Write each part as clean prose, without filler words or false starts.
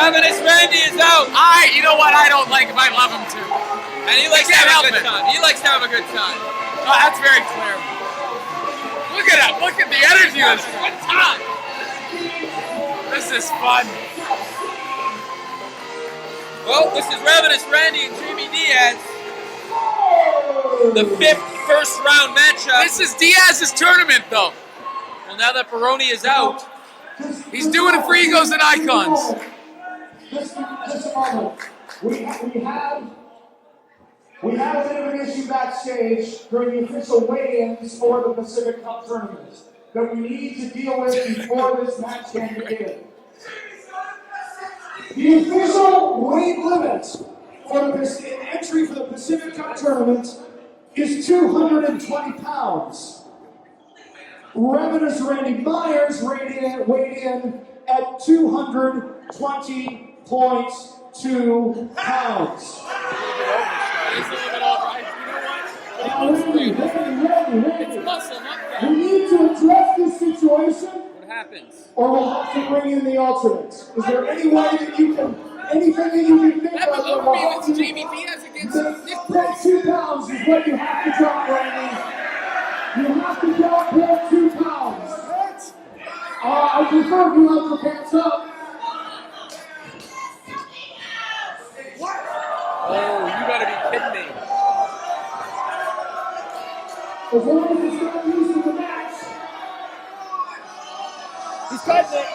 Ravenous Randy is out. You know what? I don't like him. I love him too. And he likes to have a good time. He likes to have a good time. Oh, that's very clear. Look at that. Look at the energy. This is good time. This is fun. Well, this is Ravenous Randy and Dreamy Diaz. The 5th first-round matchup. This is Diaz's tournament, though. Well, now that Baroni is out, he's doing it for egos and icons. Just a moment. We have a bit of an issue backstage during the official weigh-ins for the Pacific Cup tournament that we need to deal with before this match can begin. The official weight limit for the entry for the Pacific Cup tournament is 220 pounds. Ravenous Randy Myers weighed in at 220.2 pounds. Randy. it's muscle, not fat. We need to address this situation, What happens? or we'll have to bring in the alternate. Is there any way that you can, anything that you can think That of? was that over will me help with you? Jamie Diaz against Nick 0.2 pounds is what you have to drop, Randy. You have to drop 0.2 pounds. I prefer if you have your pants up. Oh, you gotta be kidding me. As long as it's not losing the match. He's cutting it.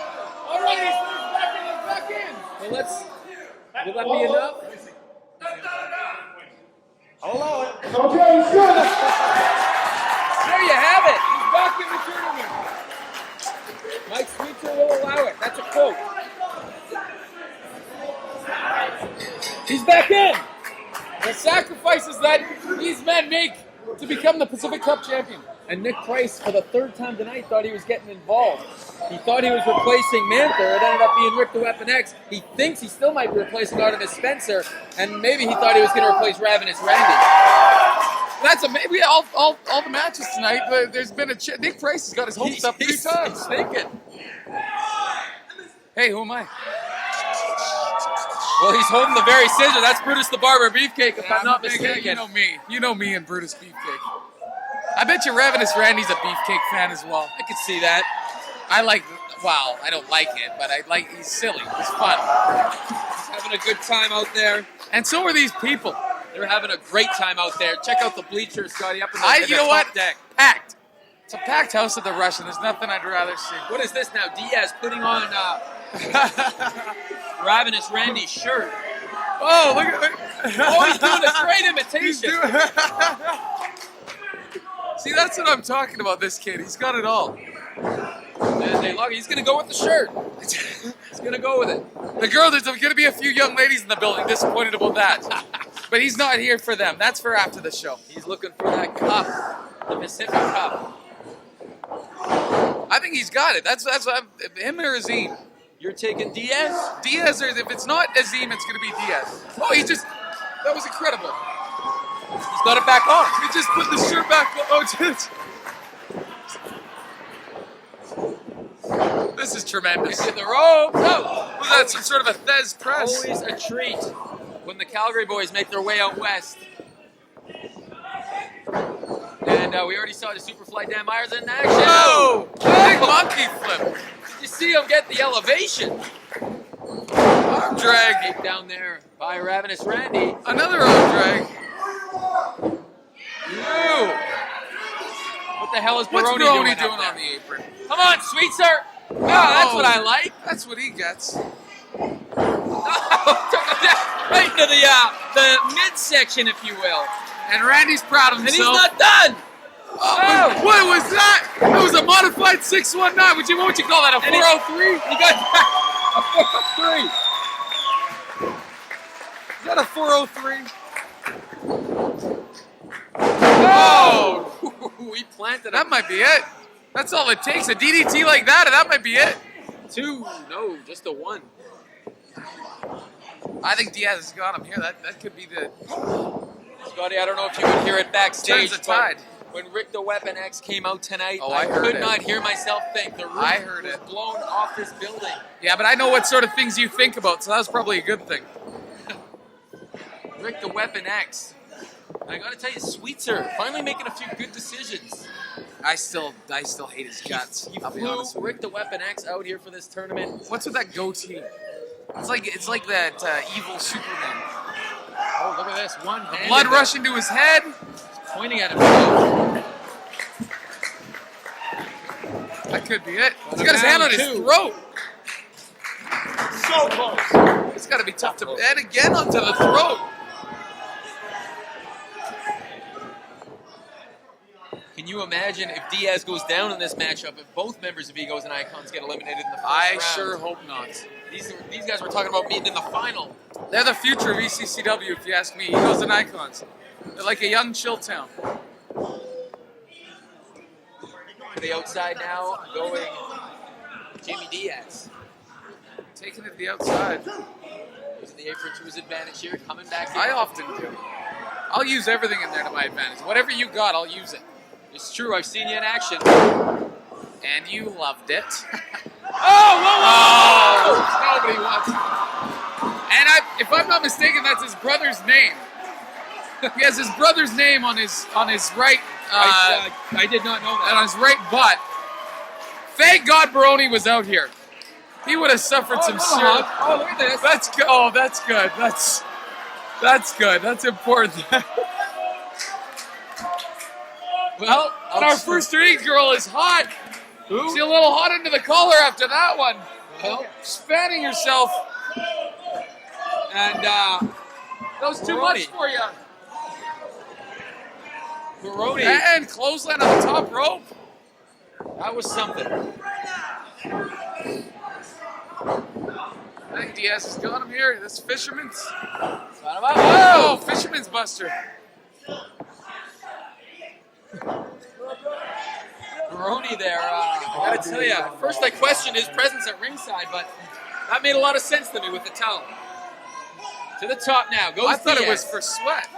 All right, he's back in. Well, will that be enough? Okay, it's good. There you have it. He's back in the tournament. Mike Sweetser will allow it. That's a quote. He's back in. The sacrifices that these men make to become the Pacific Cup champion. And Nick Price, for the 3rd time tonight, thought he was getting involved. He thought he was replacing Manther. It ended up being Rick the Weapon X. He thinks he still might be replacing Artemis Spencer, and maybe he thought he was going to replace Ravenous Randy. That's maybe all the matches tonight, but there's been a Nick Price has got his hopes up 3 times. He's thinking. Hey, who am I? Well, he's holding the very scissor. That's Brutus the Barber Beefcake, if I'm not big- mistaken. You know me. You know me and Brutus Beefcake. I bet you Ravenous Randy's a Beefcake fan as well. I could see that. I don't like it, but he's silly. He's fun. He's having a good time out there. And so are these people. They're having a great time out there. Check out the bleachers, Scotty, up in the, You know top what? deck. Packed. It's a packed house at the Russian. There's nothing I'd rather see. What is this now? Diaz putting on Ravenous Randy's shirt. Oh, look at Oh, he's doing a great imitation. See, that's what I'm talking about, this kid. He's got it all. He's going to go with the shirt. He's going to go with it. There's going to be a few young ladies in the building disappointed about that. But he's not here for them. That's for after the show. He's looking for that cup, the Pacific Cup. I think he's got it. That's him or Azeem. You're taking Diaz? Diaz, or if it's not Azeem, it's going to be Diaz. Oh, that was incredible. He's got it back on. He just put the shirt back on. Oh, this is tremendous. He's in the ropes. Oh, was that some sort of a Thez press? Always a treat when the Calgary boys make their way out west. And we already saw the Superfly Dan Myers in action. Oh, big monkey flip. Did you see him get the elevation? Arm drag. Take down there by Ravenous Randy. Another arm drag. Ew. What the hell is What's Baroni Baroni doing doing up on the apron? there? Come on, sweet sir. Oh, that's what I like. That's what he gets. Right into the midsection, if you will. And Randy's proud of And himself. he's not done. Oh, what was that? It was a modified 619. What would you call that? A 403? He got a 403. Is that a 403? Oh! We planted That might be it. That's all it takes. A DDT like that, and that might be it. 2. No, just a 1. I think Diaz has got him here. That could be the Scotty, I don't know if you would hear it backstage. turns the tide. when Rick the Weapon X came out tonight, Oh, I I heard could it. not hear myself think. The roof I heard was it. blown off this building. Yeah, but I know what sort of things you think about, so that was probably a good thing. Rick the Weapon X. I gotta tell you, Sweetser finally making a few good decisions. I still hate his guts. He I'll be flew honest with you. Rick the Weapon X out here for this tournament. What's with that goatee? It's like that evil Superman. Oh, look at this. One hand. Blood rushing to his head. Pointing at himself. That could be it. He's a got his hand down on his two. throat. So close. It's got to be tough to head again onto the throat. Can you imagine if Diaz goes down in this matchup, if both members of Egos and Icons get eliminated in the first I round? sure hope not. These guys were talking about meeting in the final. They're the future of ECCW, if you ask me. Egos and Icons. They're like a young Chilltown. To the outside now, going Jamie Diaz. Taking it to the outside. Using the apron to his advantage here, coming back in. I often do. I'll use everything in there to my advantage. Whatever you got, I'll use it. It's true, I've seen you in action. And you loved it. Oh, nobody wants it. And if I'm not mistaken, that's his brother's name. He has his brother's name on his right. I did not know And that. on his right butt. Thank God Baroni was out here. He would have suffered some serious. Oh, look at this. That's good. Oh, that's good. That's good. That's important. Well, And our first ring girl is hot. Who? She's a little hot under the collar after that one. Well, Spanning herself. and That was too much for you. Baroni, And clothesline on the top rope. that was something. I think Diaz has got him here. This Fisherman's. Oh! Oh, Fisherman's Buster. Baroni there, I gotta tell you, at first I questioned his presence at ringside, but that made a lot of sense to me with the towel. To the top now, goes I thought it Diaz. was for sweat.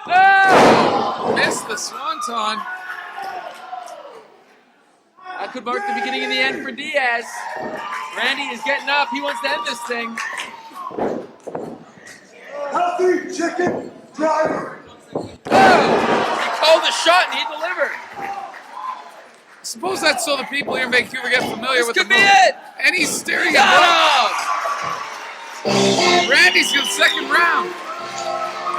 Oh! Missed the swanton. That could mark the beginning and the end for Diaz. Randy is getting up, he wants to end this thing. Healthy chicken driver. Oh! He called a shot and he delivered. Suppose that's so the people here in Vancouver get familiar This with could the be move. it! And he's staring Got at him! Randy's in the second round.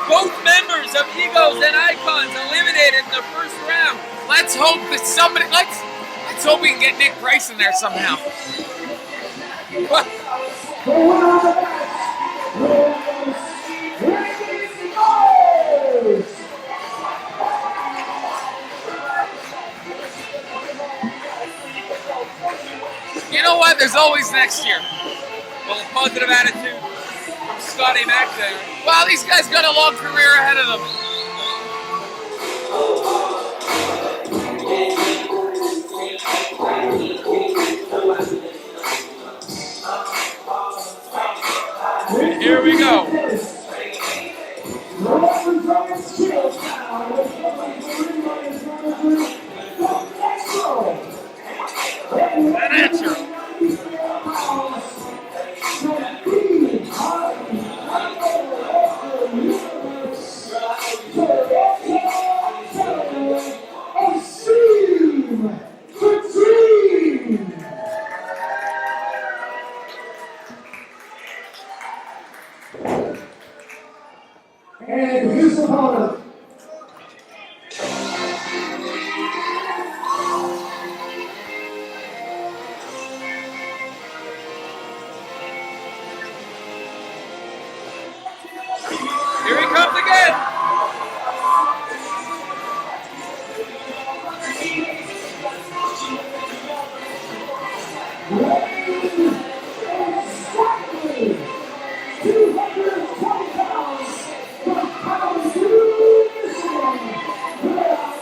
Both members of Egos and Icons eliminated in the first round. Let's hope that somebody. Let's hope we can get Nick Price in there somehow. What? The winner of the match is Randy Diaz. You know what? There's always next year. Well, a positive attitude from Scotty back there. Well, these guys got a long career ahead of them. Here we go. Representing Chilltown, with the Riot manager, An answer. Azeem, the team. And his opponent. Here he comes again. Exactly 220 pounds from Kalamazoo, Michigan.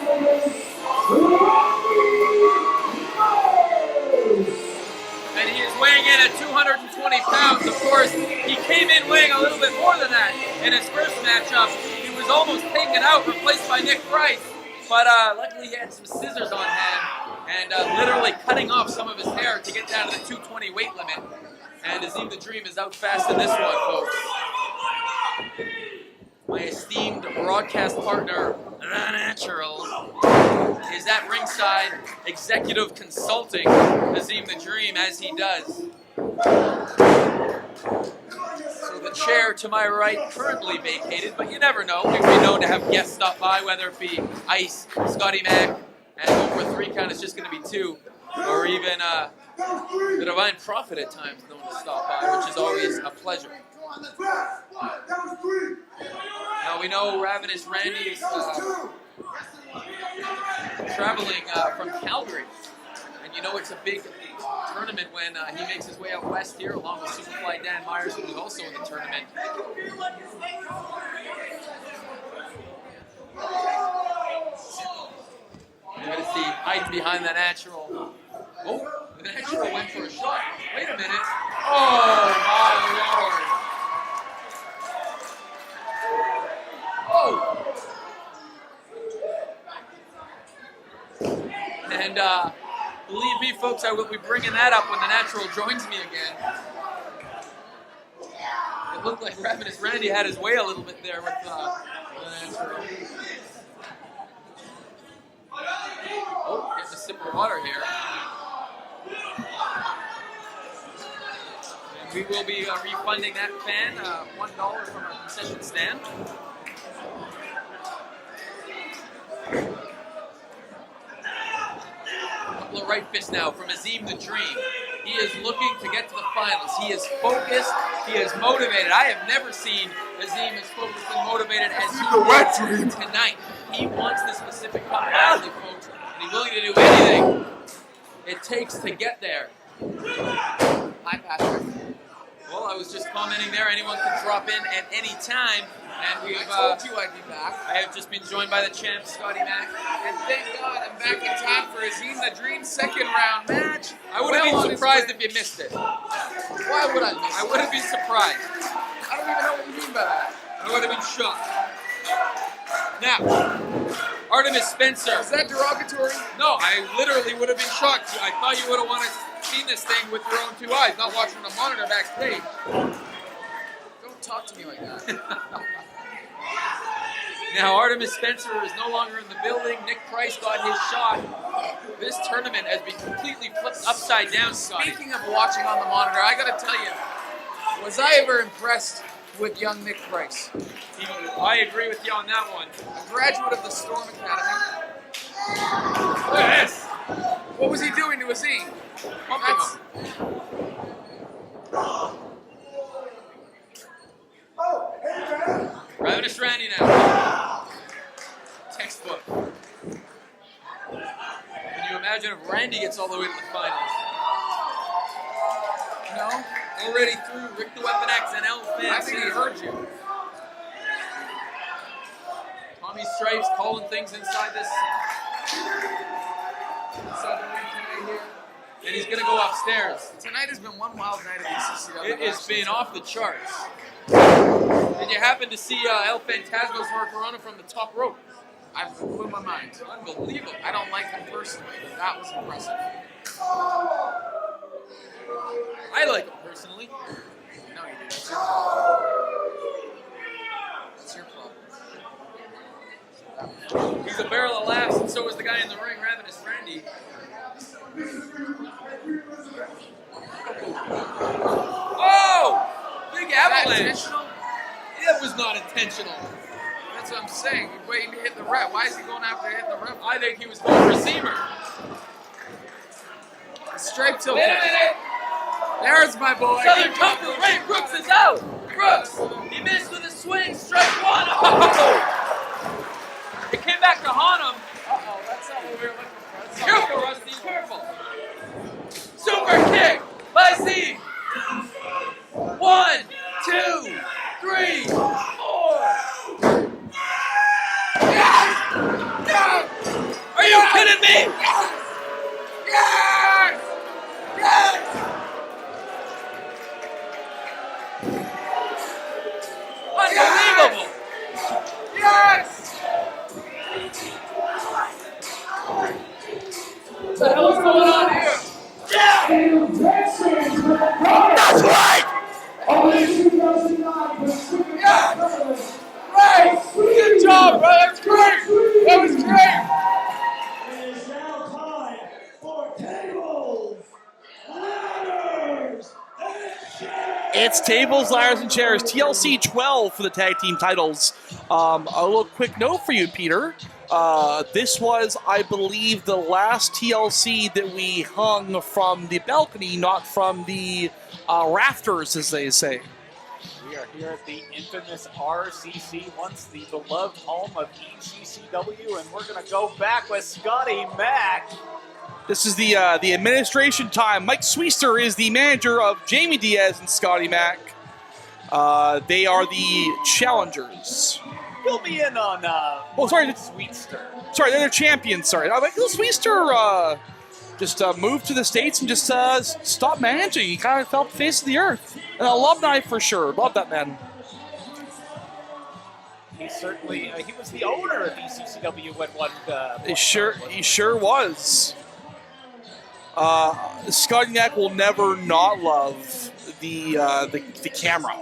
And he is weighing in at 220 pounds. Of course, he came in weighing a little bit more than that in his first matchup. He was almost taken out, replaced by Nick Price. But luckily he had some scissors on hand and literally cutting off some of his hair to get down to the 220 weight limit. And Azeem the Dream is out fast in this one, folks. My esteemed broadcast partner, The Natural, is at ringside executive consulting Azeem the Dream as he does. So the chair to my right currently vacated, but you never know. We've been known to have guests stop by, whether it be Ice, Scotty Mac, and over a 3 count it's just going to be 2, or even the Divine Prophet at times known to stop by, which is always a pleasure. Now we know Ravenous Randy is traveling from Calgary, and you know it's a big tournament when he makes his way out west here, along with Superfly Dan Myers, who is also in the tournament. You're going to see height behind the Natural. Oh, the Natural went for a shot. Wait a minute. Oh, my Lord. Oh. And believe me, folks, I will be bringing that up when the Natural joins me again. It looked like Ravenous Randy had his way a little bit there with the Natural. Oh, getting a sip of water here. And we will be refunding that fan $1 from our concession stand. Couple of right fists now from Azeem the Dream. He is looking to get to the finals. He is focused. He is motivated. I have never seen Azeem as focused and motivated as he is tonight. He wants this specific cup badly, folks, and he's willing to do anything it takes to get there. Hi, Patrick. Well, I was just commenting there. Anyone can drop in at any time. And we've, I told you I'd be back. I have just been joined by the champ, Scotty Mac. And thank God I'm back in time for Azeem the Dream's second round match. I would have been surprised if you missed it. Why would I miss it? I would have been surprised. I don't even know what you mean by that. I would have been shocked. Now, Artemis Spencer. Is that derogatory? No, I literally would have been shocked. I thought you would have wanted to see this thing with your own 2 eyes, not watching the monitor backstage. Don't talk to me like that. Now, Artemis Spencer is no longer in the building. Nick Price got his shot. This tournament has been completely flipped upside down, Scotty. Speaking of watching on the monitor, I gotta tell you, was I ever impressed with young Nick Price? I agree with you on that one. A graduate of the Storm Academy. Look at this. What was he doing to Azeem? Ravenous Randy now. Textbook. Can you imagine if Randy gets all the way to the finals? No? Already through Rick the Weapon X and El Fan. I think he heard you. Tommy Stripes calling things inside this. Inside the ring tonight here. And he's going to go upstairs. Tonight has been one wild night at ECCW. It has been off the charts. Did you happen to see El Fantasma's Hurricanrana from the top rope? I blew my mind. Unbelievable. I don't like him personally, but that was impressive. I like him personally. No, you do. That's your problem. That's your problem. He's a barrel of laughs, and so is the guy in the ring, Ravenous Randy. Oh! Big avalanche. It was not intentional. That's what I'm saying. He's waiting to hit the ref. Why is he going after hitting the ref? I think he was going for receiver. The Stripes okay. Wait a minute. There's my boy. Southern Comfort. Ray Brooks is out. Brooks. He missed with a swing. Strike one. Oh! It came back to haunt him. Uh-oh. That's not what we were looking for. Careful, Rusty. Careful. Super kick by Azeem. 1, 2, 3, 4. Are you kidding me? Yes! Yes! Unbelievable! Yes! Oh, that's great! That was great! It is now time for tables, ladders, and chairs. It's tables, ladders, and chairs. TLC 12 for the tag team titles. A little quick note for you, Peter. This was, I believe, the last TLC that we hung from the balcony, not from the rafters, as they say. We are here at the infamous RCC, once the beloved home of ECCW, and we're going to go back with Scotty Mac. This is the administration time. Mike Sweister is the manager of Jamie Diaz and Scotty Mac. They are the challengers. Fill me in on sorry. Sweetster. Sorry, they're champions. Sorry, Michael Sweister just moved to the States and just stopped managing. He kind of fell off the face of the earth. An alumni for sure. Love that man. He certainly, he was the owner of ECCW when one. He sure was. Scotty Mac will never not love the camera.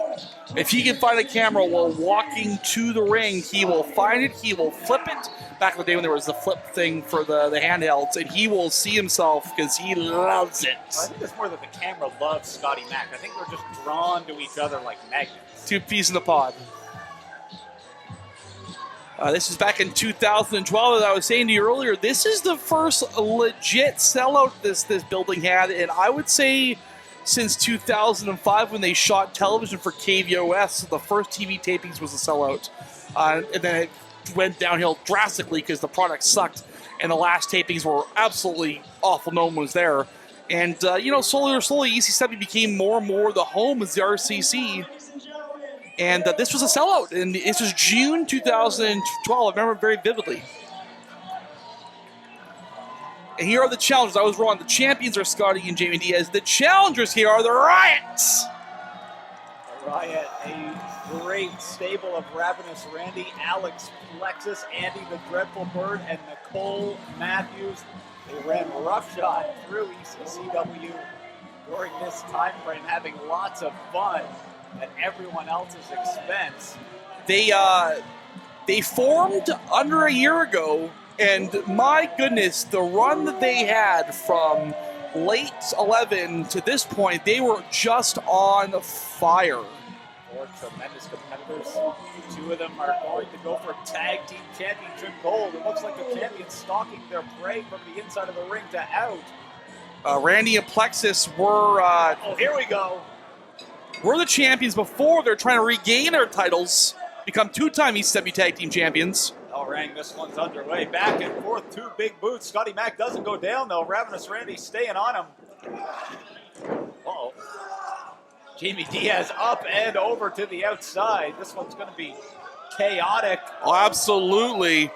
If he can find a camera while walking to the ring, he will find it, he will flip it. Back in the day when there was the flip thing for the handhelds, and he will see himself because he loves it. I think it's more that the camera loves Scotty Mac. I think they're just drawn to each other like magnets. Two peas in the pod. This is back in 2012, as I was saying to you earlier. This is the first legit sellout this building had, and I would say since 2005 when they shot television for KVOS, the first TV tapings was a sellout. And then it went downhill drastically because the product sucked, and the last tapings were absolutely awful. No one was there. And, slowly ECCW became more and more the home as the RCC. And this was a sellout, and this was June 2012. I remember very vividly. And here are the challengers. I was wrong. The champions are Scotty and Jamie Diaz. The challengers here are the Riot. The Riot, a great stable of Ravenous Randy, Alex Plexus, Andy the Dreadful Bird, and Nicole Matthews. They ran roughshod through ECCW during this time frame, having lots of fun at everyone else's expense. They formed under a year ago, and my goodness, the run that they had from late 11 to this point, they were just on fire. Four tremendous competitors. Two of them are going to go for tag team championship gold. It looks like the champions stalking their prey from the inside of the ring to out. Randy and Plexus were... here we go. Were the champions before. They're trying to regain their titles, become two-time ECW Tag Team Champions. All right, this one's underway. Back and forth, two big boots. Scotty Mac doesn't go down, though. Ravenous Randy staying on him. Uh-oh. Jamie Diaz up and over to the outside. This one's going to be chaotic. Oh, absolutely.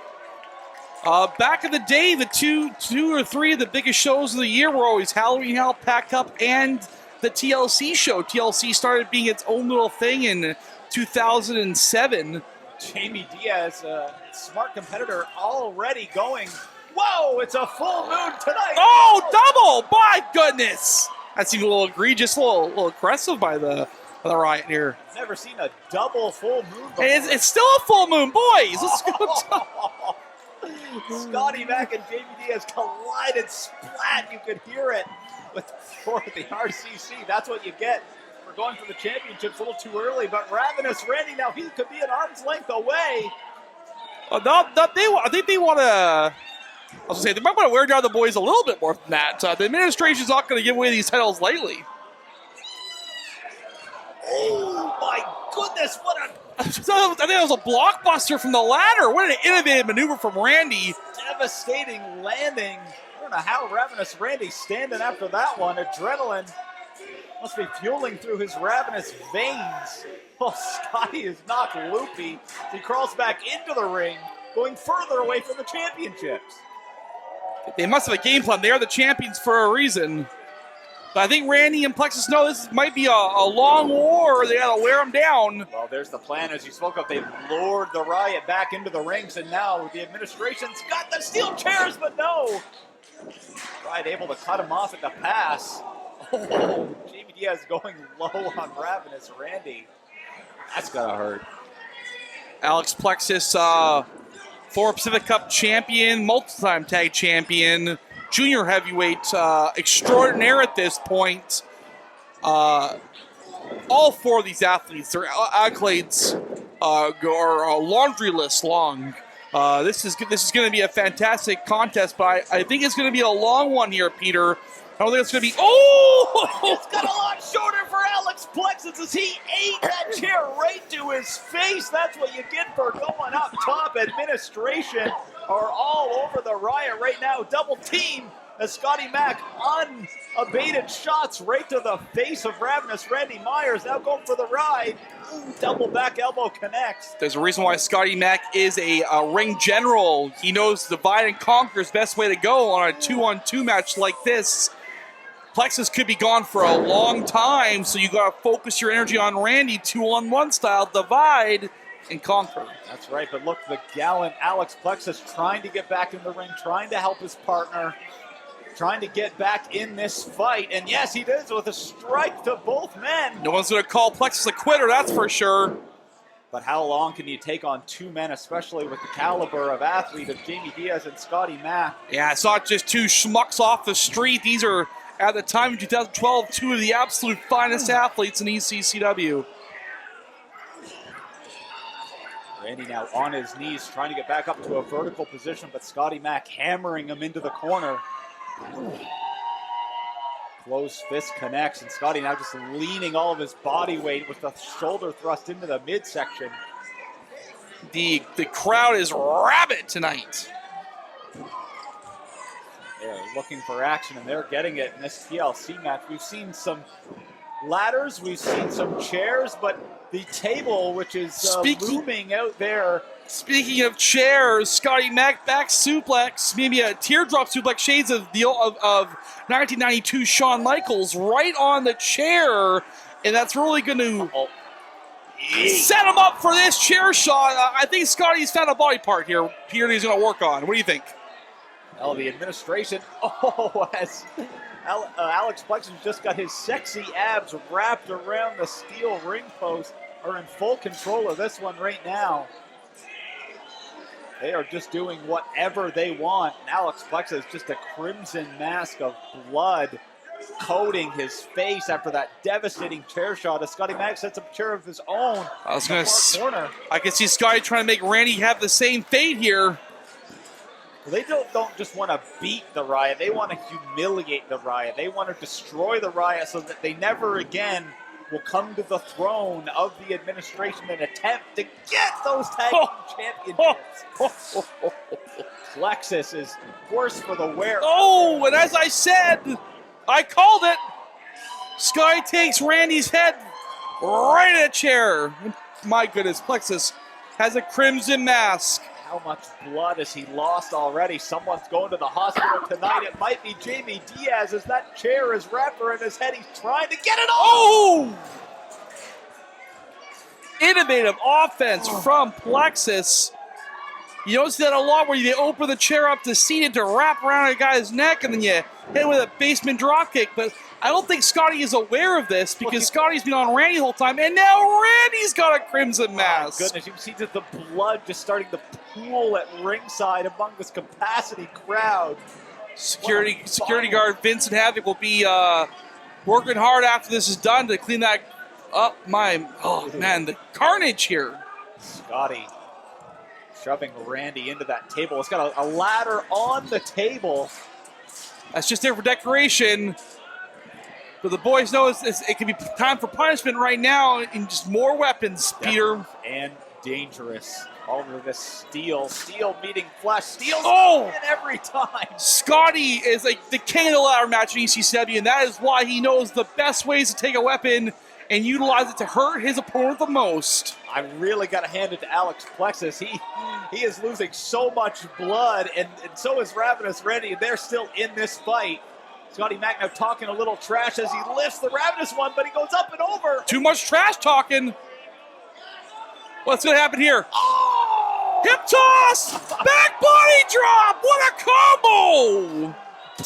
Back in the day, the two or three of the biggest shows of the year were always Halloween Hell, Pack Up, and the TLC show. TLC started being its own little thing in 2007. Jamie Diaz, a smart competitor, already going, whoa, it's a full moon tonight. Oh, double! My goodness! That seemed a little egregious, a little aggressive by the Riot here. Never seen a double full moon before. Hey, it's still a full moon, boys! Let's go. Scotty Mac and Jamie Diaz collided, splat, you could hear it. For the RCC, that's what you get for going for the championships a little too early. But Ravenous Randy, now he could be an arm's length away. I think they want to. I was going to say they might want to wear down the boys a little bit more than that. The administration's not going to give away these titles lightly. Oh my goodness! What a I think that was a blockbuster from the ladder. What an innovative maneuver from Randy. devastating landing. I don't know how Ravenous Randy's standing after that one. Adrenaline must be fueling through his ravenous veins. Well, Scotty is knocked loopy. He crawls back into the ring, going further away from the championships. They must have a game plan. They are the champions for a reason. But I think Randy and Plexus know this might be a long war. They got to wear them down. Well, there's the plan. As you spoke of, they've lured the Riot back into the rings, and now the administration's got the steel chairs, but no. Riot able to cut him off at the pass. Oh, Jamie Diaz going low on Ravenous Randy. That's gotta hurt. Alex Plexus Former Pacific Cup champion, multi-time tag champion, junior heavyweight extraordinaire at this point. All four of these athletes, their accolades are laundry list long. This is going to be a fantastic contest, but I think it's going to be a long one here, Peter. I don't think it's going to be... Oh! It's got a lot shorter for Alex Plexus as he ate that chair right to his face. That's what you get for going up top. Administration are all over the Riot right now. Double team as Scotty Mack unabated shots right to the face of Ravenous Randy Myers. Now going for the ride. Ooh, double back elbow connects. There's a reason why Scotty Mack is a ring general. He knows divide and conquer is the best way to go on a 2-on-2 match like this. Plexus could be gone for a long time, so you got to focus your energy on Randy, 2-on-1 style, divide and conquer. That's right, but look, the gallant Alex Plexus trying to get back in the ring, trying to help his partner, trying to get back in this fight, and yes, he does with a strike to both men. No one's going to call Plexus a quitter, that's for sure. But how long can you take on two men, especially with the caliber of athlete of Jamie Diaz and Scotty Mack? Yeah, it's not just two schmucks off the street. These are, at the time of 2012, two of the absolute finest athletes in ECCW. Randy now on his knees, trying to get back up to a vertical position, but Scotty Mack hammering him into the corner. Closed fist connects, and Scotty now just leaning all of his body weight with the shoulder thrust into the midsection. The crowd is rabid tonight. They're looking for action, and they're getting it in this TLC match. We've seen some ladders, we've seen some chairs, but the table, which is looming out there. Speaking of chairs, Scotty Mack back suplex, maybe a teardrop suplex, shades of 1992 Shawn Michaels right on the chair, and that's really going to set him up for this chair shot. I think Scotty's found a body part here. Peter, he's going to work on. What do you think? Well, the administration, as Alex Plexus just got his sexy abs wrapped around the steel ring post, are in full control of this one right now. They are just doing whatever they want. And Alex Plexus is just a crimson mask of blood coating his face after that devastating chair shot as Scotty Mack sets up a chair of his own. I can see Scotty trying to make Randy have the same fate here. They don't just want to beat the Riot. They want to humiliate the Riot. They want to destroy the Riot so that they never again will come to the throne of the administration and attempt to get those tag team championships. Plexus is worse for the wear. Oh, and as I said, I called it. Scotty takes Randy's head right in a chair. My goodness, Plexus has a crimson mask. How much blood has he lost already? Someone's going to the hospital tonight. It might be Jamie Diaz as that chair is wrapped around his head. He's trying to get it off. Oh! Innovative offense from Plexus. You don't see that a lot where you open the chair up to seat it to wrap around a guy's neck and then you hit with a basement dropkick. But I don't think Scotty is aware of this because Scotty's been on Randy the whole time, and now Randy's got a crimson mask. Oh, goodness, you can see just the blood just starting to pool at ringside among this capacity crowd. Security guard Vincent Havoc will be working hard after this is done to clean that up. Oh man, the carnage here. Scotty shoving Randy into that table. It's got a ladder on the table. That's just there for decoration. But the boys know it can be time for punishment right now, and just more weapons, Peter. And dangerous. All over this steel meeting flesh. Steel's in every time. Scotty is like the king of the ladder match in ECCW, and that is why he knows the best ways to take a weapon and utilize it to hurt his opponent the most. I really got to hand it to Alex Plexus. He is losing so much blood, and so is Ravenous Randy, and they're still in this fight. Scotty Mack now talking a little trash as he lifts the Ravenous one, but he goes up and over. Too much trash talking. What's going to happen here? Oh! Hip toss! Back body drop! What a combo!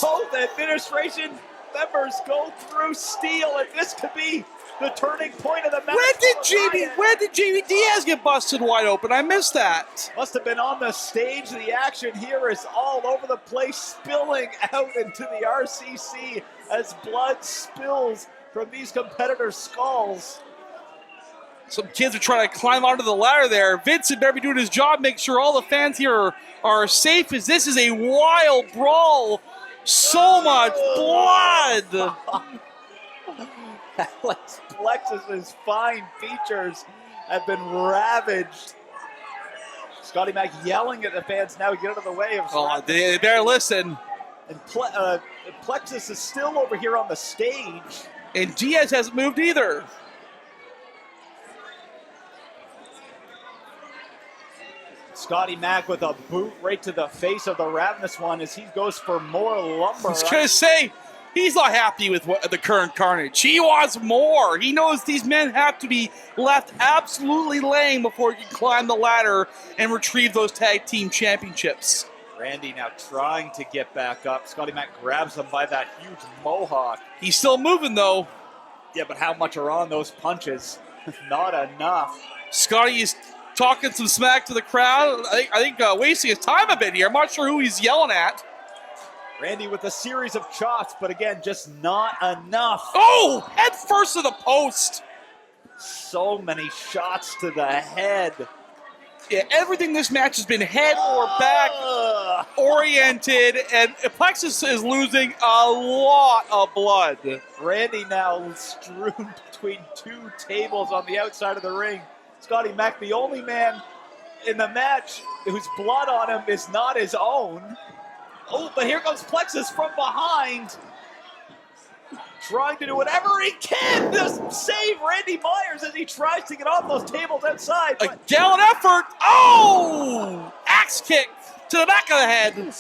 Both administration members go through steel, and this could be the turning point of the match. When did Jamie Diaz get busted wide open? I missed that. Must have been on the stage. The action here is all over the place, spilling out into the RCC as blood spills from these competitors' skulls. Some kids are trying to climb onto the ladder there. Vincent better be doing his job, make sure all the fans here are safe, as this is a wild brawl. So much blood. Alex Plexus's fine features have been ravaged. Scotty Mac yelling at the fans now, get out of the way. They better listen. And Plexus is still over here on the stage. And Diaz hasn't moved either. Scotty Mac with a boot right to the face of the Ravenous One as he goes for more lumber. I was going to say, he's not happy with the current carnage. He wants more. He knows these men have to be left absolutely laying before he can climb the ladder and retrieve those tag team championships. Randy now trying to get back up. Scotty Mac grabs him by that huge mohawk. He's still moving, though. Yeah, but how much are on those punches? Not enough. Scotty is talking some smack to the crowd. I think wasting his time a bit here. I'm not sure who he's yelling at. Randy with a series of chops, but again, just not enough. Oh, head first to the post. So many shots to the head. Yeah, everything this match has been head or back oriented, and Plexus is losing a lot of blood. Randy now strewn between two tables on the outside of the ring. Scotty Mac, the only man in the match whose blood on him is not his own. Oh, but here comes Plexus from behind, trying to do whatever he can to save Randy Myers as he tries to get off those tables outside. A gallant effort. Oh! Axe kick to the back of the head.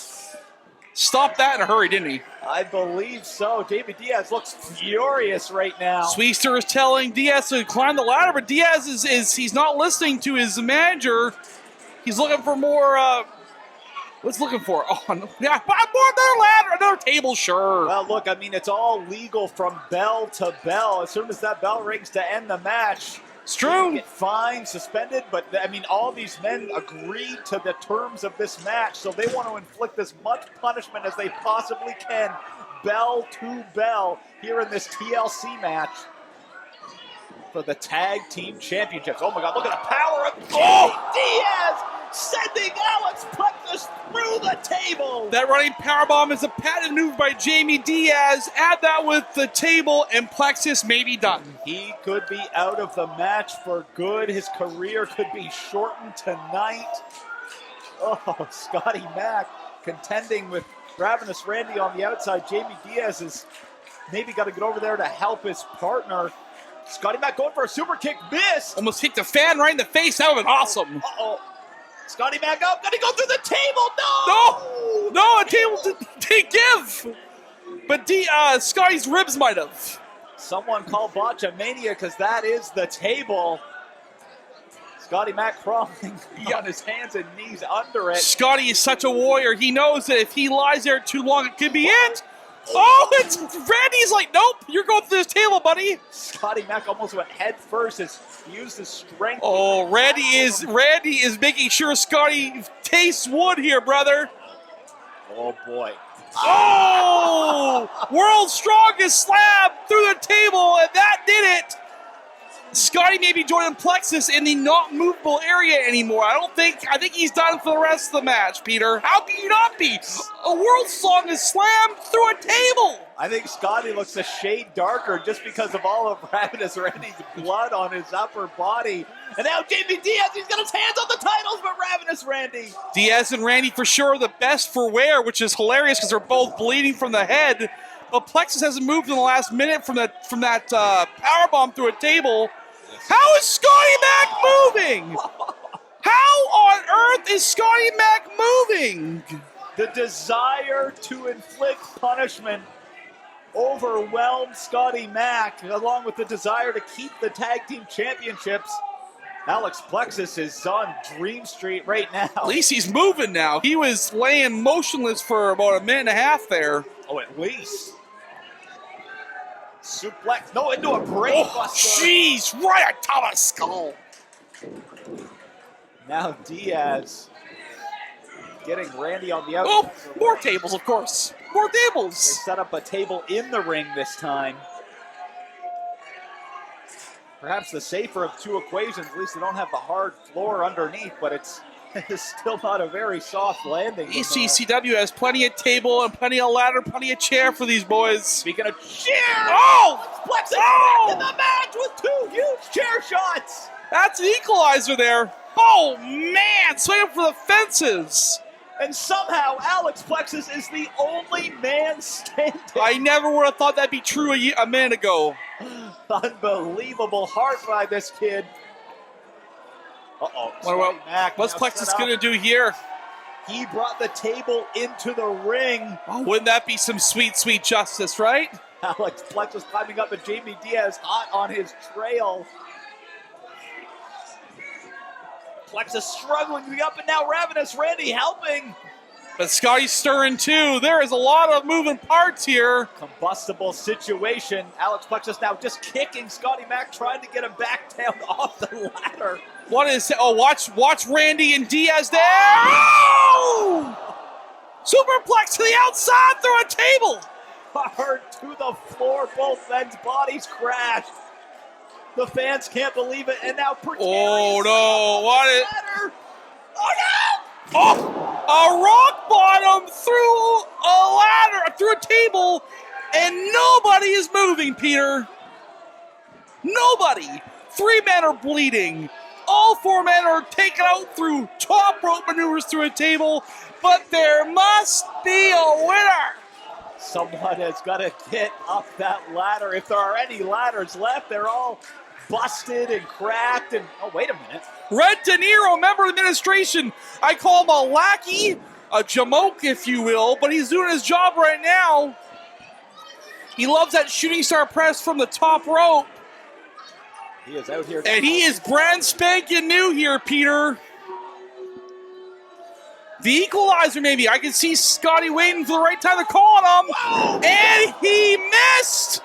Stopped that in a hurry, didn't he? I believe so. David Diaz looks furious right now. Sweester is telling Diaz to climb the ladder, but Diaz he's not listening to his manager. He's looking for more, what's looking for? Oh, no. Yeah, another ladder, another table, sure. Well, look, I mean, it's all legal from bell to bell. As soon as that bell rings to end the match, it's true. Get fined, suspended, but I mean, all these men agreed to the terms of this match, so they want to inflict as much punishment as they possibly can, bell to bell, here in this TLC match for the Tag Team Championships. Oh my God, look at the power of Diaz, sending Alex Plexus through the table. That running powerbomb is a patented move by Jamie Diaz. Add that with the table, and Plexus may be done. He could be out of the match for good. His career could be shortened tonight. Oh, Scotty Mac contending with Ravenous Randy on the outside. Jamie Diaz has maybe got to get over there to help his partner. Scotty Mac going for a super kick, miss. Almost hit the fan right in the face. That would have been awesome. Uh-oh. Scotty Mac up, gonna go through the table. No, a table didn't give. But Scotty's ribs might have. Someone call Botchamania because that is the table. Scotty Mac crawling on his hands and knees under it. Scotty is such a warrior. He knows that if he lies there too long, it could be it. Oh, it's Randy's like, nope, you're going through this table, buddy. Scotty Mac almost went head first as he used his strength. Oh, Randy is making sure Scotty tastes wood here, brother. Oh boy. Oh! World's strongest slab through the table, and that did it. Scotty may be joining Plexus in the not movable area anymore. I think he's done for the rest of the match, Peter. How can you not be? A world's strongest slam through a table. I think Scotty looks a shade darker just because of all of Ravenous Randy's blood on his upper body. And now Jamie Diaz, he's got his hands on the titles, but Ravenous Randy. Diaz and Randy for sure the best for wear, which is hilarious because they're both bleeding from the head. But Plexus hasn't moved in the last minute from that powerbomb through a table. How is Scotty Mac moving? How on earth is Scotty Mac moving? The desire to inflict punishment overwhelmed Scotty Mac, along with the desire to keep the tag team championships. Alex Plexus is on Dream Street right now. At least he's moving now. He was laying motionless for about a minute and a half there. Oh, at least. Suplex. No, into a brain buster. Jeez, right on top of the skull. Now Diaz getting Randy on the Oh, outside. more tables, of course. More They tables. set up a table in the ring this time. Perhaps the safer of two equations. At least they don't have the hard floor underneath, but it's still not a very soft landing. ECCW has plenty of table and plenty of ladder, plenty of chair for these boys. Speaking of chair, Oh! Plexus Oh! back in the match with two huge chair shots. That's an equalizer there. Oh, man, swinging for the fences. And somehow Alex Plexus is the only man standing. I never would have thought that'd be true a minute ago. Unbelievable heart by this kid. Uh-oh. What's Plexus going to do here? He brought the table into the ring. Oh, wouldn't that be some sweet, sweet justice, right? Alex Plexus climbing up and Jamie Diaz hot on his trail. Plexus struggling to be up and now Ravenous Randy helping. But Scotty's stirring too. There is a lot of moving parts here. Combustible situation. Alex Plexus now just kicking Scotty Mac, trying to get him back down off the ladder. What is it? Oh, watch Randy and Diaz there. Oh! Superplex to the outside through a table. Hard to the floor. Both men's bodies crashed. The fans can't believe it, and now precarious. Oh no! What is? Ladder. Oh no! Oh! A rock bottom through a ladder, through a table, and nobody is moving, Peter. Nobody. 3 men are bleeding. All 4 men are taken out through top rope maneuvers through a table, but there must be a winner. Someone has got to get up that ladder. If there are any ladders left, they're all busted and cracked. And oh, wait a minute. Red De Niro, member of the administration. I call him a lackey, a jamoke, if you will, but he's doing his job right now. He loves that shooting star press from the top rope. He is out here. And he is brand spanking new here, Peter. The equalizer, maybe. I can see Scotty waiting for the right time to call on him. Whoa! And he missed.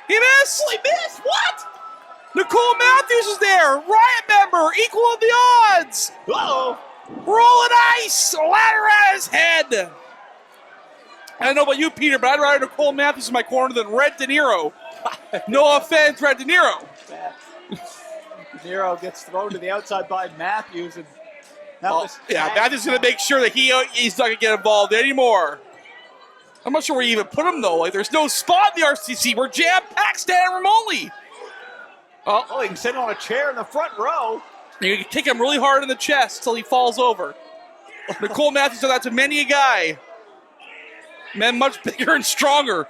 He missed. He missed? What? Nicole Matthews is there. Riot member, equal of the odds. Uh-oh. Rolling ice. Ladder at his head. I don't know about you, Peter, but I'd rather Nicole Matthews in my corner than Red De Niro. No offense, Red De Niro. De Niro gets thrown to the outside by Matthews, and that was Matthews is going to make sure that he's not going to get involved anymore. I'm not sure where you even put him, though. Like, there's no spot in the RCC. We're jam-packed, standing room only. Oh, he can sit on a chair in the front row. You can kick him really hard in the chest till he falls over. Nicole Matthews did that to many a guy. Men much bigger and stronger.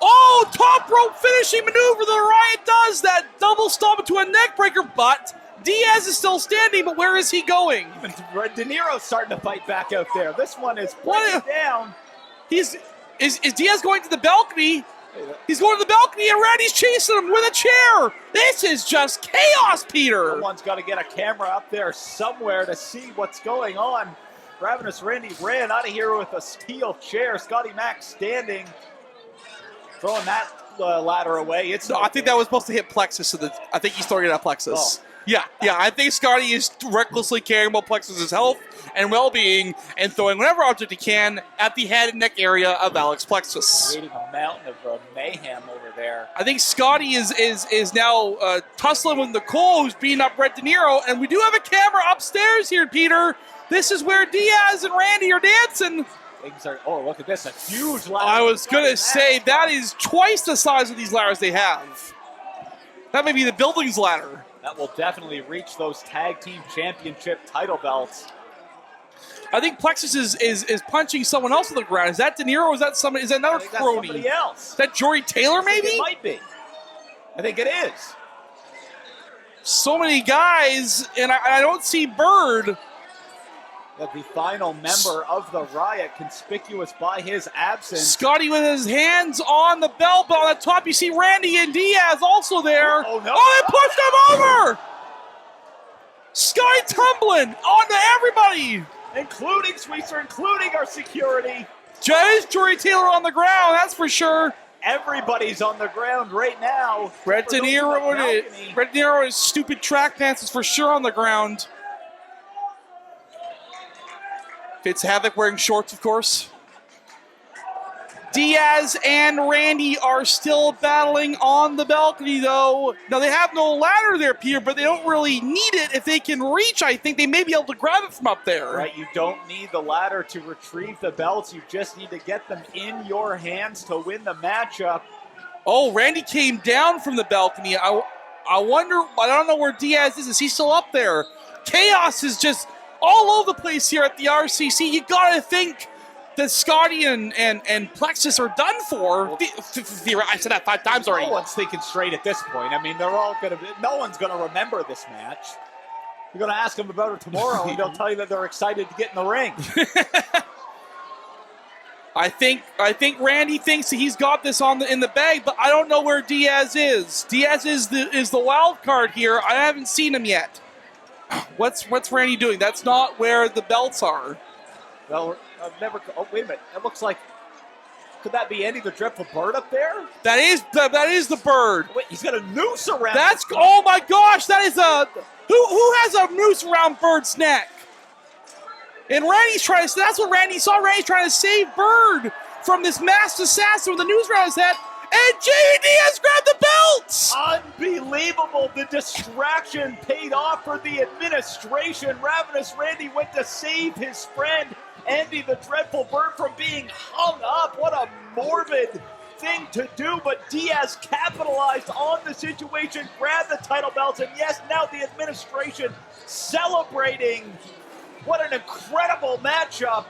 Oh, top rope finishing maneuver. The Riot does that double stomp into a neck breaker, but Diaz is still standing, but where is he going? Even Red De Niro's starting to fight back out there. This one is putting down. Is Diaz going to the balcony? He's going to the balcony, and Randy's chasing him with a chair. This is just chaos, Peter. Someone's got to get a camera up there somewhere to see what's going on. Ravenous Randy ran out of here with a steel chair. Scotty Mac standing, throwing that ladder away. I think that was supposed to hit Plexus. I think he's throwing it at Plexus. Oh. Yeah. I think Scotty is recklessly caring about Plexus's health and well-being and throwing whatever object he can at the head and neck area of Alex Plexus. Creating a mountain of mayhem over there. I think Scotty is now tussling with Nicole, who's beating up Red De Niro, and we do have a camera upstairs here, Peter. This is where Diaz and Randy are dancing. Look at this, a huge ladder. I was going to say, that is twice the size of these ladders they have. That may be the building's ladder. That will definitely reach those tag team championship title belts. I think Plexus is punching someone else on the ground. Is that De Niro or is that somebody? Is that another crony? Somebody else. Is that Jory Taylor, maybe? It might be. I think it is. So many guys, and I don't see Bird. That the final member of the Riot, conspicuous by his absence. Scotty with his hands on the belt, but on the top you see Randy and Diaz also there. Oh, no. Oh, they pushed him over! Scotty tumbling onto everybody! Including Sweetser, including our security. Jory Taylor on the ground, that's for sure. Everybody's on the ground right now. Red De Niro and his stupid track pants is for sure on the ground. Fitz Havoc wearing shorts, of course. Diaz and Randy are still battling on the balcony, though. Now, they have no ladder there, Peter, but they don't really need it. If they can reach, I think they may be able to grab it from up there. Right, you don't need the ladder to retrieve the belts. You just need to get them in your hands to win the matchup. Oh, Randy came down from the balcony. I wonder, I don't know where Diaz is. Is he still up there? Chaos is just all over the place here at the RCC. You got to think that Scotty and Plexus are done for. I said that 5 times already. No one's thinking straight at this point. I mean, they're all going to be, no one's going to remember this match. You're going to ask them about it tomorrow, and they'll tell you that they're excited to get in the ring. I think Randy thinks that he's got this in the bag, but I don't know where Diaz is. Diaz is the wild card here. I haven't seen him yet. What's Randy doing? That's not where the belts are. Well, I've never. Oh, wait a minute. It looks like. Could that be Andy the Dreadful Bird up there? That is the bird. Wait, he's got a noose around. Oh my gosh! That is a who has a noose around Bird's neck? And Randy's trying to. That's what Randy saw. Randy's trying to save Bird from this masked assassin with a noose around his head. And J.D. has grabbed the belts! Unbelievable. The distraction paid off for the administration. Ravenous Randy went to save his friend, Andy the Dreadful Bird, from being hung up. What a morbid thing to do. But Diaz capitalized on the situation, grabbed the title belts, and yes, now the administration celebrating. What an incredible matchup.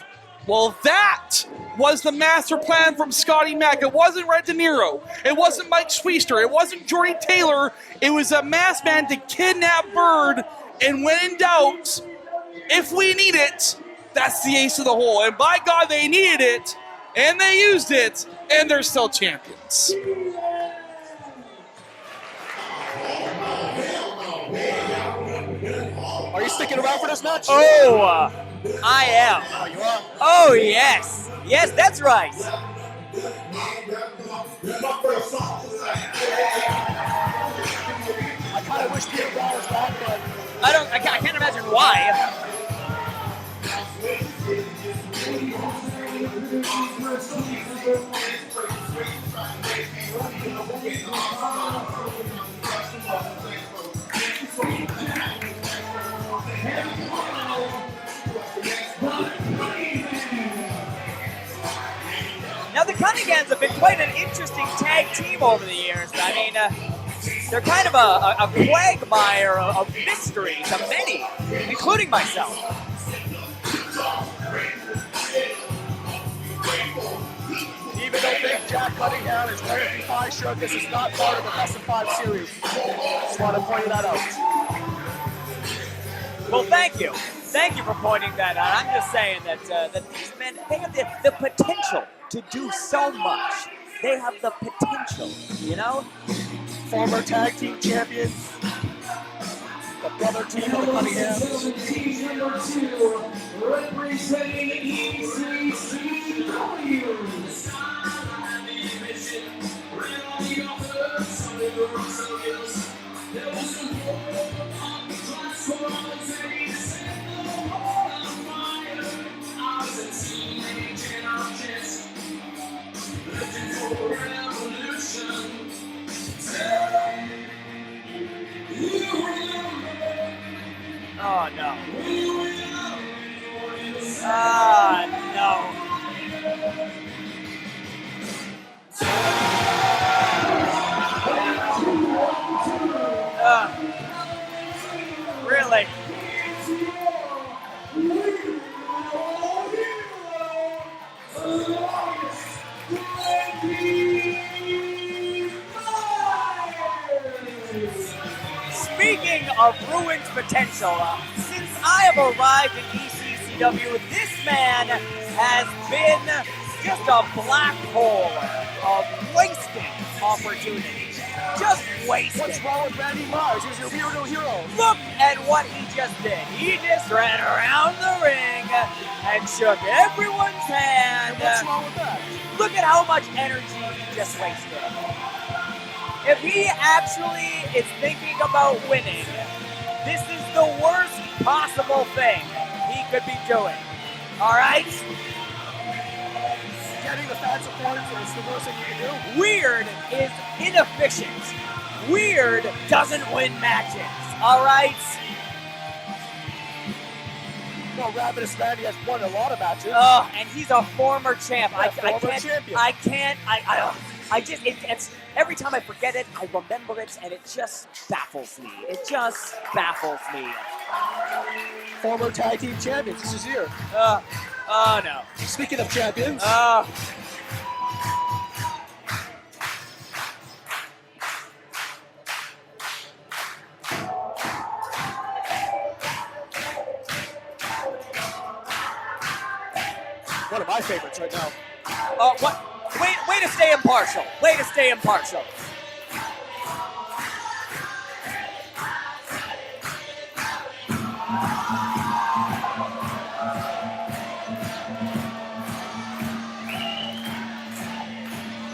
Well, that was the master plan from Scotty Mack. It wasn't Red De Niro. It wasn't Mike Schweister. It wasn't Jordy Taylor. It was a masked man to kidnap Bird. And when in doubt, if we need it, that's the ace of the hole. And by God, they needed it, and they used it, and they're still champions. Are you sticking around for this match? Oh, I am. Oh, you are? Oh, yes. Yes, that's right. I kind of wish Peter Brown was back, but I can't imagine why. Now, the Cunninghams have been quite an interesting tag team over the years. I mean, they're kind of a quagmire of mystery to many, including myself. even though Big Jack Cunningham is wearing Defy shirt, this is not part of the Best of 5 series. Just want to point that out. Well, thank you. Thank you for pointing that out. I'm just saying that these men, they have the potential to do so much. They have the potential, you know? Former tag team champions, the brother team of the Cunninghams. Number 2, representing ECCW. Oh, no. Ah, no. Really? Speaking of ruined potential, since I have arrived in ECCW, this man has been just a black hole of wasted opportunities. Just wasted. What's wrong with Randy Myers? He's your weirdo hero. Look at what he just did. He just ran around the ring and shook everyone's hand. What's wrong with that? Look at how much energy he just wasted. If he actually is thinking about winning, this is the worst possible thing he could be doing. All right? Getting the fan support is the worst thing you can do. Weird is inefficient. Weird doesn't win matches. All right? Well, Ravenous Randy has won a lot of matches. And he's a former champ. Yeah, former champion. It's every time I forget it, I remember it, and it just baffles me. It just baffles me. Former tag team champions. This is here. Oh no. Speaking of champions. One of my favorites right now. What? Way to stay impartial. Way to stay impartial.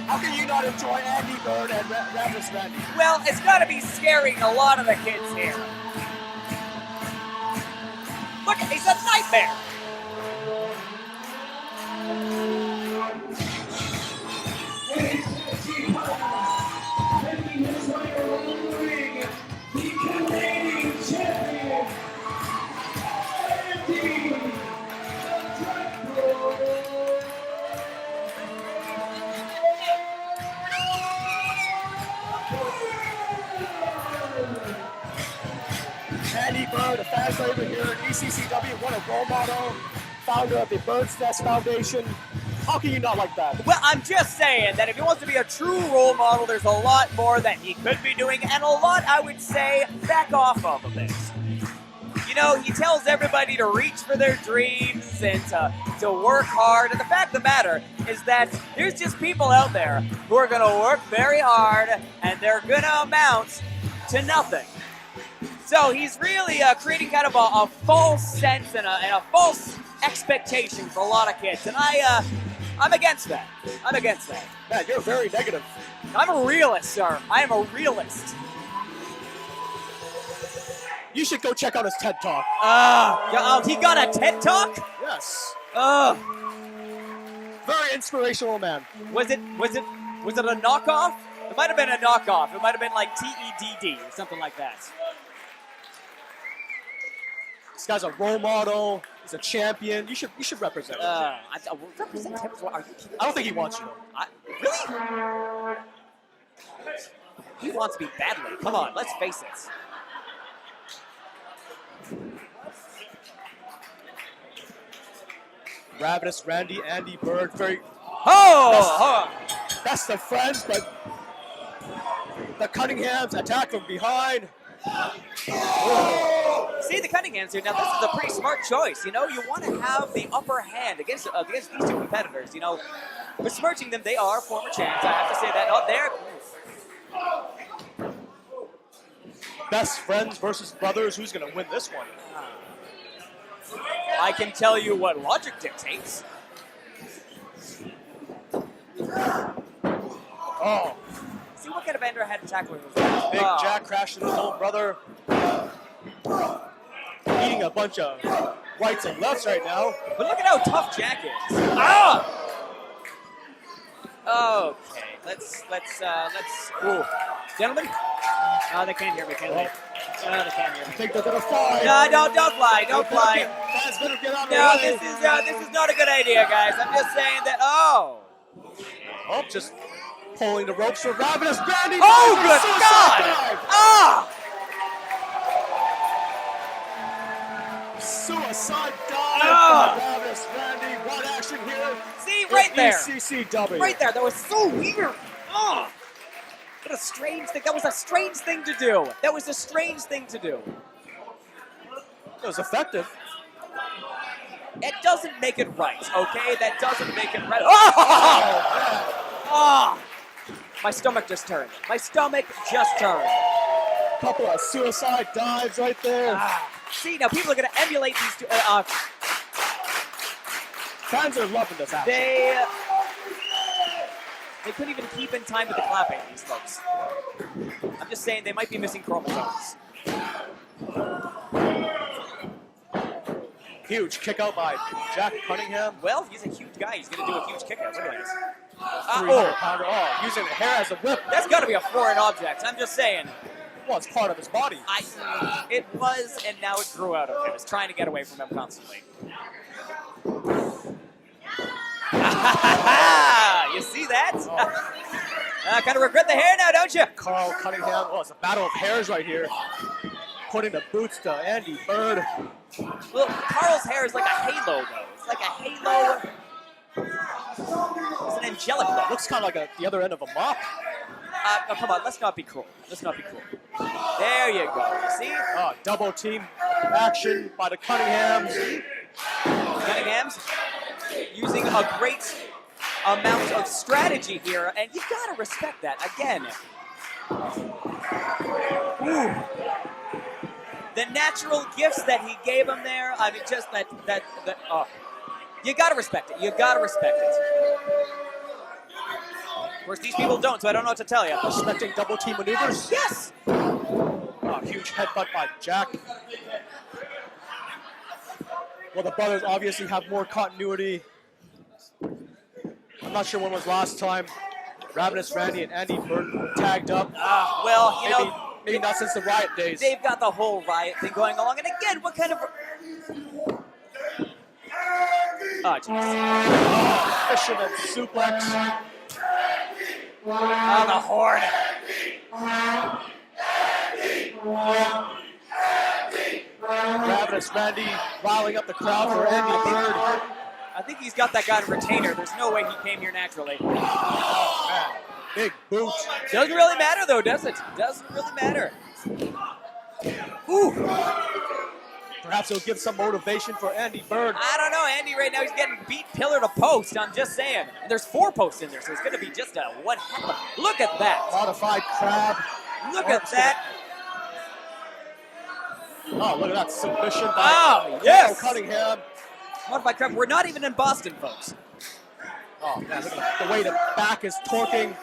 How can you not enjoy Andy Bird and Ravenous Randy? Well, it's got to be scaring a lot of the kids here. Look, he's a nightmare. Andy Bird, a fan favorite here at ECCW, what a role model, founder of the Bird's Nest Foundation. How can you not like that? Well, I'm just saying that if he wants to be a true role model, there's a lot more that he could be doing, and a lot, I would say, back off of a bit. You know, he tells everybody to reach for their dreams and to work hard, and the fact of the matter is that there's just people out there who are going to work very hard, and they're going to amount to nothing. So he's really creating kind of a false sense and a false expectation for a lot of kids, and I'm against that. I'm against that. Man, you're very negative. I'm a realist, sir. I am a realist. You should go check out his TED Talk. He got a TED Talk? Yes. Very inspirational man. Was it a knockoff? It might have been a knockoff. It might have been like TEDD or something like that. This guy's a role model. He's a champion. You should represent him. Represent him? Are you kidding? I don't think he wants you though. Really? He wants me badly. Come on, let's face it. Ravenous Randy, Andy Bird, very best of friends, but the Cunninghams attack from behind. See the Cunninghams here. Now this is a pretty smart choice. You know, you want to have the upper hand against these two competitors. You know, besmirching them, they are former champs. I have to say that. There. Best friends versus brothers. Who's going to win this one? I can tell you what logic dictates. Oh. See what kind of ender had to tackle him. Big Jack crashing his old brother. Eating a bunch of rights and lefts right now. But look at how tough Jack is. Okay, let's. Ooh. Gentlemen? No, they can't hear me, can they? No, they can't hear me. I think they're gonna fly. No, don't fly, don't fly. Fans better get out of No, the way. this is not a good idea, guys. I'm just saying that. Oh, Just pulling the ropes for Ravenous Randy. Oh, good God! Suicide dive. Ravenous Randy. One action here. See, right there. ECCW. Right there. That was so weird. Oh, what a strange thing. That was a strange thing to do. That was a strange thing to do. It was effective. It doesn't make it right, okay? That doesn't make it right. My My stomach just turned. My stomach just turned. Couple of suicide dives right there. See, now people are going to emulate these two. Fans are loving this action. They couldn't even keep in time with the clapping, these folks. I'm just saying they might be missing chromosomes. Huge kick out by Jack Cunningham. Well, he's a huge guy. He's going to do a huge kick out. Look at this. 300-pounder. Oh, using the hair as a whip. That's got to be a foreign object. I'm just saying. Well, it's part of his body. It was, and now it grew out of him. It's trying to get away from him constantly. You see that? Kind of regret the hair now, don't you? Carl Cunningham. Oh, it's a battle of hairs right here. Putting the boots to Andy Bird. Well, Carl's hair is like a halo, though. It's like a halo. It's an angelic look. Looks kind of like the other end of a mop. Oh, come on, let's not be cruel. Let's not be cruel. There you go. You see? Double team action by the Cunninghams. Cunninghams using a great amount of strategy here, and you've got to respect that. Again, the natural gifts that he gave him there, I mean, just that you got to respect it. You got to respect it. Of course, these people don't, so I don't know what to tell you. Respecting double team maneuvers? Yes! Huge headbutt by Jack. Well, the brothers obviously have more continuity. I'm not sure when was last time Ravenous Randy and Andy Bird tagged up. Well, maybe not since the Riot days. They've got the whole Riot thing going along. And again, what kind of... Oh, jeez. Fisherman suplex. The horn. Ravenous Randy riling up the crowd for Andy Bird. I think he's got that guy in retainer. There's no way he came here naturally. Oh, man. Big boot. Doesn't really matter, though, does it? Doesn't really matter. Ooh. Perhaps it'll give some motivation for Andy Bird. I don't know. Andy right now, he's getting beat pillar to post. I'm just saying. And there's 4 posts in there, so it's going to be just a one heck of a... Look at that. Modified crab. Look at that. Oh, look at that submission by yes. Cunningham. Modified crab. We're not even in Boston, folks. Oh, man, look at the way the back is torquing.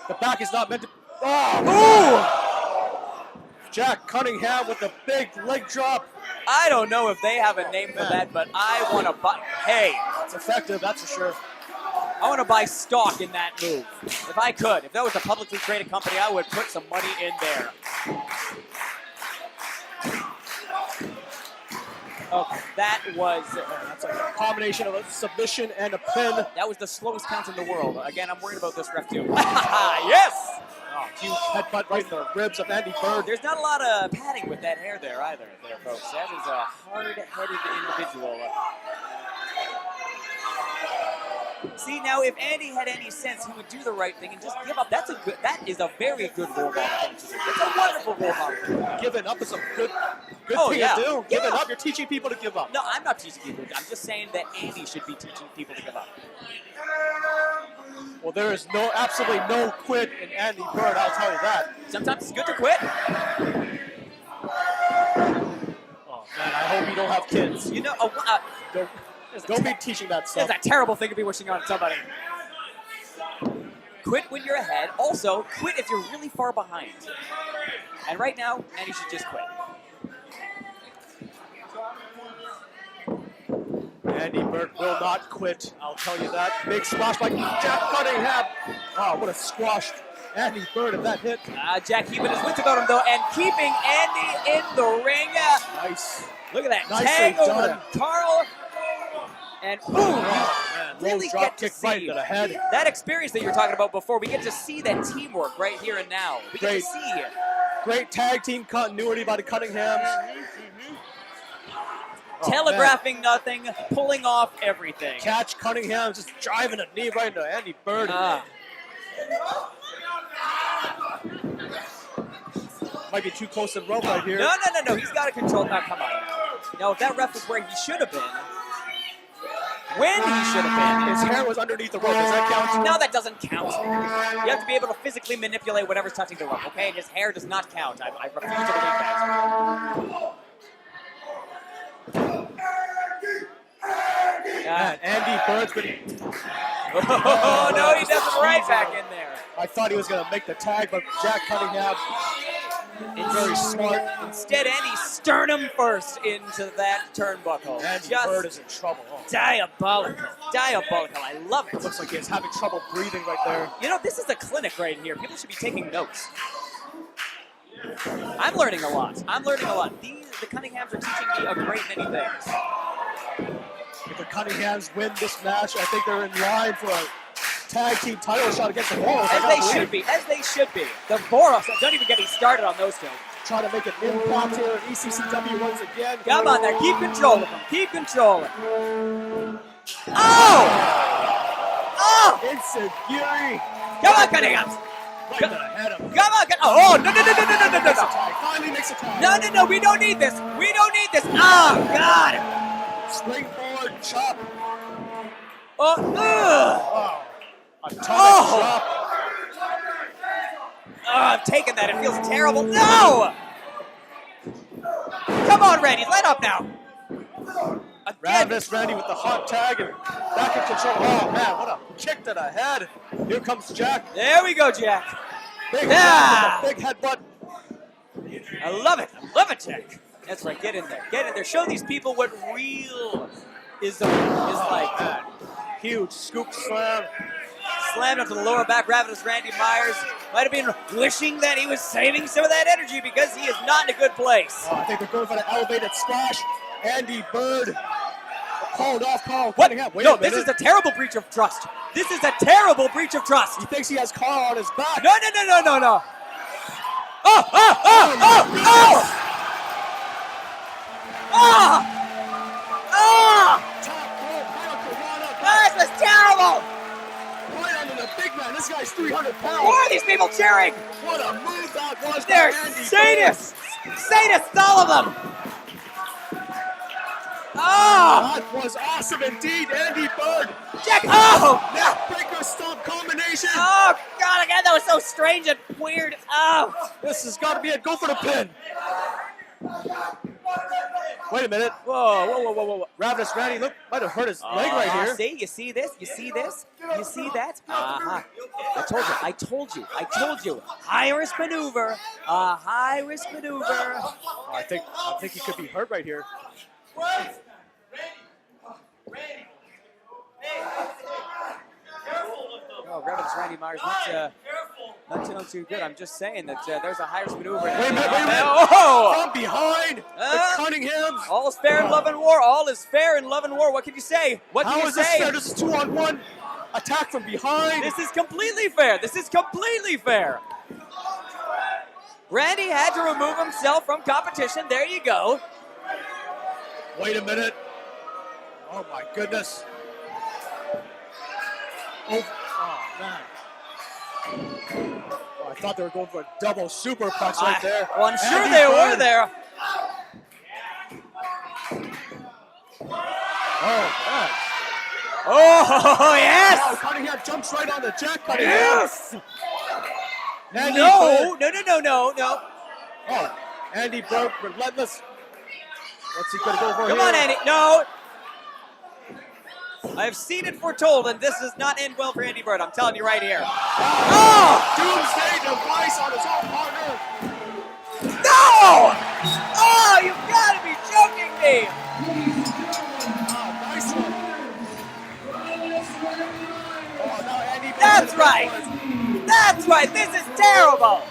The back is not meant to... Ooh! Jack Cunningham with the big leg drop. I don't know if they have a name for that, but I want to buy... Hey. It's effective, that's for sure. I want to buy stock in that move. If I could. If that was a publicly traded company, I would put some money in there. Okay, that was... That's like a combination of a submission and a pin. That was the slowest count in the world. Again, I'm worried about this ref too. Yes! Oh, huge headbutt right in the ribs of Andy Bird. There's not a lot of padding with that hair there either, folks. That is a hard-headed individual. See, now if Andy had any sense, he would do the right thing and just give up. That is a very good role model thing to do. It's a wonderful role model. Giving up is a good thing to do. Giving up, you're teaching people to give up. No, I'm not teaching people. I'm just saying that Andy should be teaching people to give up. Well, there is absolutely no quit in Andy Bird, I'll tell you that. Sometimes it's good to quit. Oh, man, I hope you don't have kids. You know, Don't be teaching that stuff. It's a terrible thing to be wishing on somebody. Quit when you're ahead. Also, quit if you're really far behind. And right now, Andy should just quit. Andy Bird will not quit, I'll tell you that. Big squash by Jack Cunningham. Oh, what a squash. Andy Bird at that hit. Jack keeping his wits about him, though, and keeping Andy in the ring. Nice. Look at that. Nicely Tag over done. to Carl. And boom! Man, Really drop get to kick right see to the head. that experience that you were talking about before. We get to see that teamwork right here and now. We get to see it. Great tag team continuity by the Cunninghams. Telegraphing nothing, pulling off everything. Catch Cunningham just driving a knee right into Andy Bird. Might be too close to the rope right here. No. He's got to control that. Come on. Now, if that ref was where he should have been, when he should have been. His hair was underneath the rope. Does that count? No, that doesn't count. You have to be able to physically manipulate whatever's touching the rope, okay? And his hair does not count. I refuse to believe that. Andy Bird's been... Oh, no, he does it right back in there. I thought he was going to make the tag, but Jack Cunningham, very smart. Instead, Andy sternum first into that turnbuckle. Andy Just Bird is in trouble. Oh, diabolical. Diabolical. I love it. looks like he's having trouble breathing right there. You know, this is a clinic right here. People should be taking notes. I'm learning a lot. The Cunninghams are teaching me a great many things. If the Cunninghams win this match, I think they're in line for a tag team title shot against the Voros. As they should be. The Voros, don't even get me started on those two. Trying to make an impact here in ECCW once again. Come on there, keep control of them. Keep controlling. Oh! Oh! Insecurity. Come on, Cunninghams. Right to the head of him. Come on, oh, no. Finally makes a tag. No, we don't need this. Oh, God. Springboard chop. Oh, Atomic Oh. chop. I'm taking that. It feels terrible. No! Come on, Randy. Let up now. Again. Ravenous Randy with the hot tag and back in control. Oh, man, what a kick to the head. Here comes Jack. There we go, Jack. Big, Yeah. big headbutt. I love it, Jack. That's right. Get in there. Show these people what real is like. Huge scoop slam. Slammed onto the lower back. Ravenous Randy Myers might have been wishing that he was saving some of that energy because he is not in a good place. Oh, I think they're going for the elevated splash. Andy Bird called off Carl What? Cunningham. Wait No, a minute. this is a terrible breach of trust. He thinks he has Carl on his back. No. Oh! Top rope, Hurricanrana. This was terrible! Right under the big man. This guy's 300 pounds. Why are these people cheering? What a move that was. by They're Andy sadists! Sadists, all of them! Bird. Oh! That was awesome indeed. Andy Bird. Jack! Oh! Neckbreaker stomp combination. Oh, God, again, that was so strange and weird. Oh! This has got to be it. Go for the pin. Wait a minute. Whoa. Ravenous Randy, look, might have hurt his leg right here. See? You see this? You see that? Uh-huh. I told you. High risk maneuver. High risk maneuver. Oh, I think he could be hurt right here. Oh, Ravenous Randy Myers not too good. I'm just saying that there's a high risk maneuver. Wait a minute. Oh! From behind, the Cunninghams. All is fair in love and war. What can you say? How is this fair? This is 2-on-1 attack from behind. This is completely fair. Randy had to remove himself from competition. There you go. Wait a minute. Oh my goodness. Oh man. Oh, I thought they were going for a double superplex right there. Well, I'm sure Andy they Bird. were there. Oh man. Oh, yes! Wow, Cunningham jumps right on the Jack Cunningham. Yes! Andy No. Bird. No. Oh, Andy Bird, relentless. What's he gonna go for Come here? on, Andy. No. I've seen it foretold, and this does not end well for Andy Bird. I'm telling you right here. Oh! Doomsday device on his own partner. No! Oh, you've got to be joking me! Nice one. Oh, now Andy Bird That's is right. That's right. This is terrible.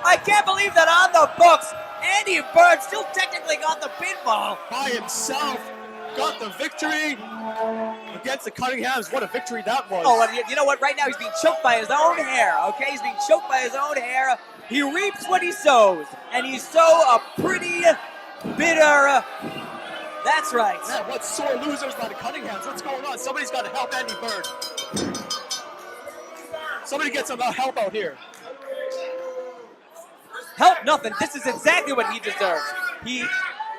I can't believe that on the books, Andy Bird still technically got the pinfall. by himself. Got the victory against the Cunninghams. What a victory that was. Oh, and you know what? Right now he's being choked by his own hair, okay? He's being choked by his own hair. He reaps what he sows, and he's so a pretty bitter. That's right. Man, what sore losers by the Cunninghams. What's going on? Somebody's got to help Andy Bird. Somebody get some help out here. Help nothing. This is exactly what he deserves.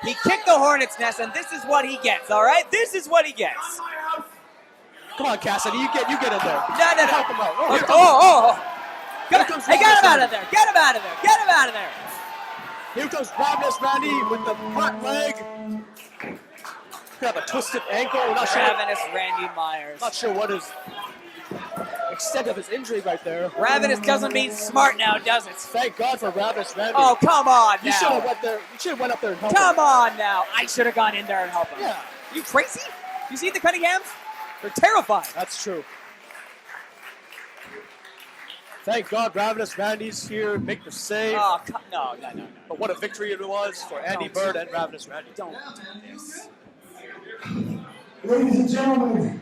He kicked the hornet's nest, and this is what he gets, all right? This is what he gets. Come on, Cassidy, you get in there. No. Help him out. Oh, Here comes Hey, get him out of there. Get him out of there. Get him out of there. Here comes Ravenous Randy with the front leg. Could have a twisted ankle. Not sure. Ravenous Randy Myers. Not sure what is extent of his injury right there. Ravenous doesn't mean smart now, does it? Thank God for Ravenous Randy. Oh, come on You should now. have went there. You should have went up there and helped Come him. on now. I should have gone in there and helped him. Yeah, You crazy? You see the Cunninghams? They're terrified. that's true. Thank God Ravenous Randy's here, make the save. Oh, no. But what a victory it was for Andy Bird and Ravenous Randy. Don't do this. Ladies and gentlemen,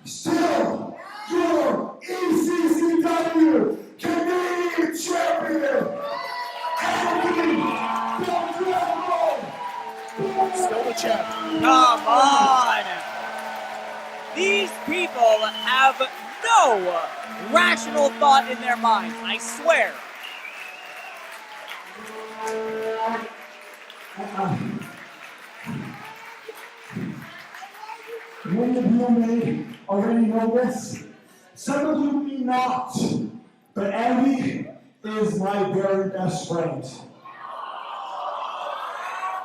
still your ECCW Canadian champion, Andy Bird. Still the champ. Come on. These people have no rational thought in their minds, I swear. Many of you may already know this. Some of you may not. But Andy is my very best friend.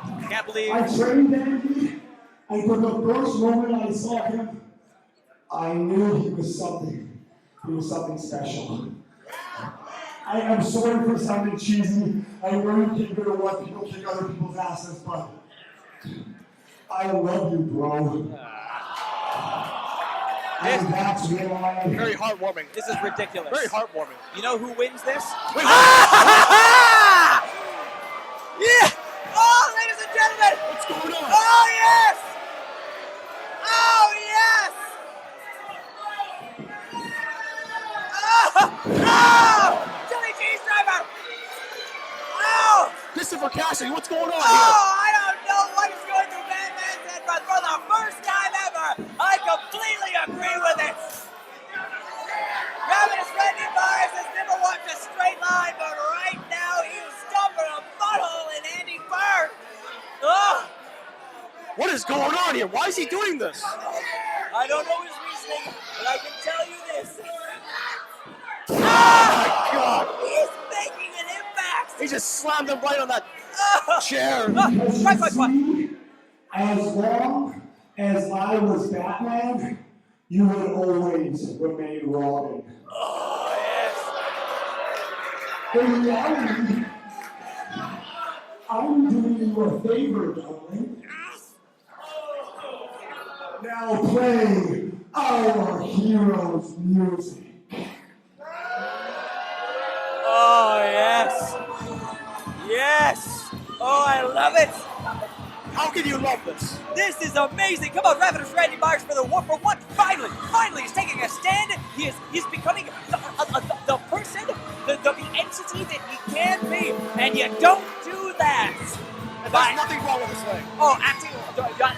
I can't believe. I trained Andy, and from the first moment I saw him, I knew he was something. He was something special. I am sorry for sounding cheesy. I really can't go to what people kick other people's asses, but I love you, bro. And that's why. Very heartwarming. This is ridiculous. Very heartwarming. You know who wins this? Wait, Yeah! Oh, ladies and gentlemen! what's going on? Oh, yes! Oh, yes! Oh! Chili cheese driver! Oh! Christopher Cassidy, what's going on Oh, here? I don't know what is going through Batman's head, but for the first time ever, I completely agree with it. Ravenous Randy Myers has never walked a straight line, but right now he was stumping a butthole in Andy Bird. Oh, What is going on here? Why is he doing this? I don't know his reasoning, but I can tell you this. Oh my God! He's making an impact. He just slammed him right on that chair. Right. As long as I was Batman, you would always remain Robin. Oh, yes. In reality, I'm doing you a favor, darling. Now play our hero's music. Oh, yes. Yes. Oh, I love it. How can you love this? This is amazing. Come on, Ravenous Randy Myers for one. Finally, he's taking a stand. He's becoming the person, the entity that he can be. And you don't do that. And there's nothing wrong with his leg. Oh, actually,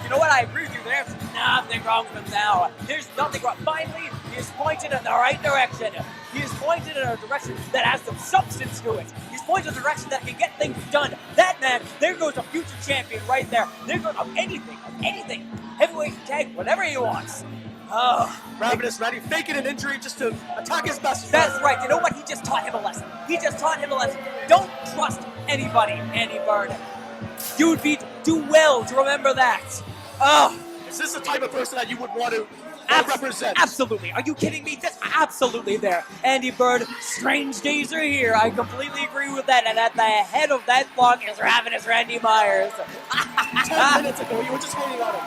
you know what? I agree with you. There's nothing wrong with him now. There's nothing wrong. Finally, he is pointed in the right direction. He is pointed in a direction that has some substance to it. He's pointed in a direction that can get things done. That man, there goes a future champion right there. There goes anything. Heavyweight tag, whatever he wants. Oh, Ravenous Randy faking an injury just to attack his best friend. that's right. You know what? He just taught him a lesson. Don't trust anybody, Andy Bird. You would do well to remember that. Oh, Is this the type of person that you would want to represent? absolutely. Are you kidding me? That's absolutely there. Andy Bird, strange days are here. I completely agree with that. And at the head of that flock is Ravenous Randy Myers. 10 minutes ago, you were just waiting on him.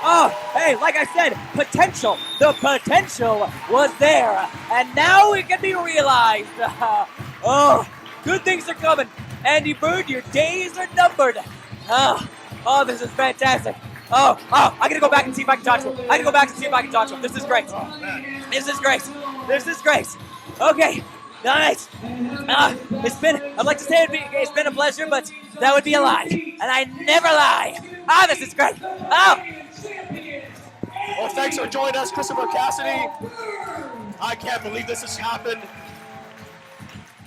Oh, hey, like I said, potential. The potential was there. And now it can be realized. Oh, good things are coming. Andy Bird, your days are numbered. Oh, this is fantastic. Oh, I gotta go back and see if I can talk to him. This is great. This is great. Okay, nice. I'd like to say it's been a pleasure, but that would be a lie. And I never lie. This is great. Well, thanks for joining us, Christopher Cassidy. I can't believe this has happened.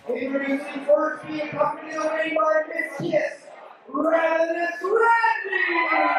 Introducing first, the accompanying Rainbow Kiss. Ravenous Randy!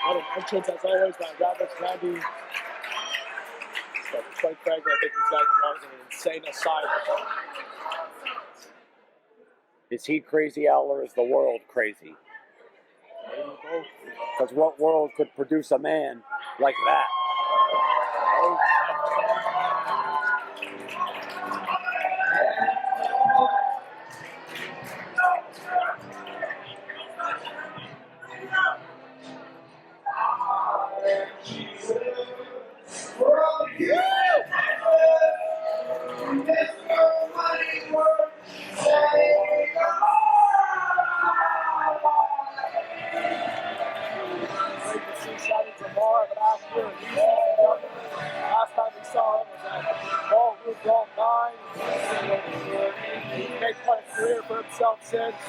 What an entrance as always by Ravenous Randy. So quite frankly, I think these guys belong in an insane asylum. Is he crazy, Al, or is the world crazy? Because what world could produce a man like that? Great to see Sammy Guevara last year in ECCW. Last time we saw him was at Ballroom Brawl 9. He's made quite a career for himself since.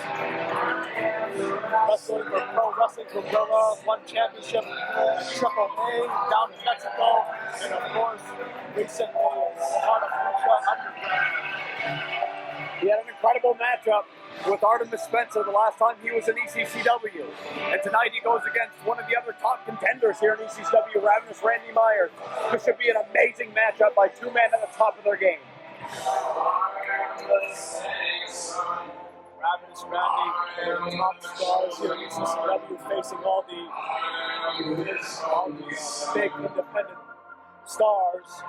Wrestling for Pro Wrestling Guevara, won championship at Triple A down in Mexico, and of course, recently part of Lucha Underground. He had an incredible matchup with Artemis Spencer the last time he was in ECCW. And tonight he goes against one of the other top contenders here in ECCW, Ravenous Randy Myers. This should be an amazing matchup by two men at the top of their game. Ravenous Randy, top stars here in ECCW, facing all the big independent stars.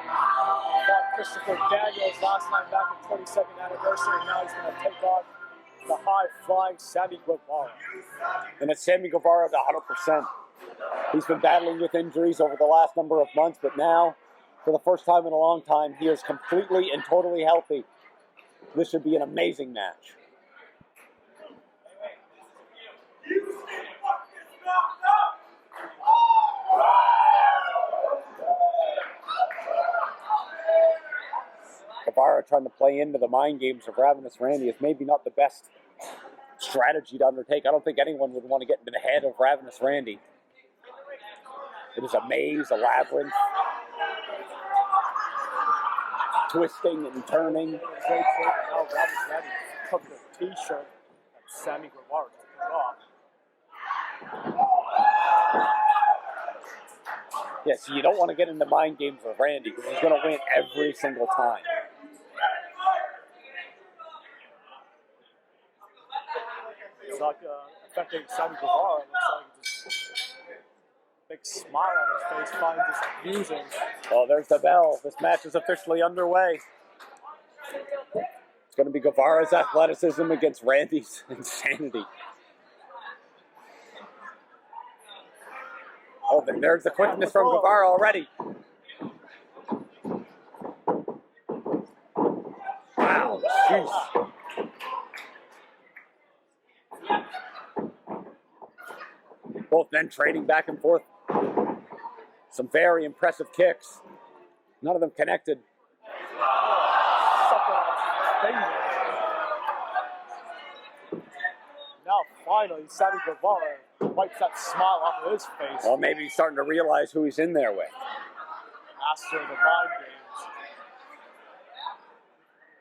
Fought Christopher Daniels last time back in 22nd anniversary, and now he's going to take on the high-flying Sammy Guevara. And it's Sammy Guevara at 100%. He's been battling with injuries over the last number of months, but now, for the first time in a long time, he is completely and totally healthy. This should be an amazing match. Guevara trying to play into the mind games of Ravenous Randy is maybe not the best strategy to undertake. I don't think anyone would want to get into the head of Ravenous Randy. It is a maze, a labyrinth, twisting and turning. Great take, and now Ravenous Randy took the t-shirt that Sammy Guevara took off. Yeah, so you don't want to get into mind games with Randy because he's going to win every single time. It's like affecting Sammy Guevara. It looks like just big smile on his face, finds this amusing. Well, there's the bell. This match is officially underway. It's going to be Guevara's athleticism against Randy's insanity. Oh, then there's the quickness from Guevara already. Wow, jeez. Both men trading back and forth. Some very impressive kicks. None of them connected. Now finally, Sammy Guevara wipes that smile off of his face. Well, maybe he's starting to realize who he's in there with. Master of the mind games.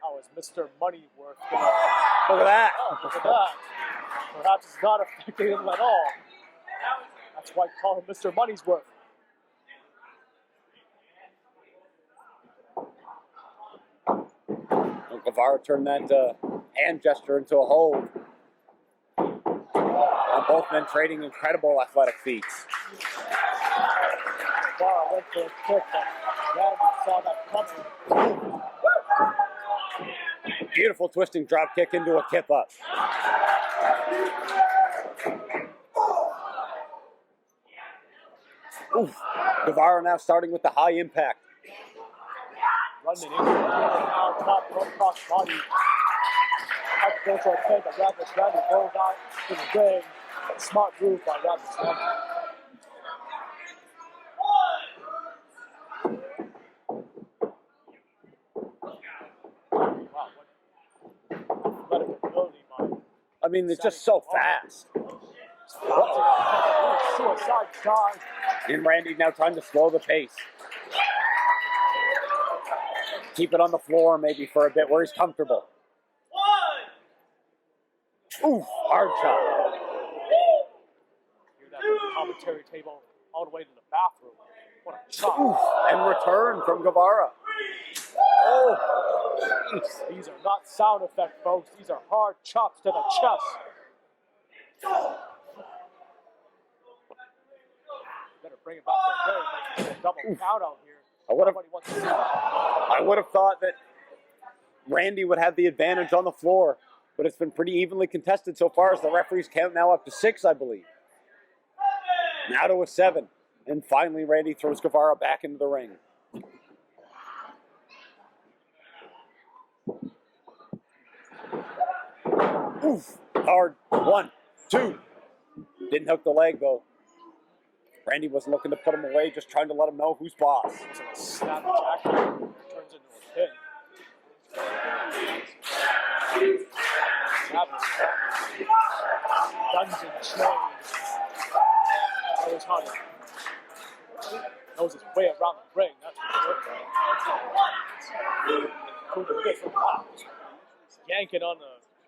How is Mr. Moneyworth gonna... Look at that. Oh, look at that. Perhaps it's not affecting him at all. That's why I call him Mr. Money's Worth. Well, Guevara turned that hand gesture into a hold. And both men trading incredible athletic feats. Guevara went for a kick, but Randy saw that coming. Beautiful twisting drop kick into a kip up. Oof. Guevara now starting with the high impact. Running in, now top rope cross body. Had to go for a kick, but Randy goes out to the ring. Smart move by Randy. I mean, it's just so fast. Suicide dive. And Randy now trying to slow the pace. Keep it on the floor maybe for a bit where he's comfortable. Ooh, hard shot. Hear that from the commentary table all the way to the bathroom. What a shot. Ooh, and return from Guevara. Oh, jeez. These are not sound effects, folks. These are hard chops to the chest. Better bring it back to the ring. Make it a double count out here. Everybody wants to see that. I would have thought that Randy would have the advantage on the floor, but it's been pretty evenly contested so far as the referees count now up to 6, I believe. Now to a 7. And finally, Randy throws Guevara back into the ring. Oof. Hard. 1, 2. Didn't hook the leg, though. Randy wasn't looking to put him away, just trying to let him know who's boss. Snap attack turns into a pin. Guns and chains. Knows how to. Knows his way around the ring. That's for sure. Wow. Yanking on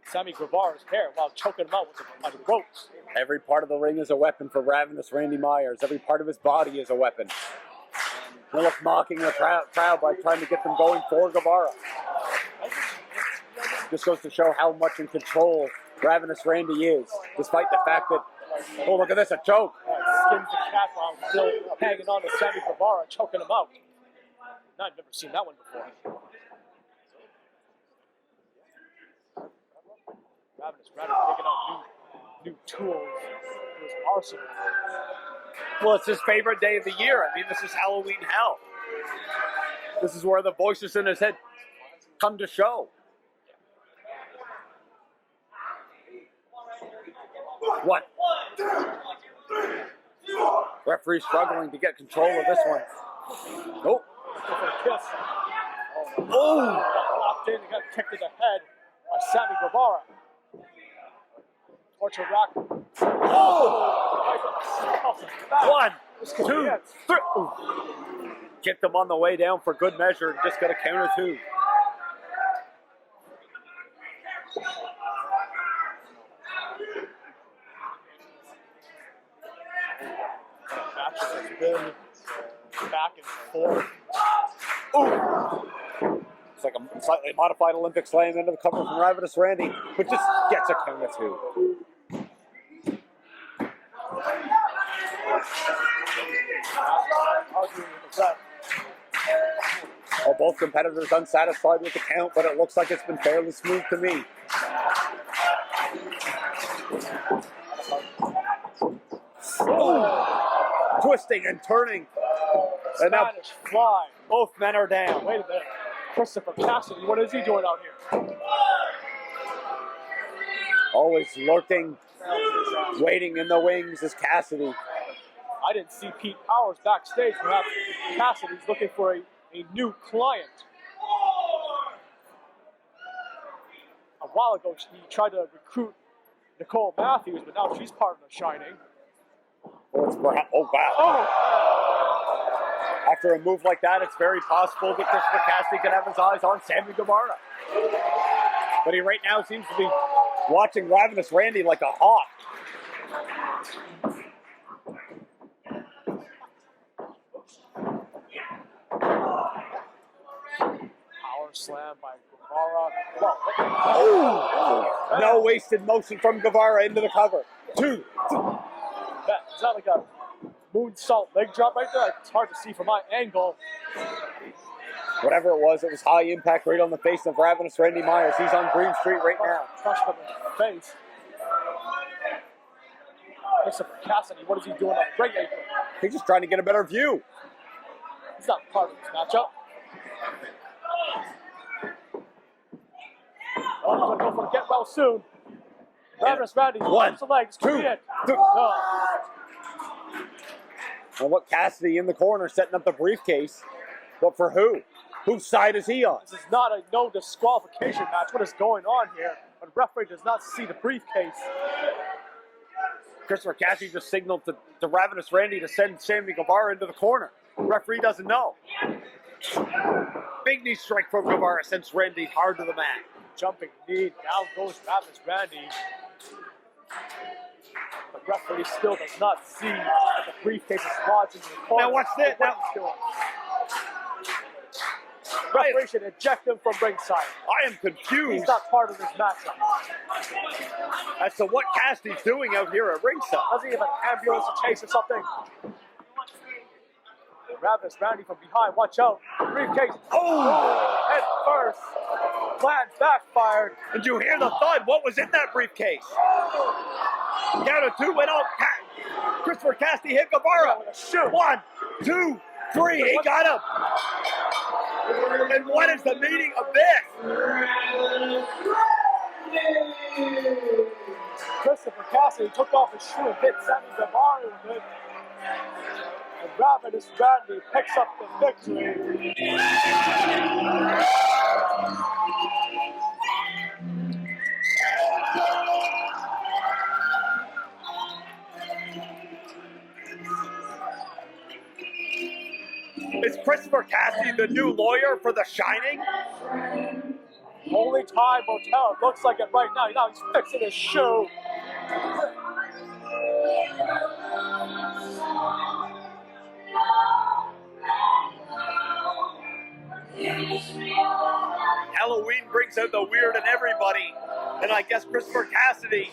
Sammy Guevara's hair while choking him out with the ropes. Every part of the ring is a weapon for ravenous Randy Myers. Every part of his body is a weapon. He'll look mocking the crowd by trying to get them going for Guevara. This goes to show how much in control ravenous Randy is, despite the fact that, oh, look at this, a choke. Skins the cat while still hanging on to Sammy Guevara, choking him out. I've never seen that one before. Ravenous Randy taking out new tools to his arsenal. Well, it's his favorite day of the year. I mean, this is Halloween hell. This is where the voices in his head come to show. One. Referee struggling to get control of this one. Nope. Oh! Got locked in and got kicked to the head by Sammy Guevara. Torture rack. Oh! 1, 2, 3. Ooh. Kicked him on the way down for good measure and just got a counter 2. before. Ooh! It's like a slightly modified Olympic slam into the cover from Ravenous Randy, but just gets a count of 2. Well, both competitors unsatisfied with the count, but it looks like it's been fairly smooth to me. Oh, twisting and turning. And now Spanish fly. both men are down. Wait a minute. Christopher Cassidy, what is he doing out here? Always lurking, waiting in the wings is Cassidy. I didn't see Pete Powers backstage. Perhaps Cassidy's looking for a new client. A while ago, he tried to recruit Nicole Matthews, but now she's part of the Shining. Oh, wow. After a move like that, it's very possible that Christopher Cassidy could have his eyes on Sammy Guevara. But he right now seems to be watching Ravenous Randy like a hawk. Power slam by Guevara. Well, Oh! No wasted motion from Guevara into the cover. 2. is that like a moonsault leg drop right there? It's hard to see from my angle. Whatever it was high impact right on the face of Ravenous Randy Myers. He's on Green Street right now. Crush from the face. Christopher Cassidy, what is he doing on the ring apron? He's just trying to get a better view. He's not part of this matchup. Oh, he's gonna go for a get well soon. Ravenous Randy, One, the legs, 2, 3 in. 2. No. And what Cassidy in the corner setting up the briefcase. But for who? Whose side is he on? This is not a no disqualification match. What is going on here? But the referee does not see the briefcase. Christopher Cassidy just signaled to Ravenous Randy to send Sammy Guevara into the corner. The referee doesn't know. Big knee strike from Guevara sends Randy hard to the mat. Jumping knee, down goes Ravenous Randy. The referee still does not see that the briefcase is lodged in the corner. Now watch this. Now, referee should eject him from ringside. I am confused He's not part of this matchup. as to what Cassidy's doing out here at ringside. Doesn't he have an ambulance to chase or something? Ravenous Randy from behind, watch out. Briefcase. Oh! Head first. Plan backfired. Did you hear the thud? What was in that briefcase? Count of 2 went out. Christopher Cassidy hit Guevara. With a shoot. 1, 2, 3. He got him. And what is the meaning of this? Christopher Cassidy took off his shoe and hit Sammy Guevara with it. And Ravenous Randy picks up the victory. Is Christopher Cassidy the new lawyer for The Shining? Only time will tell. It looks like it right now. Now he's fixing his shoe. Halloween brings out the weird in everybody. And I guess Christopher Cassidy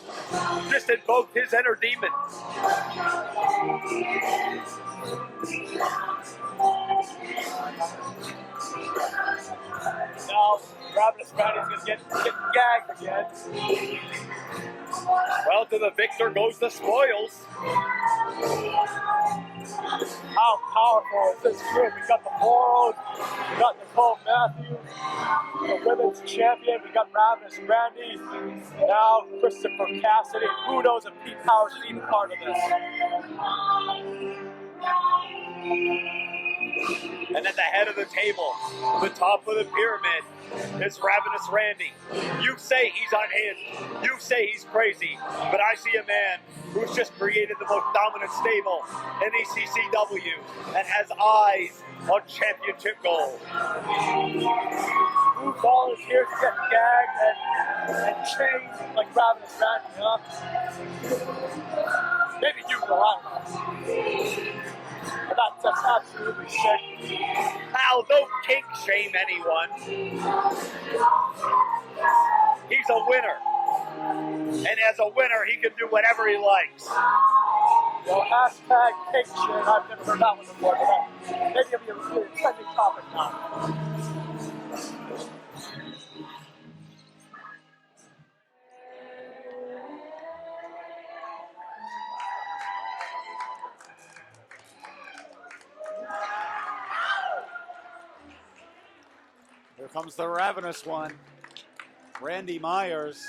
just invoked his inner demons. Now, Ravenous Randy's going to get gagged again. Well, to the victor goes the spoils. How powerful is this group? We got the Voros, we got Nicole Matthews, the women's champion, we got Ravenous Randy, now Christopher Cassidy. Who knows if Pete Powers is even part of this? And at the head of the table, the top of the pyramid, is Ravenous Randy. You say he's unhinged. You say he's crazy. But I see a man who's just created the most dominant stable in ECCW and has eyes on championship gold. Who volunteers to get gagged and chained like Ravenous Randy, huh? Maybe you will, I don't know. But that's just absolutely sick. Al, don't kink shame anyone. He's a winner. And as a winner, he can do whatever he likes. Well, hashtag pink shit. I've never heard that one before, but maybe it'll be a really trending topic now. Here comes the ravenous one. Randy Myers.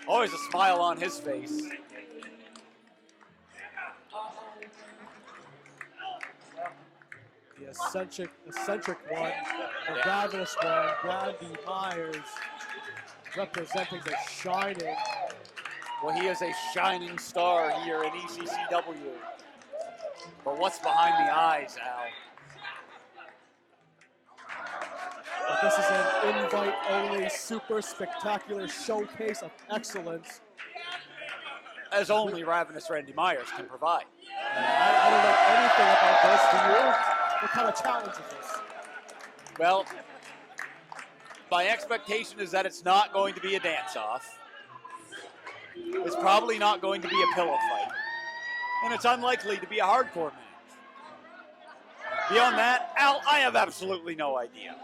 Always a smile on his face. The eccentric one, the ravenous one, Randy Myers, representing the Shining. Well, he is a shining star here in ECCW. But what's behind the eyes, Al? But this is an invite-only, super spectacular showcase of excellence. As only ravenous Randy Myers can provide. I don't know anything about this. Do you? What kind of challenge is this? Well, my expectation is that it's not going to be a dance-off. It's probably not going to be a pillow fight. And it's unlikely to be a hardcore match. Beyond that, Al, I have absolutely no idea.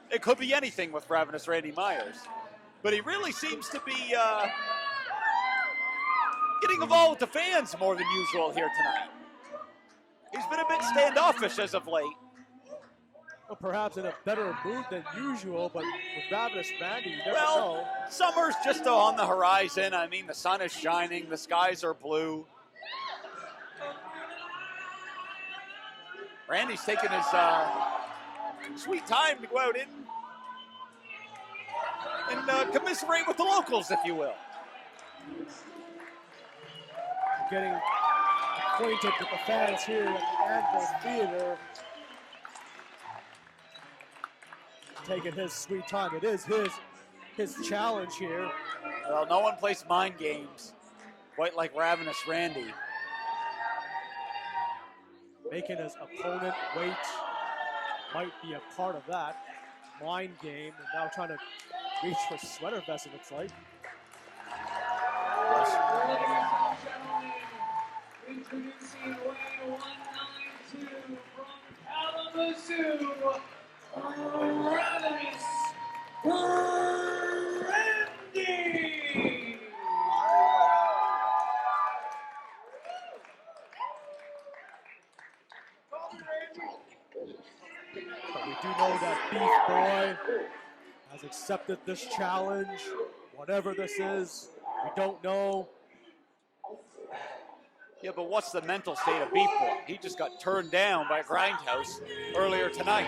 It could be anything with ravenous Randy Myers. But he really seems to be getting involved with the fans more than usual here tonight. He's been a bit standoffish as of late. Well, perhaps in a better mood than usual, but with ravenous Randy, you never know. Summer's just on the horizon. I mean, the sun is shining, the skies are blue. Randy's taking his sweet time to go out and commiserate with the locals, if you will. Getting acquainted with the fans here at the Anvil Theater. Taking his sweet time. It is his challenge here. Well, no one plays mind games quite like ravenous Randy. Making his opponent wait might be a part of that mind game, and now trying to reach for sweater vest, it looks like. Introducing weighing 192 from Kalamazoo, Ravenous Randy. But we do know that Beef Boy has accepted this challenge. Whatever this is, we don't know. Yeah, but what's the mental state of Beef Boy? He just got turned down by Grindhouse earlier tonight.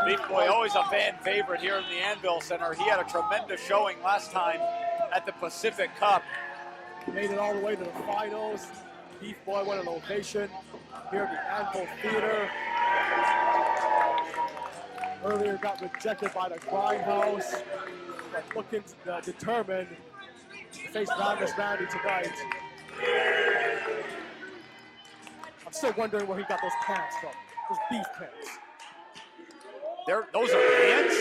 Beef Boy, always a fan favorite here in the Anvil Center. He had a tremendous showing last time at the Pacific Cup. Made it all the way to the finals. Beef Boy won an ovation here at the Anvil Theater. Earlier got rejected by the Grindhouse, but looking determined to face Ravenous Randy tonight. I'm still wondering where he got those pants from, those beef pants. Those are pants?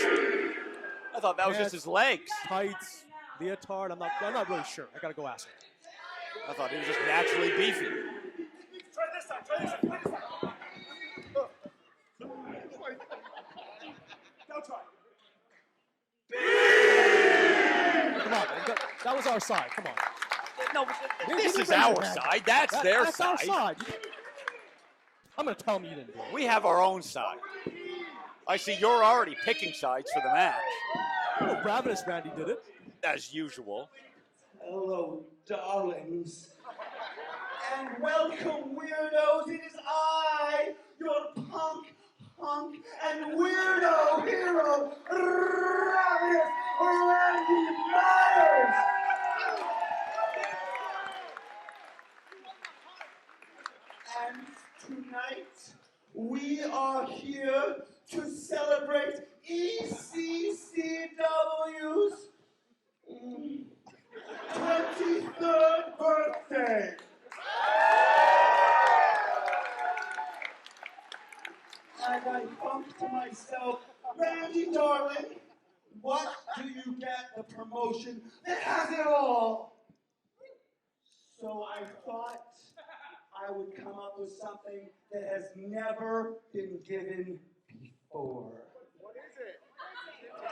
I thought that was just his legs. Tights, leotard, I'm not really sure. I gotta go ask him. I thought he was just naturally beefy. Try this side, try this side, try this side. Now try. Come on, man. That was our side. Come on. No, this is our side. That's their That's side. our side. I'm gonna tell him you didn't do it. We have our own side. I see you're already picking sides for the match. Oh, Ravenous Randy did it. As usual. Hello, darlings. And welcome, weirdos. It is I, your punk, and weirdo hero, Ravenous Randy Myers. to myself, Randy, darling, what do you get the promotion that has it all? So I thought I would come up with something that has never been given before. What is it?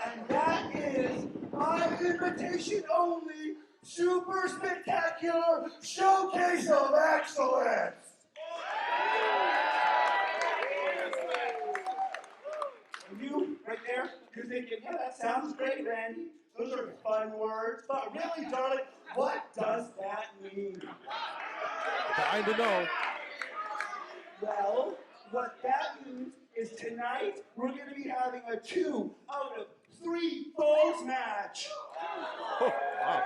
And that is my invitation only super spectacular showcase of excellence. And you, right there, you're thinking, yeah, that sounds great, Randy. Those are fun words. But really, darling, what does that mean? Dying to know. Well, what that means is tonight we're going to be having a 2 out of 3 falls match. Oh, wow.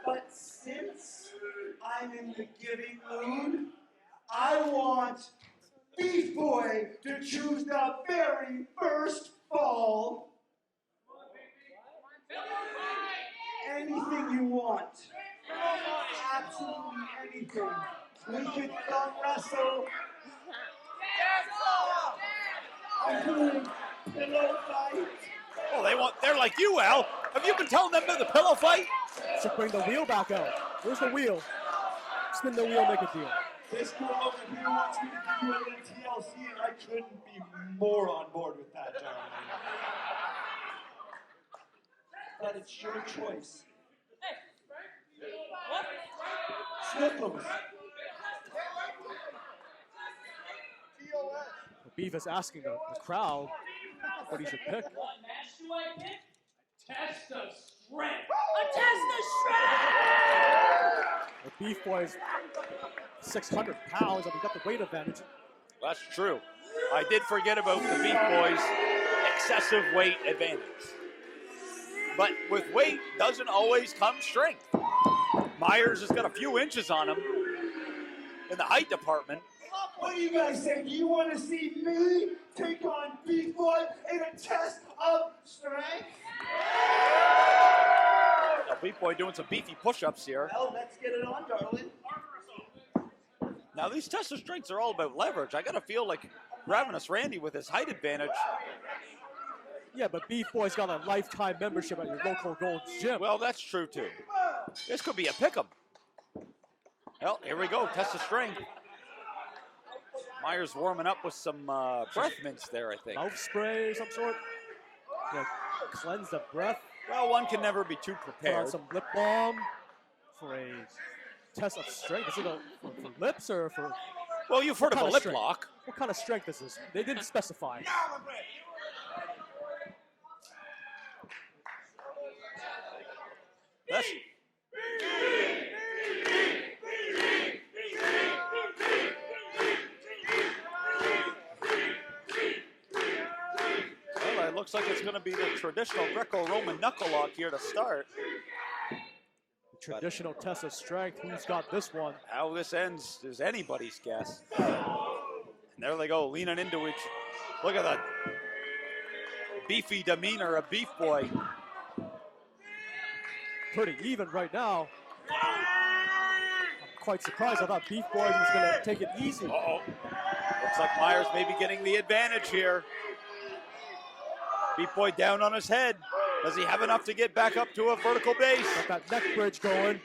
But since I'm in the giving mood, I want Beef Boy to choose the very first fall. Anything you want. Absolutely anything. We could thumb wrestle. I'm doing pillow fight. Oh, they're like you, Al. Have you been telling them about the pillow fight? Should bring the wheel back out. Where's the wheel? Spin the wheel, make a deal. This girl over here wants me to do a little TLC, and I couldn't be more on board with that, darling. But it's your choice. Sniffles. Beef is asking the crowd what he should pick. What match do I pick? Test of strength. The Beef Boy's 600 pounds, and he got the weight advantage. That's true. I did forget about the Beef Boys' excessive weight advantage. But with weight doesn't always come strength. Myers has got a few inches on him in the height department. What do you guys say? Do you want to see me take on Beef Boy in a test of strength? Now, Beef Boy doing some beefy push-ups here. Well, let's get it on, darling. Now, these test of strengths are all about leverage. I got to feel like Ravenous Randy with his height advantage. Yeah, but Beef Boy's got a lifetime membership at your local Gold's Gym. Well, that's true, too. This could be a pick'em. Well, here we go. Test of strength. Myers warming up with some breath mints there, I think. Mouth spray of some sort. Yeah, cleanse the breath. Well, one can never be too Put on prepared. some lip balm for a test of strength. Is it for lips or for... Well, you've heard of a lip strength? lock. What kind of strength is this? They didn't specify. That's... Well, it looks like it's going to be the traditional Greco-Roman knuckle lock here to start. Traditional test of strength. Who's got this one? How this ends is anybody's guess. And there they go, leaning into each. Look at that beefy demeanor of Beef Boy. Pretty even right now. I'm quite surprised. I thought Beef Boy was going to take it easy. Uh-oh. Looks like Myers may be getting the advantage here. Beef Boy down on his head. Does he have enough to get back up to a vertical base? Got that neck bridge going.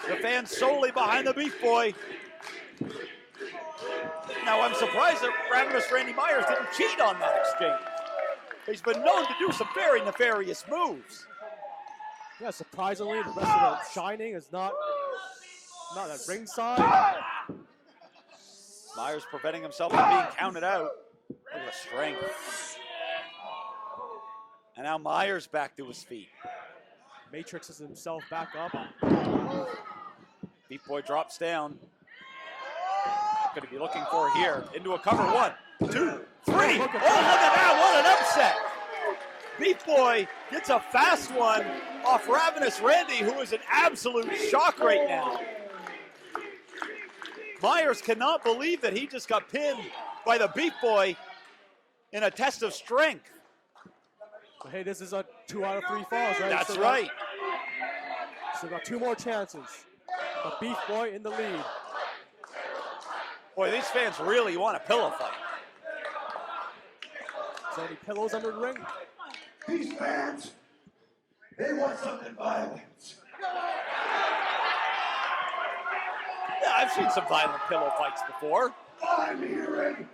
The fans solely behind the Beef Boy. Now, I'm surprised that Ravenous Randy Myers didn't cheat on that exchange. He's been known to do some very nefarious moves. Yeah, surprisingly, the rest of the Shining is not at ringside. Myers preventing himself from being counted out. Look at the strength. And now Myers back to his feet. Matrixes himself back up. Beef Boy drops down. Going to be looking for here. Into a cover. 1, 2, 3. Oh, look at that. What an upset. Beef Boy gets a fast one off Ravenous Randy, who is in absolute shock right now. Myers cannot believe that he just got pinned by the Beef Boy in a test of strength. But hey, this is a 2 out of 3 falls, right? That's right. So got 2 more chances. The Beef Boy in the lead. Boy, these fans really want a pillow fight. Is there any pillows under the ring? These fans, they want something violent. Yeah, I've seen some violent pillow fights before. I'm hearing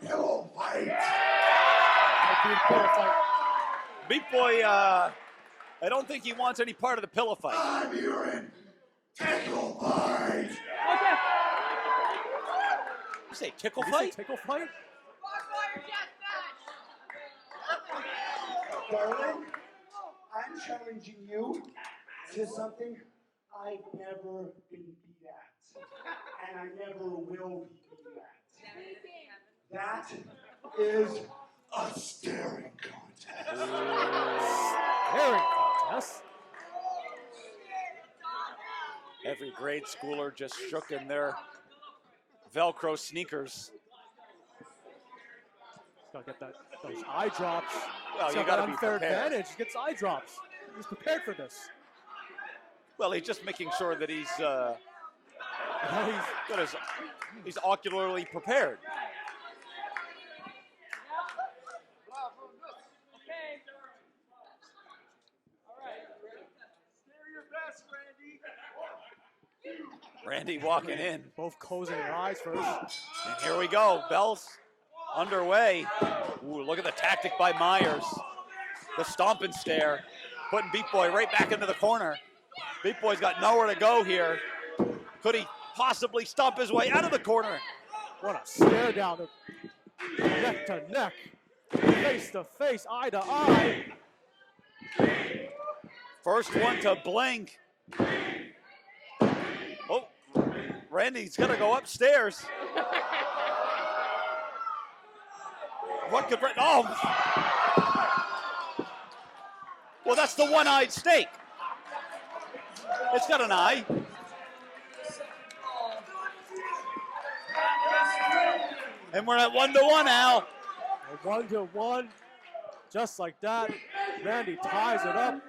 pillow fights. Might be a pillow fight. Beat Boy, I don't think he wants any part of the pillow fight. I'm hearing tickle fight. You say tickle Did you say fight? tickle fight? Darling, I'm challenging you to something I've never been beat at. And I never will be beat at. That is a staring contest. Staring contest. Every grade schooler just shook in their Velcro sneakers. Gotta get those eye drops. Well, He's you got gotta that be unfair prepared. advantage. He gets eye drops. He's prepared for this. Well, he's just making sure that he's ocularly prepared. Randy walking in. Both closing their eyes first. And here we go. Bells underway. Ooh, look at the tactic by Myers. The stomp and stare. Putting Beat Boy right back into the corner. Beat Boy's got nowhere to go here. Could he possibly stomp his way out of the corner? What a stare down. Neck to neck. Face to face. Eye to eye. First one to blink. Oh, Randy's gonna go upstairs. What could Randy? Oh! Well, that's the one-eyed snake. It's got an eye. And we're at 1-1 now. 1-1. Just like that. Randy ties it up.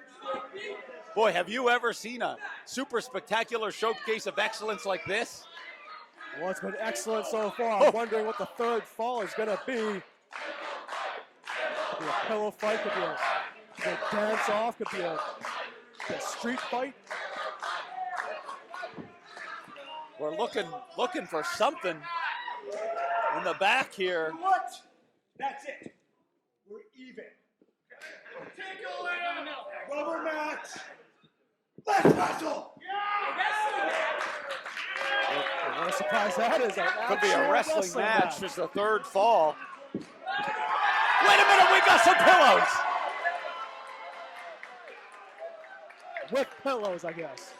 Boy, have you ever seen a super spectacular showcase of excellence like this? Well, it's been excellent so far. I'm wondering what the third fall is going to be. Could be a pillow fight, could be a dance off, could be a street fight. We're looking for something in the back here. What? That's it. We're even. Rubber match. Let's wrestle. What a surprise that is. Could be a wrestling match. Just the third fall. Wait a minute, we got some pillows. With pillows, I guess.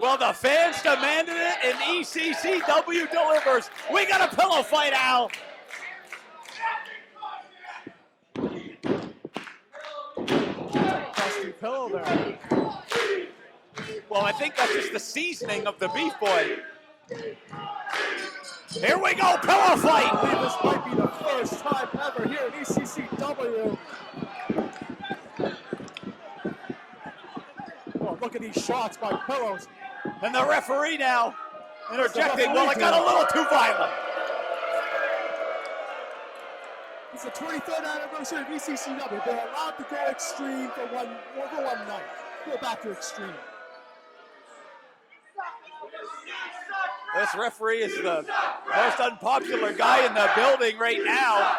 Well, the fans demanded it, and ECCW delivers. We got a pillow fight, Al. Dusty pillow there. Well, I think that's just the seasoning of the Beef Boy. Here we go, pillow fight. I believe this might be the first time ever here at ECCW. Oh, look at these shots by pillows. And the referee now interjecting. Well, it got a little too violent. It's the 23rd anniversary of ECCW. They're allowed to go extreme for one night. Go back to extreme. This referee is the most unpopular guy in the building right now.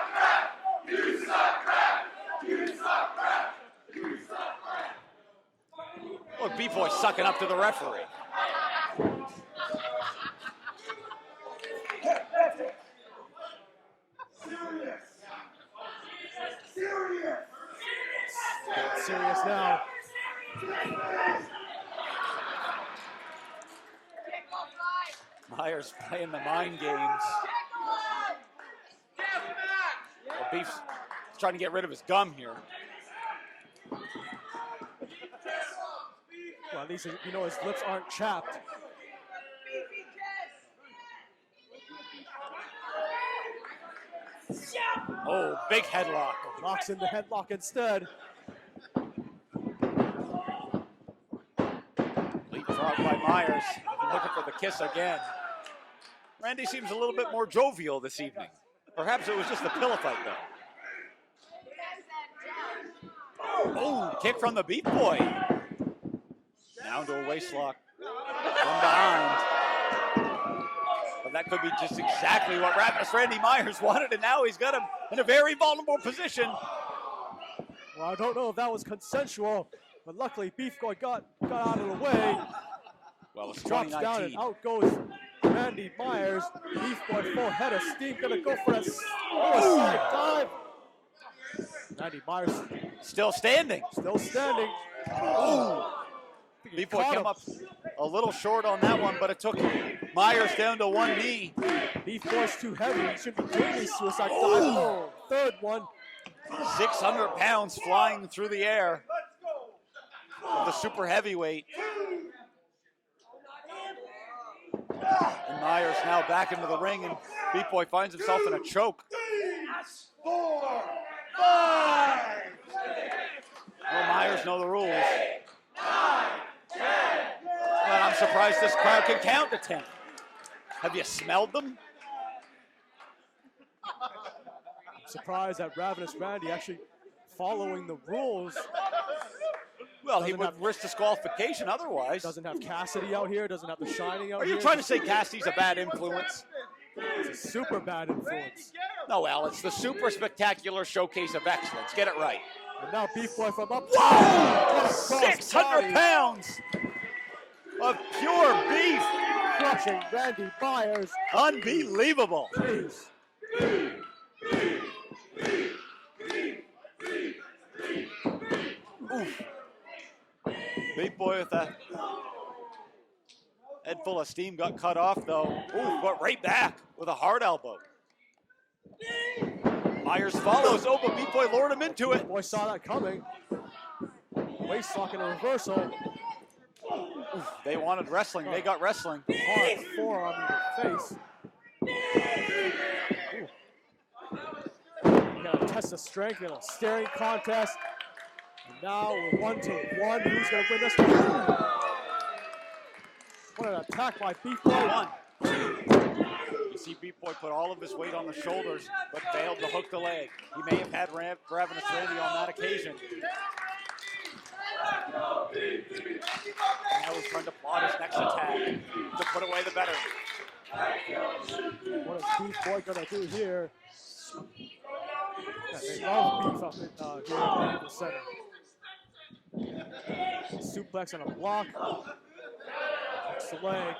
Look, B-Boy sucking up to the referee. Getting serious now. Myers playing the mind games. Well, Beef's trying to get rid of his gum here. Well, at least you know his lips aren't chapped. Oh, big headlock. Locks in the headlock instead. Leapfrog by Myers. Looking for the kiss again. Randy seems a little bit more jovial this evening. Perhaps it was just the pillow fight, though. Oh, kick from the Beef Boy. Down to a waist lock from behind. But that could be just exactly what Ravenous Randy Myers wanted, and now he's got him in a very vulnerable position. Well, I don't know if that was consensual, but luckily Beef Boy got out of the way. Well, it's Drops down and out goes Randy Myers. Beef Boy full head of steam, gonna go for a suicide dive. Randy Myers Still standing. still standing. Ooh. Beef Boy came up a little short on that one, but it took Myers down to one knee. Beef Boy's too heavy. He should be doing these suicide dives. Oh, third one. 600 pounds flying through the air of the super heavyweight. And Myers now back into the ring, and Beef Boy finds himself in a choke. 4, 5. Will Myers know the rules? But I'm surprised this crowd can count to 10. Have you smelled them? I'm surprised that Ravenous Randy actually following the rules. Well, he would risk disqualification otherwise. Doesn't have Cassidy out here, doesn't have the Shining out Are here. you trying to say Cassidy's a bad influence? It's a super bad influence. No, Al, it's the super spectacular showcase of excellence. Get it right. And now Beef Boy from up. Whoa! 600 pounds of pure beef. Crushing Randy Myers. Unbelievable. Jeez. Oof. Beef Boy with a head full of steam got cut off, though. Ooh, but right back with a hard elbow. Myers follows. Oh, but Beef Boy lured him into it. Boy saw that coming. Waist lock and a reversal. Oof, they wanted wrestling. They got wrestling. Hard forearm in the face. You gotta test the strength in a staring contest. And now we're 1-1. Who's gonna win this one? What an attack by Beef Boy. 1. You see Beef Boy put all of his weight on the shoulders, but failed to hook the leg. He may have had Ravenous Randy on that occasion. And now he's trying to plot his next attack to put away the better. What is Beef Boy gonna do here? Yeah, they love Beef up in here in the center. Suplex on a block. Hooks the leg.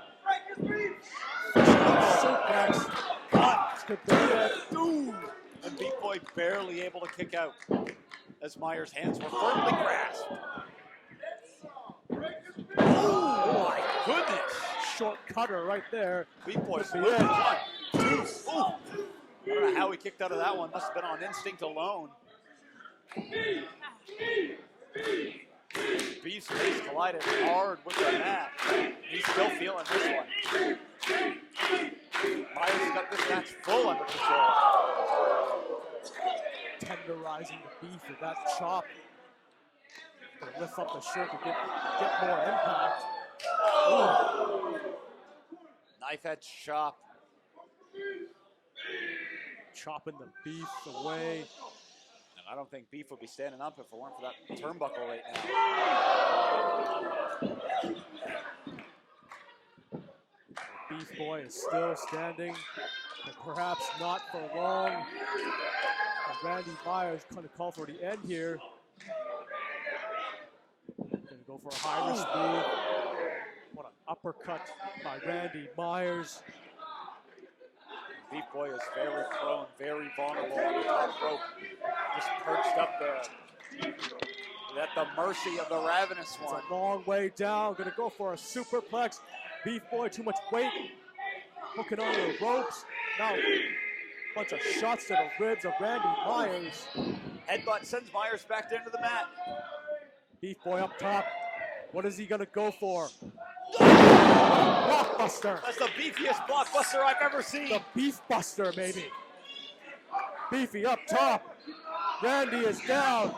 Suplex. This could be it. Ooh. And Beef Boy barely able to kick out as Myers' hands were firmly grasped. Oh my goodness. Short cutter right there. Beef Boy's Could be it. 1, 2. Ooh. I don't know how he kicked out of that one. Must have been on instinct alone. Beef's face collided hard with the mat. He's still feeling this one. Myers got this match full under control. Tenderizing the Beef with that chop. Gonna lift up the shirt to get more impact. Ooh. Knife edge chop. Chopping the Beef away. And I don't think Beef would be standing up if it weren't for that turnbuckle right now. Beef Boy is still standing, but perhaps not for long. And Randy Myers going to call for the end here. Going to go for a high risk move. What an uppercut by Randy Myers. Beef Boy is very prone, very vulnerable on the top rope. Just perched up there. At the mercy of the Ravenous one. It's a long way down. Going to go for a superplex. Beef Boy, too much weight. Hooking on the ropes. Now, bunch of shots to the ribs of Randy Myers. Headbutt sends Myers back down to the mat. Beef Boy up top. What is he going to go for? Blockbuster. That's the beefiest blockbuster I've ever seen. The Beef Buster, maybe. Beefy up top. Randy is down.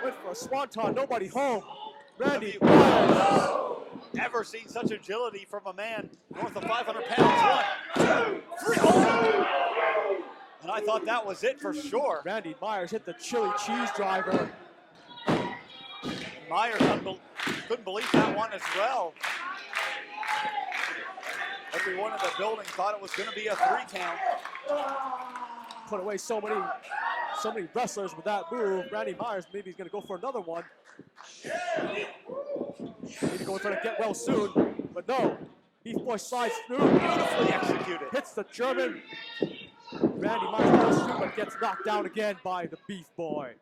Went for a swanton, nobody home. Randy Myers. Never seen such agility from a man north of 500 pounds. 1, 2, 3. Oh! And I thought that was it for sure. Randy Myers hit the chili cheese driver. Myers couldn't believe that one as well. Everyone in the building thought it was going to be a 3 count. Put away so many wrestlers with that move. Randy Myers, maybe he's going to go for another one. Maybe going to get well soon, but no. Beef Boy slides through. Beautifully executed. Hits the German. Randy Myers goes through, but gets knocked down again by the Beef Boy.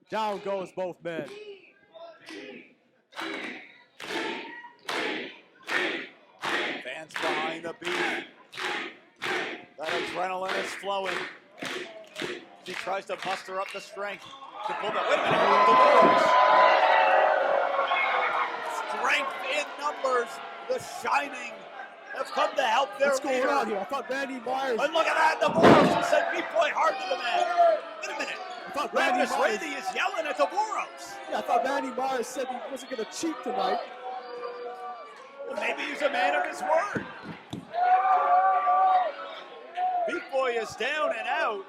Down goes both men. Fans behind the Beef. That adrenaline is flowing. He tries to muster up the strength to pull that. Wait a minute, the Voros. Strength in numbers. The Shining have come to help their What's going leader. on here? I thought Randy Myers. And look at that, the Voros who sent Beef Boy hard to the mat. Wait a minute. I thought Randy Ravenous Myers. Randy is yelling at the Voros. Yeah, I thought Randy Myers said he wasn't going to cheat tonight. Well, maybe he's a man of his word. Beef Boy is down and out.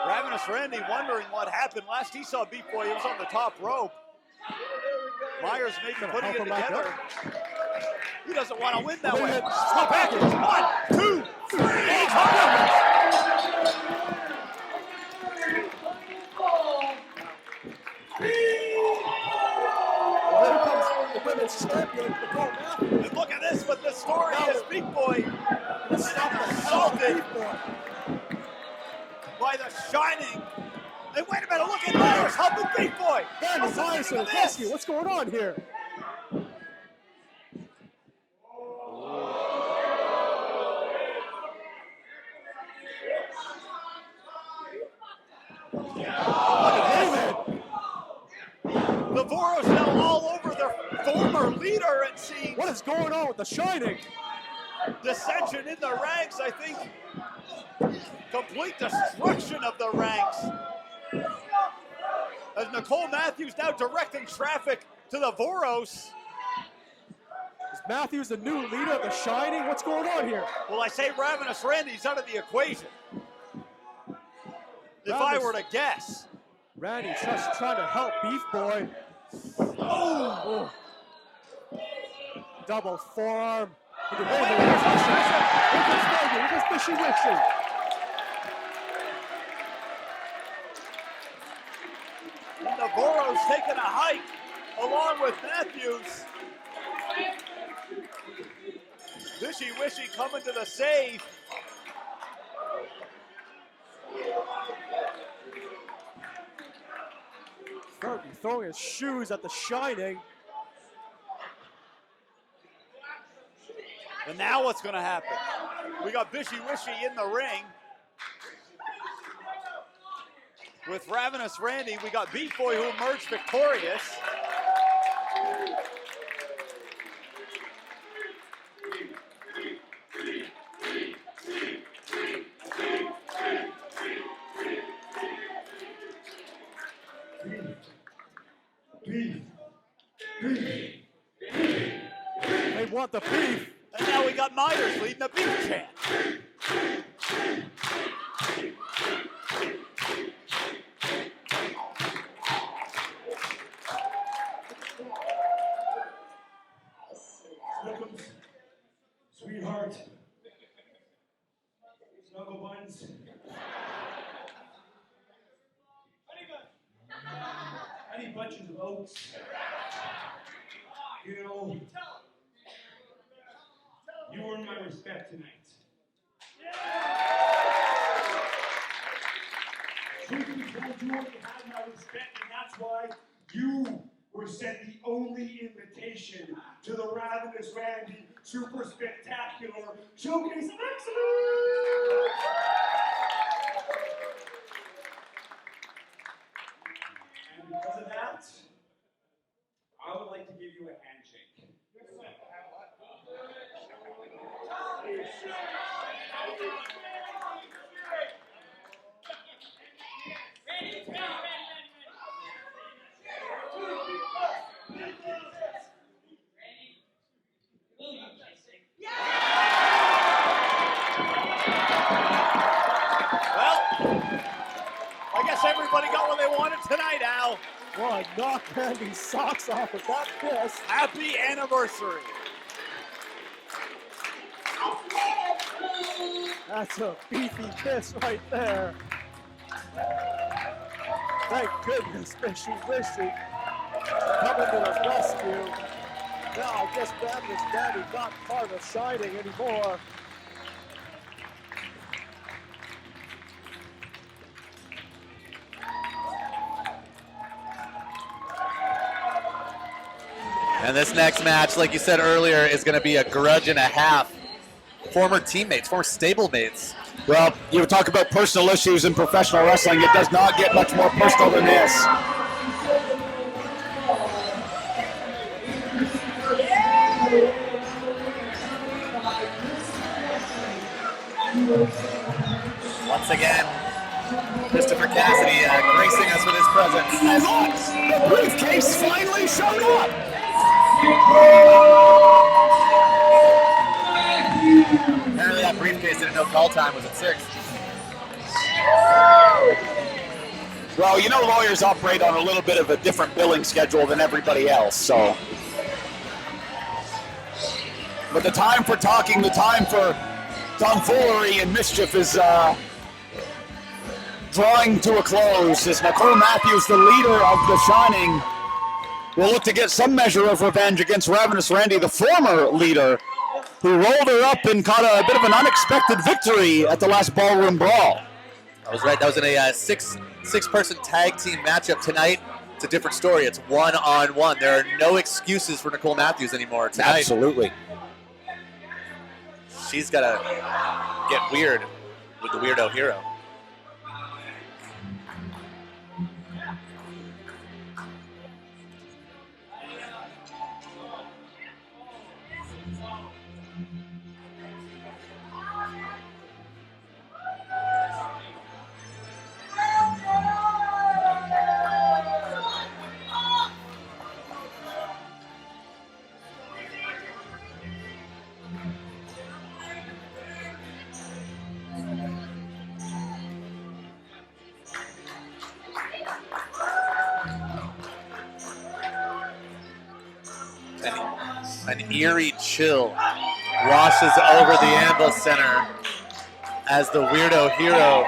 Ravenous Randy wondering what happened. Last he saw Beef Boy, he was on the top rope. Myers maybe putting it together. He doesn't want to win that way. Stop package. 1, 2, 3. Well, here comes the women's champion, Nicole Matthews. And look at this, but the story is Beef Boy assaulted by the Shining. And wait a minute, look at Myers helping Beef Boy. Randy Myers to the rescue. What's going on here? The Voros now all over their former leader, it seems. What is going on with the Shining? Dissension in the ranks, I think. Complete destruction of the ranks. As Nicole Matthews now directing traffic to the Voros. Is Matthews the new leader of the Shining? What's going on here? Well, I say Ravenous Randy's out of the equation. If I were to guess. Randy just trying to help Beef Boy. Oh! Double forearm. He can hold it. Here goes Fishy Wishy. And the Voros taking a hike along with Matthews. Fishy Wishy coming to the save. Throwing his shoes at the Shining. And now what's going to happen? We got Fishy Wishy in the ring. With Ravenous Randy, we got Beef Boy who emerged victorious. They want the beef. And now we got Myers leading the beef chant. Sweetheart. Snuggle buns. Honey bunches of oats. You know, you earned my respect tonight. Truth be told, you already had my respect, and that's why you were sent the only invitation to the Ravenous Randy Super Spectacular Showcase of Excellence! And because of that, I would like to give you a handshake. I guess everybody got what they wanted tonight, Al. Boy, knocked Randy's socks off with that kiss. Happy anniversary. That's a beefy kiss right there. Thank goodness Fishy Wishy coming to the rescue. Now I guess Ravenous Randy not part of Shining anymore. And this next match, like you said earlier, is going to be a grudge and a half. Former teammates, former stablemates. Well, you talk about personal issues in professional wrestling. It does not get much more personal than this. Once again, Christopher Cassidy gracing us with his presence. And look, the briefcase finally showed up. Apparently that briefcase didn't know call time was at 6. Well, you know lawyers operate on a little bit of a different billing schedule than everybody else, so. But the time for talking, the time for tomfoolery and mischief is drawing to a close as Nicole Matthews, the leader of The Shining, will look to get some measure of revenge against Ravenous Randy, the former leader, who rolled her up and caught a bit of an unexpected victory at the last Ballroom Brawl. I was right. That was in a six-person tag team matchup tonight. It's a different story. It's one-on-one. There are no excuses for Nicole Matthews anymore tonight. Absolutely. She's got to get weird with the Weirdo Hero. An eerie chill washes over the Anvil Center as the Weirdo Hero,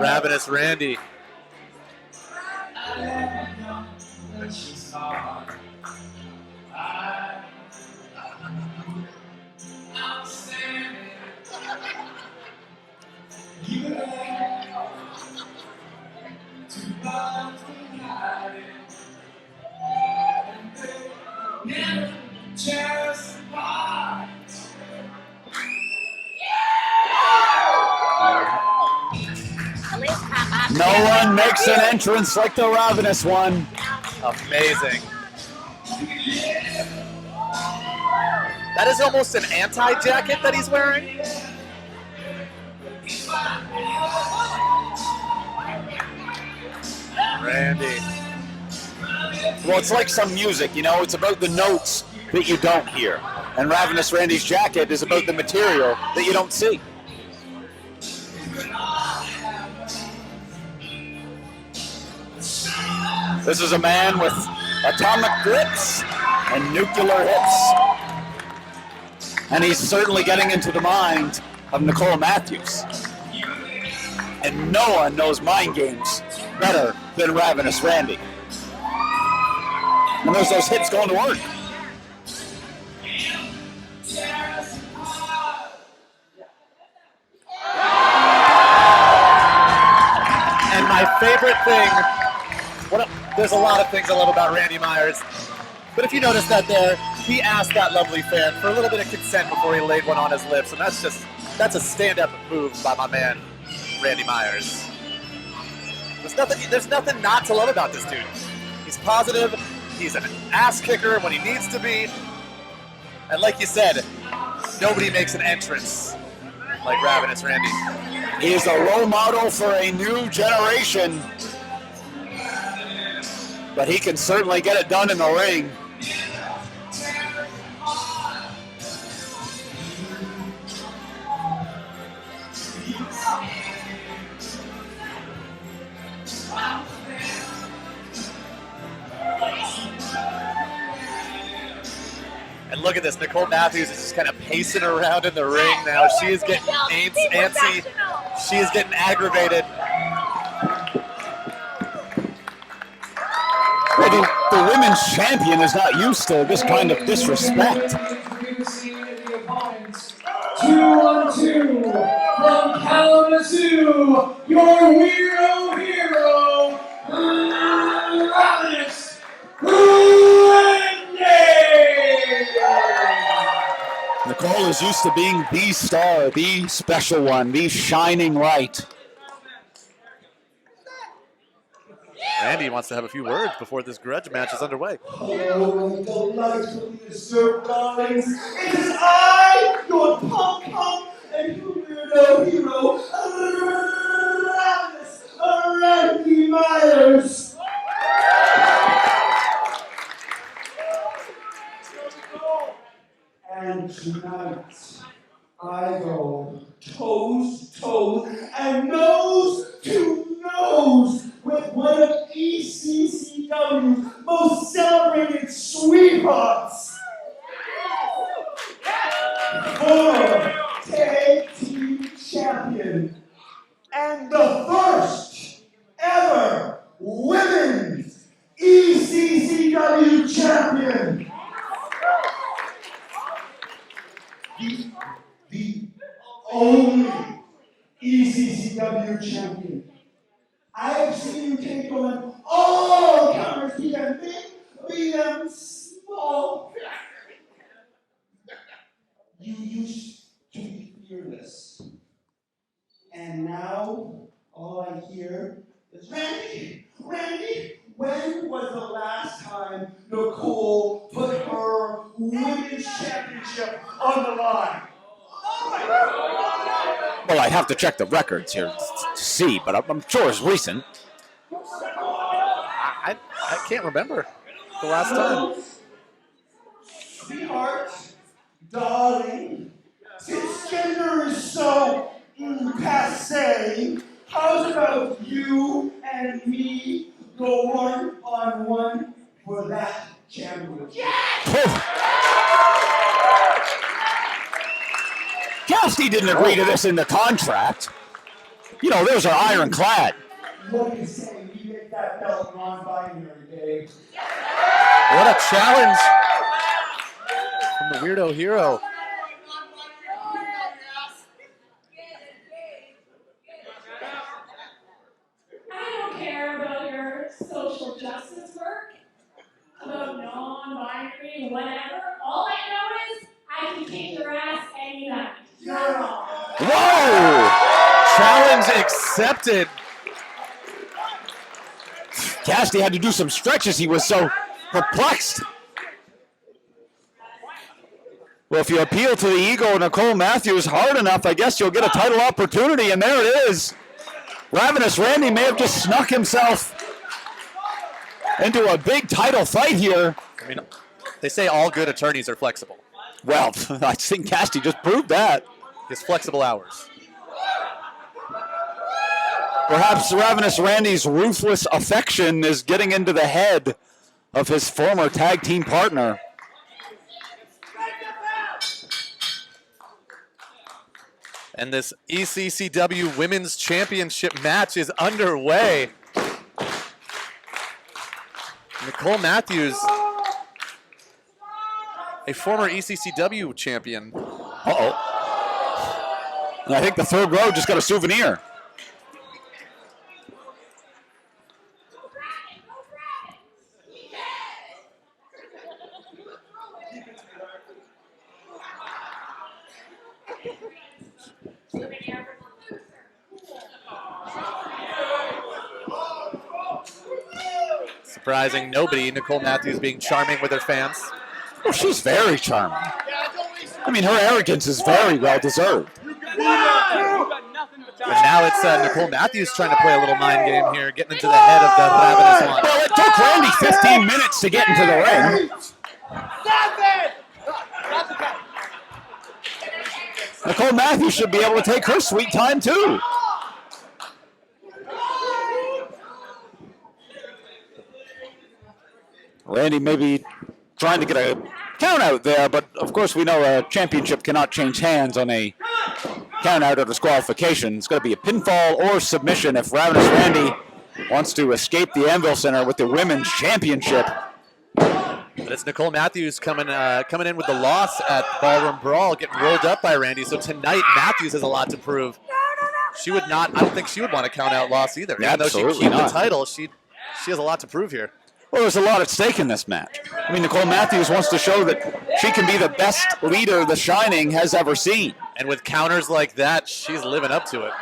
Ravenous Randy, No one makes an entrance like the Ravenous one. amazing. That is almost an anti-jacket that he's wearing. Randy. Well, it's like some music, you know, it's about the notes that you don't hear. And Ravenous Randy's jacket is about the material that you don't see. This is a man with atomic grips and nuclear hips. And he's certainly getting into the mind of Nicole Matthews. And no one knows mind games better than Ravenous Randy. And there's those hits going to work. And my favorite thing, there's a lot of things I love about Randy Myers, but if you notice that there, he asked that lovely fan for a little bit of consent before he laid one on his lips, and that's a stand-up move by my man, Randy Myers. There's nothing not to love about this dude. He's positive, he's an ass kicker when he needs to be, and like you said, nobody makes an entrance like Ravenous Randy. He is a role model for a new generation, but he can certainly get it done in the ring. look at this. Nicole Matthews is just kind of pacing around in the ring now. She is getting antsy. She is getting aggravated. Well, the women's champion is not used to this kind of disrespect. Introducing the opponents, 2-on-2 from Kalamazoo, your weirdo hero, Ravenous Randy! Nicole is used to being the star, the special one, the shining light. Randy wants to have a few words before this grudge match is underway. Oh, delightfully deserved, darlings. It is I, your punk and weirdo hero, Ravenous Randy Myers. And tonight, I go toes to toes and nose to nose with one of ECCW's most celebrated sweethearts. Former tag team champion and the first ever women's ECCW champion. The only ECCW champion. I have seen you take on all counters, be them big, be them small. You used to be fearless. And now, all I hear is, Randy, when was the last time Nicole put her women's championship on the line? Well, I'd have to check the records here to see, but I'm sure it's recent. I can't remember the last time. Sweetheart, darling, since gender is so passe, how's about you and me go 1-on-1 for that championship? Cassidy didn't agree to this in the contract. You know, those are ironclad. What do you say? We make that belt non-binary, babe. What a challenge from the weirdo hero. I don't care about your social justice work, about non-binary, whatever. All I know is I can kick your ass any night. Whoa! Challenge accepted. Cassidy had to do some stretches. He was so perplexed. Well, if you appeal to the ego of Nicole Matthews hard enough, I guess you'll get a title opportunity, and there it is. Ravenous Randy may have just snuck himself into a big title fight here. I mean, they say all good attorneys are flexible. Well, I think Cassidy just proved that. His flexible hours. Perhaps Ravenous Randy's ruthless affection is getting into the head of his former tag team partner. And this ECCW Women's Championship match is underway. Nicole Matthews, a former ECCW champion. Uh-oh. And I think the third row just got a souvenir. Surprising nobody. Nicole Matthews being charming with her fans. Oh, she's very charming. I mean, her arrogance is very well deserved. And now it's Nicole Matthews trying to play a little mind game here, getting into the head of the Ravenous one. Well, it took Randy 15 minutes to get into the ring. Nicole Matthews should be able to take her sweet time, too. Randy maybe trying to get a count out there, but of course we know a championship cannot change hands on a count out or disqualification. It's going to be a pinfall or submission if Ravenous Randy wants to escape the Anvil Center with the Women's Championship. But it's Nicole Matthews coming in with the loss at Ballroom Brawl, getting rolled up by Randy. So tonight, Matthews has a lot to prove. She would not. I don't think she would want a count-out loss either. Even though she keeps the title, she has a lot to prove here. Well, there's a lot at stake in this match. I mean, Nicole Matthews wants to show that she can be the best leader The Shining has ever seen. And with counters like that, she's living up to it.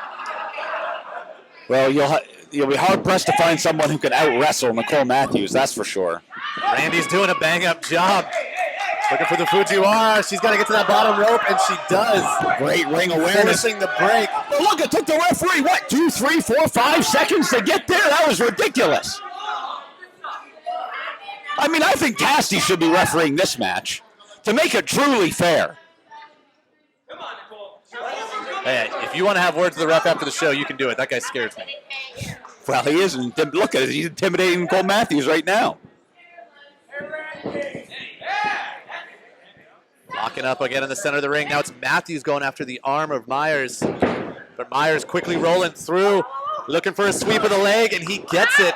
Well, you'll be hard-pressed to find someone who can out-wrestle Nicole Matthews, that's for sure. Randy's doing a bang-up job. Looking for the Fujiwara. She's got to get to that bottom rope, and she does. Great ring awareness. Forcing the break. But look, it took the referee, 2, 3, 4, 5 seconds to get there? That was ridiculous. I mean, I think Cassidy should be refereeing this match to make it truly fair. Hey, if you want to have words with the ref after the show, you can do it. That guy scares me. Well, he isn't. Look at it. He's intimidating Nicole Matthews right now. Locking up again in the center of the ring. Now it's Matthews going after the arm of Myers. But Myers quickly rolling through, looking for a sweep of the leg, and he gets it.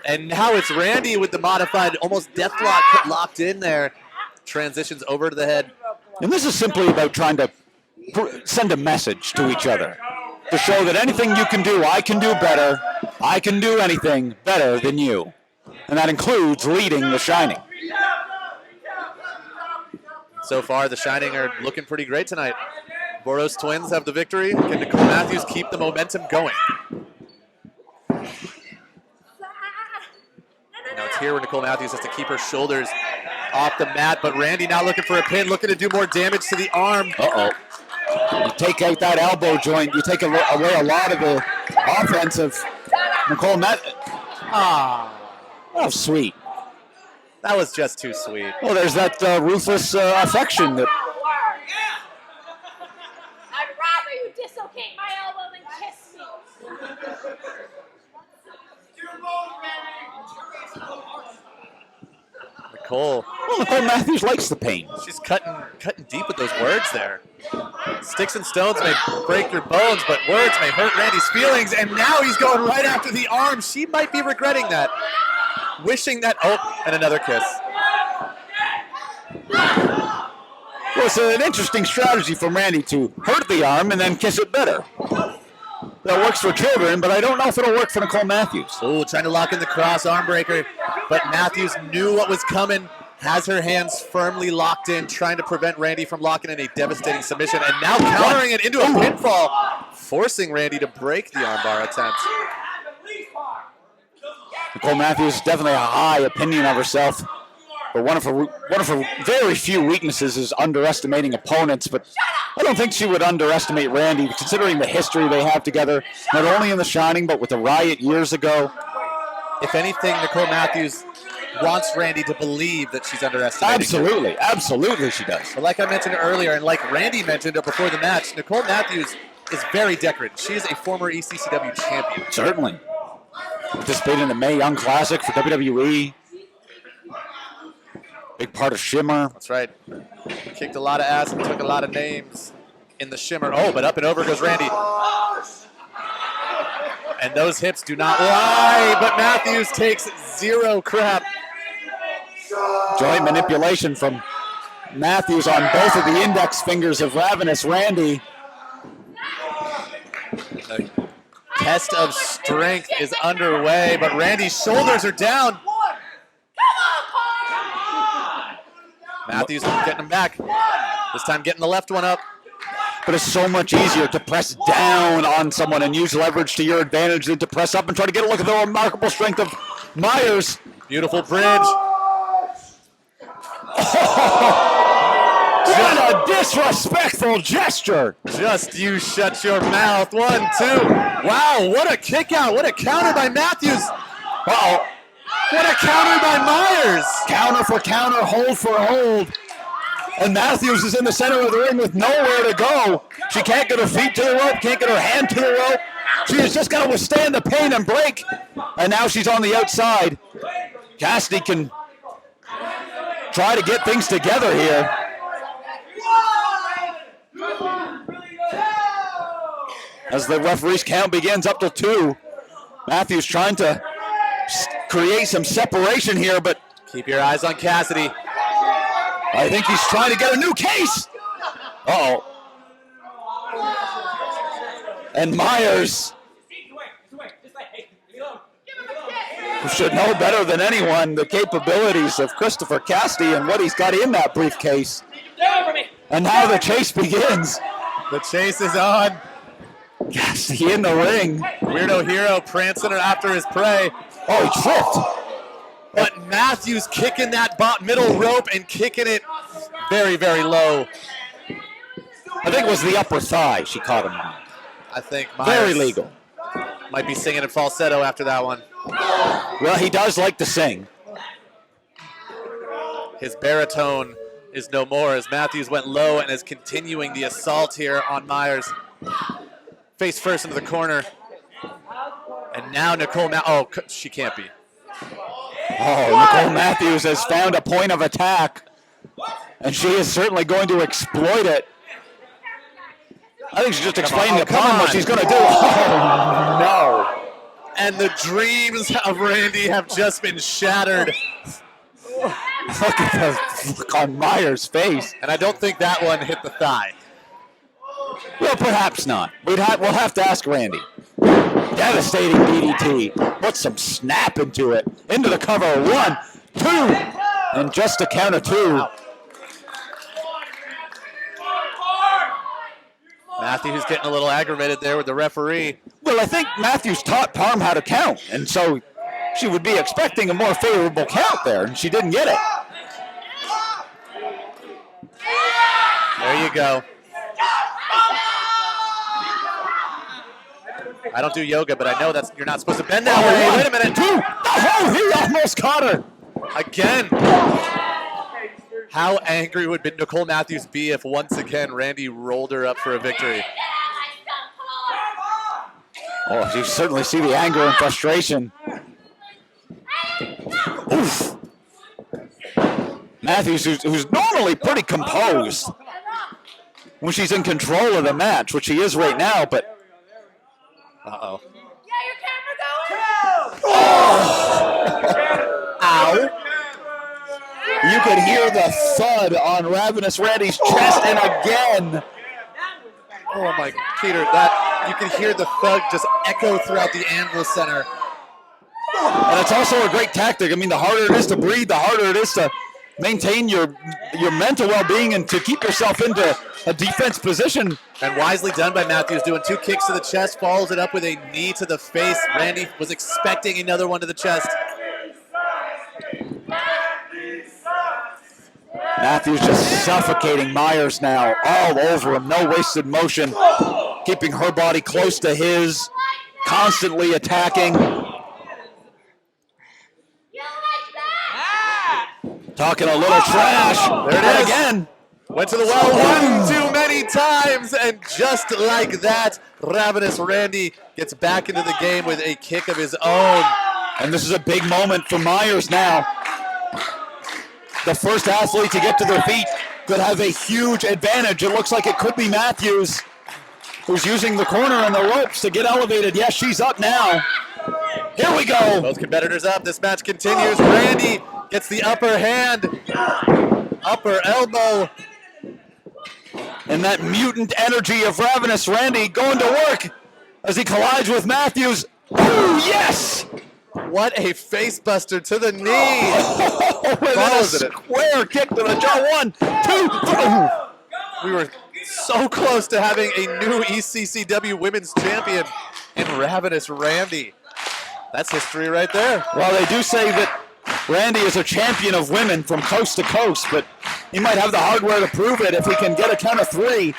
And now it's Randy with the modified, almost deathlock locked in there. Transitions over to the head. And this is simply about trying to send a message to each other to show that anything you can do, I can do better. I can do anything better than you. And that includes leading The Shining. So far, The Shining are looking pretty great tonight. Voros twins have the victory. Can Nicole Matthews keep the momentum going? Now it's here where Nicole Matthews has to keep her shoulders off the mat, but Randy now looking for a pin, looking to do more damage to the arm. Uh-oh. You take out that elbow joint, you take away a lot of the offense of Nicole Matthews. Oh, sweet. That was just too sweet. Well, there's that ruthless affection that... I'd rather you dislocate my elbow than kiss me. Nicole. Well, Nicole Matthews likes the pain. She's cutting deep with those words there. Sticks and stones may break your bones, but words may hurt Randy's feelings, and now he's going right after the arm. She might be regretting that. Wishing that, and another kiss. Well, it's an interesting strategy from Randy to hurt the arm and then kiss it better. That works for children, but I don't know if it'll work for Nicole Matthews. Oh, trying to lock in the cross arm breaker, but Matthews knew what was coming, has her hands firmly locked in, trying to prevent Randy from locking in a devastating submission, and now countering it into a pinfall, forcing Randy to break the armbar attempt. Nicole Matthews definitely a high opinion of herself, but one of her very few weaknesses is underestimating opponents. But I don't think she would underestimate Randy, considering the history they have together, not only in The Shining but with the Riot years ago. If anything, Nicole Matthews wants Randy to believe that she's underestimating. Absolutely, she does. But like I mentioned earlier, and like Randy mentioned before the match, Nicole Matthews is very decorated. She is a former ECCW champion. Certainly. Participated in the Mae Young Classic for WWE. Big part of Shimmer. That's right. Kicked a lot of ass and took a lot of names in the Shimmer. Oh, but up and over goes Randy. And those hips do not lie, but Matthews takes zero crap. Joint manipulation from Matthews on both of the index fingers of Ravenous Randy. The test of strength is underway, but Randy's shoulders are down. Matthews getting him back. This time getting the left one up. But it's so much easier to press down on someone and use leverage to your advantage than to press up and try to get a look at the remarkable strength of Myers. Beautiful bridge. What a disrespectful gesture. Just you shut your mouth. 1, 2. Wow, what a kick out. What a counter by Matthews. Uh-oh. What a counter by Myers. Counter for counter, hold for hold. And Matthews is in the center of the ring with nowhere to go. She can't get her feet to the rope, can't get her hand to the rope. She has just got to withstand the pain and break. And now she's on the outside. Cassidy can try to get things together here. As the referee's count begins up to 2. Matthews trying to create some separation here, but Keep your eyes on Cassidy. I think he's trying to get a new case. Uh-oh. And Myers, who should know better than anyone the capabilities of Christopher Cassidy and what he's got in that briefcase. And now the chase begins. The chase is on. Cassidy in the ring. Weirdo Hero prancing after his prey. Oh, he tripped. But Matthews kicking that middle rope and kicking it very, very low. I think it was the upper thigh she caught him on. I think Myers Very legal. might be singing in falsetto after that one. Well, he does like to sing. His baritone is no more as Matthews went low and is continuing the assault here on Myers. Face first into the corner. And now Nicole, oh, she can't be. Oh, Nicole Matthews has found a point of attack, and she is certainly going to exploit it. I think she's just explaining to Pond what she's going to do. Oh, no. And the dreams of Randy have just been shattered. Look at the look on Myers' face. And I don't think that one hit the thigh. Well, perhaps not. We'll have to ask Randy. Devastating DDT. Put some snap into it. Into the cover. 1, 2. And just a count of 2. Matthews getting a little aggravated there with the referee. Well, I think Matthews taught Parm how to count, and so she would be expecting a more favorable count there, and she didn't get it. There you go. I don't do yoga, but I know that's you're not supposed to bend that way. Wait a minute. 2. Oh, he almost caught her. Again. How angry would Nicole Matthews be if once again Randy rolled her up for a victory? Oh, you certainly see the anger and frustration. Oof. Matthews, who's normally pretty composed when she's in control of the match, which she is right now, but... Uh-oh. Oh. Ow. You could hear the thud on Ravenous Randy's chest, and again. Oh my, Peter, that you can hear the thud just echo throughout the Anvil Center. And it's also a great tactic. I mean, the harder it is to breathe, the harder it is to maintain your mental well-being and to keep yourself into a defense position. And wisely done by Matthews, doing 2 kicks to the chest, follows it up with a knee to the face. Randy was expecting another one to the chest. Matthews just suffocating Myers now, all over him, no wasted motion, keeping her body close to his, constantly attacking. Talking a little trash. There it is. Again. Went to the well one too many times, and just like that, Ravenous Randy gets back into the game with a kick of his own. And this is a big moment for Myers now. The first athlete to get to their feet could have a huge advantage. It looks like it could be Matthews, who's using the corner and the ropes to get elevated. Yes, she's up now. Here we go. Both competitors up. This match continues. Randy gets the upper hand, upper elbow. And that mutant energy of Ravenous Randy going to work as he collides with Matthews. Ooh, yes! What a face buster to the knee. With a square kick to the jaw. 1, 2, 3. We were so close to having a new ECCW Women's Champion in Ravenous Randy. That's history right there. Well, they do say that Randy is a champion of women from coast to coast, but he might have the hardware to prove it if he can get a count of 3.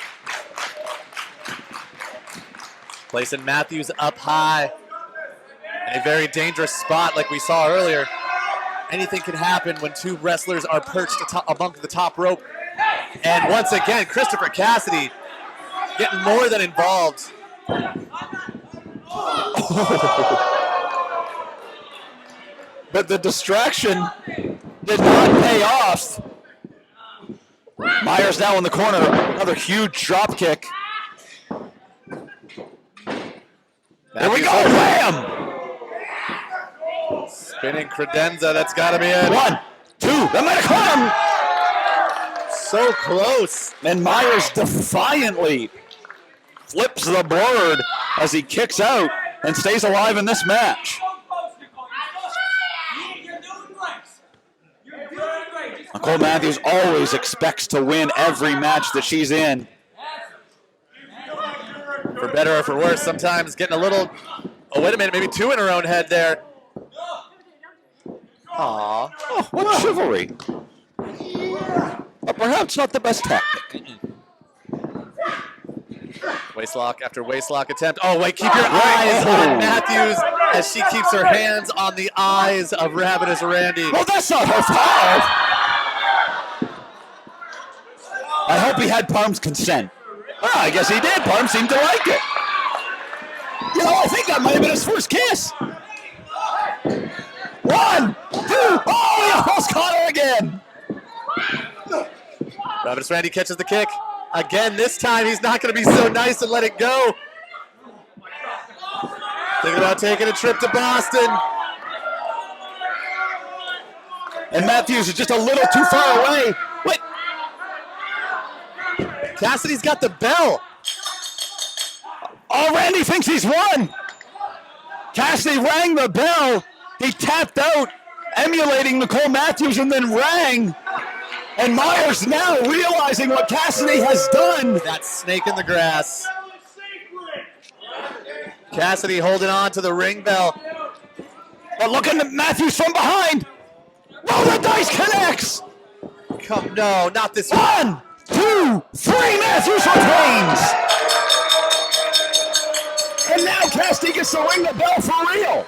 Placing Matthews up high. In a very dangerous spot like we saw earlier. Anything can happen when 2 wrestlers are perched among the top rope. And once again, Christopher Cassidy getting more than involved. But the distraction did not pay off. Myers now in the corner. Another huge drop kick. There we go, wham! Spinning credenza, that's got to be it. 1, 2, that might have caught him! So close. And Myers defiantly flips the bird as he kicks out and stays alive in this match. Nicole Matthews always expects to win every match that she's in. For better or for worse, sometimes getting a little, oh, wait a minute, maybe 2 in her own head there. Aww. Oh, what chivalry. But perhaps not the best tactic. Waistlock after waistlock attempt. Oh, wait, keep your eyes on Matthews as she keeps her hands on the eyes of Ravenous Randy. Well, that's not her fault. I hope he had Parm's consent. Oh, I guess he did. Parm seemed to like it. You know, I think that might have been his first kiss. 1, 2, oh, he almost caught her again. Ravenous Randy catches the kick. Again, this time he's not going to be so nice and let it go. Thinking about taking a trip to Boston. And Matthews is just a little too far away. Wait. Cassidy's got the bell. Oh, Randy thinks he's won. Cassidy rang the bell. He tapped out, emulating Nicole Matthews, and then rang. And Myers now realizing what Cassidy has done. That snake in the grass. Cassidy holding on to the ring bell. But looking at Matthews from behind. Oh, the dice connects. Come, no, not this 1, 2, 3, Matthews retains. And now Cassidy gets to ring the bell for real.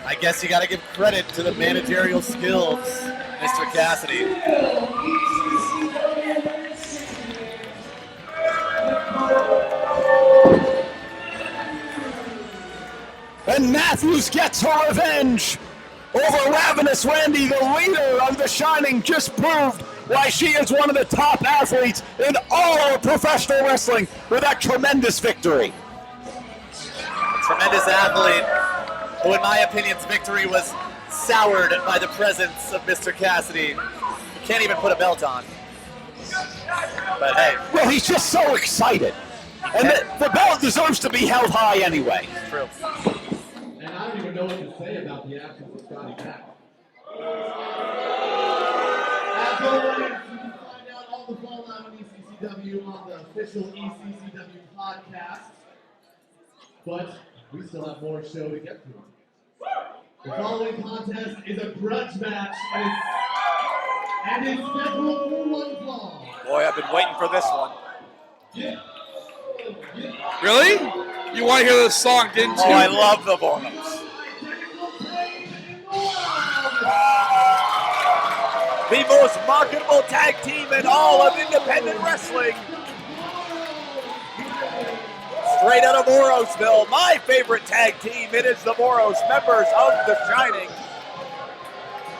I guess you got to give credit to the managerial skills, Mr. Cassidy. And Matthews gets her revenge over Ravenous Randy, the leader of The Shining, just proved why she is one of the top athletes in all of professional wrestling with that tremendous victory. Tremendous athlete, who in my opinion, his victory was soured by the presence of Mr. Cassidy. He can't even put a belt on. But hey. Well, he's just so excited. And the belt deserves to be held high anyway. True. And I don't even know what to say about the absence of Scotty back. As always, you can find out all the fallout on ECCW on the official ECCW podcast. But we still have more show to get to. The following contest is a grudge match and it's scheduled for 1 fall. Boy, I've been waiting for this one. Really? You want to hear this song, didn't you? Oh, I love the Voros. The most marketable tag team in all of independent wrestling. Straight out of Vorosville, my favorite tag team. It is the Voros, members of The Shining.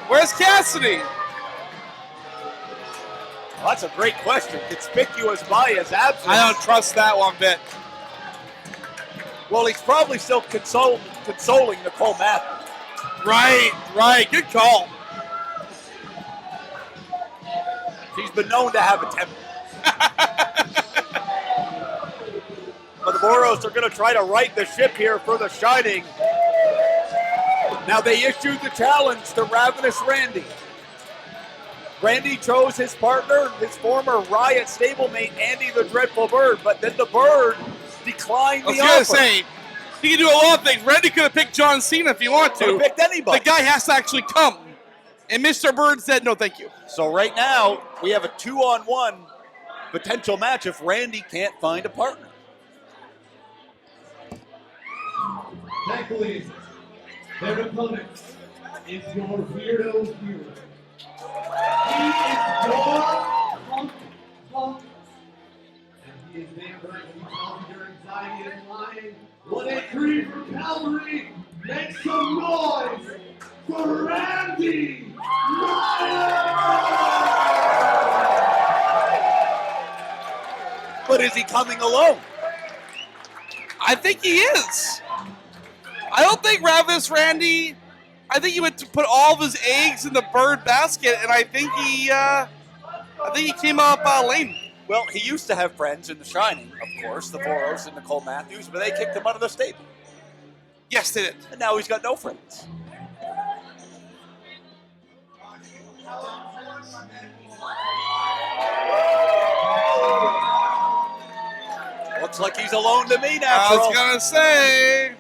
Where's Cassidy? Well, that's a great question. Conspicuous by his absence. I don't trust that one bit. Well, he's probably still consoling Nicole Matthews. Right. Good call. She's been known to have a temper. But the Voros are going to try to right the ship here for The Shining. Now they issued the challenge to Ravenous Randy. Randy chose his partner, his former Riot stablemate, Andy the Dreadful Bird, but then the Bird declined the offer. I was going to say, he can do a lot of things. Randy could have picked John Cena if he wanted to. Could have picked anybody. The guy has to actually come. And Mr. Bird said, no, thank you. So right now, we have a 2-on-1 potential match if Randy can't find a partner. Thankfully, their opponent is your weirdo hero. He is your punk. And he is there right when you tell me your anxiety is lying. 183 for Calvary. Make some noise for Randy Myers! But is he coming alone? I think he is. I don't think Ravenous Randy. I think he went to put all of his eggs in the bird basket, and I think he came up lame. Well, he used to have friends in The Shining, of course, the Voros and Nicole Matthews, but they kicked him out of the stable. Yes, they did. And now he's got no friends. Looks like he's alone to me now. I was gonna say.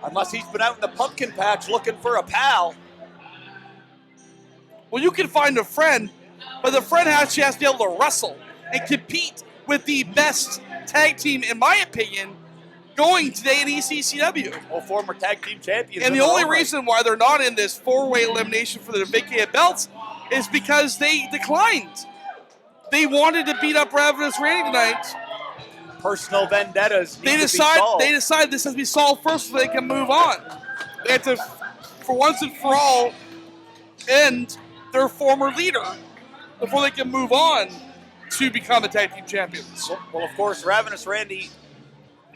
Unless he's been out in the pumpkin patch looking for a pal. Well, you can find a friend, but the friend actually has to be able to wrestle and compete with the best tag team, in my opinion, going today in ECCW. Well, former tag team champions. And the only reason why they're not in this four-way elimination for the vacated belts is because they declined. They wanted to beat up Ravenous Randy tonight. Personal vendettas. They decide this has to be solved first so they can move on. They have to, for once and for all, end their former leader before they can move on to become the tag team champions. Well, of course, Ravenous Randy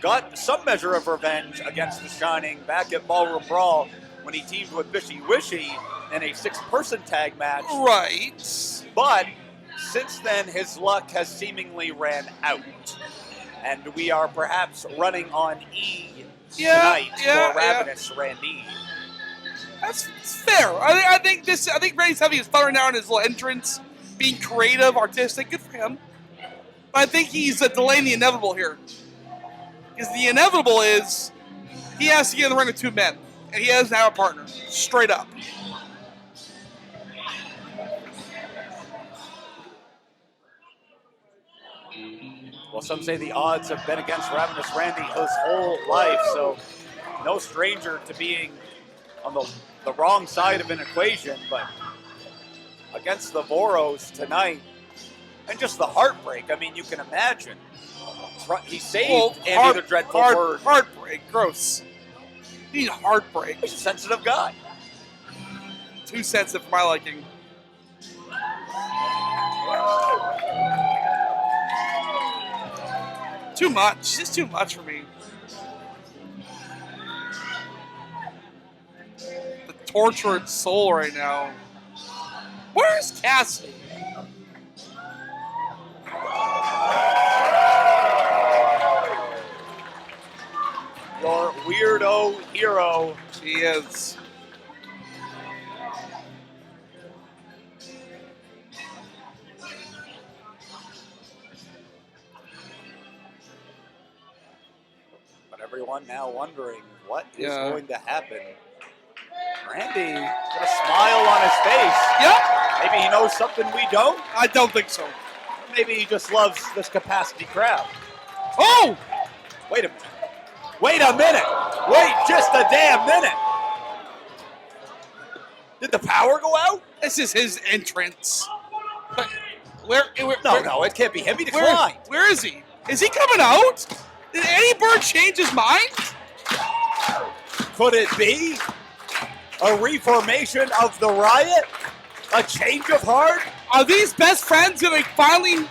got some measure of revenge against The Shining back at Ballroom Brawl when he teamed with Bishy Wishy in a 6-person tag match. Right. But since then, his luck has seemingly ran out. And we are perhaps running on E tonight for Ravenous Randy. That's fair. I think Randy's having his fun now in his little entrance, being creative, artistic. Good for him. But I think he's delaying the inevitable here. Because the inevitable is he has to get in the ring with 2 men. And he has now a partner. Straight up. Well, some say the odds have been against Ravenous Randy his whole life, so no stranger to being on the wrong side of an equation, but against the Voros tonight, and just the heartbreak, I mean, you can imagine. He saved Andy the Dreadful Bird. Heartbreak, gross. You need heartbreak. He's a sensitive guy. Too sensitive for my liking. Too much. It's too much for me. The tortured soul right now. Where's Cassie? Your weirdo hero. She is. Everyone now wondering what is going to happen. Randy got a smile on his face. Yep. Maybe he knows something we don't. I don't think so. Maybe he just loves this capacity crowd. Oh! Wait a minute. Wait a minute. Wait just a damn minute. Did the power go out? This is his entrance. But no, it can't be him. He declined. Where is he? Is he coming out? Did Eddie Bird change his mind? Could it be a reformation of the Riot? A change of heart? Are these best friends going to finally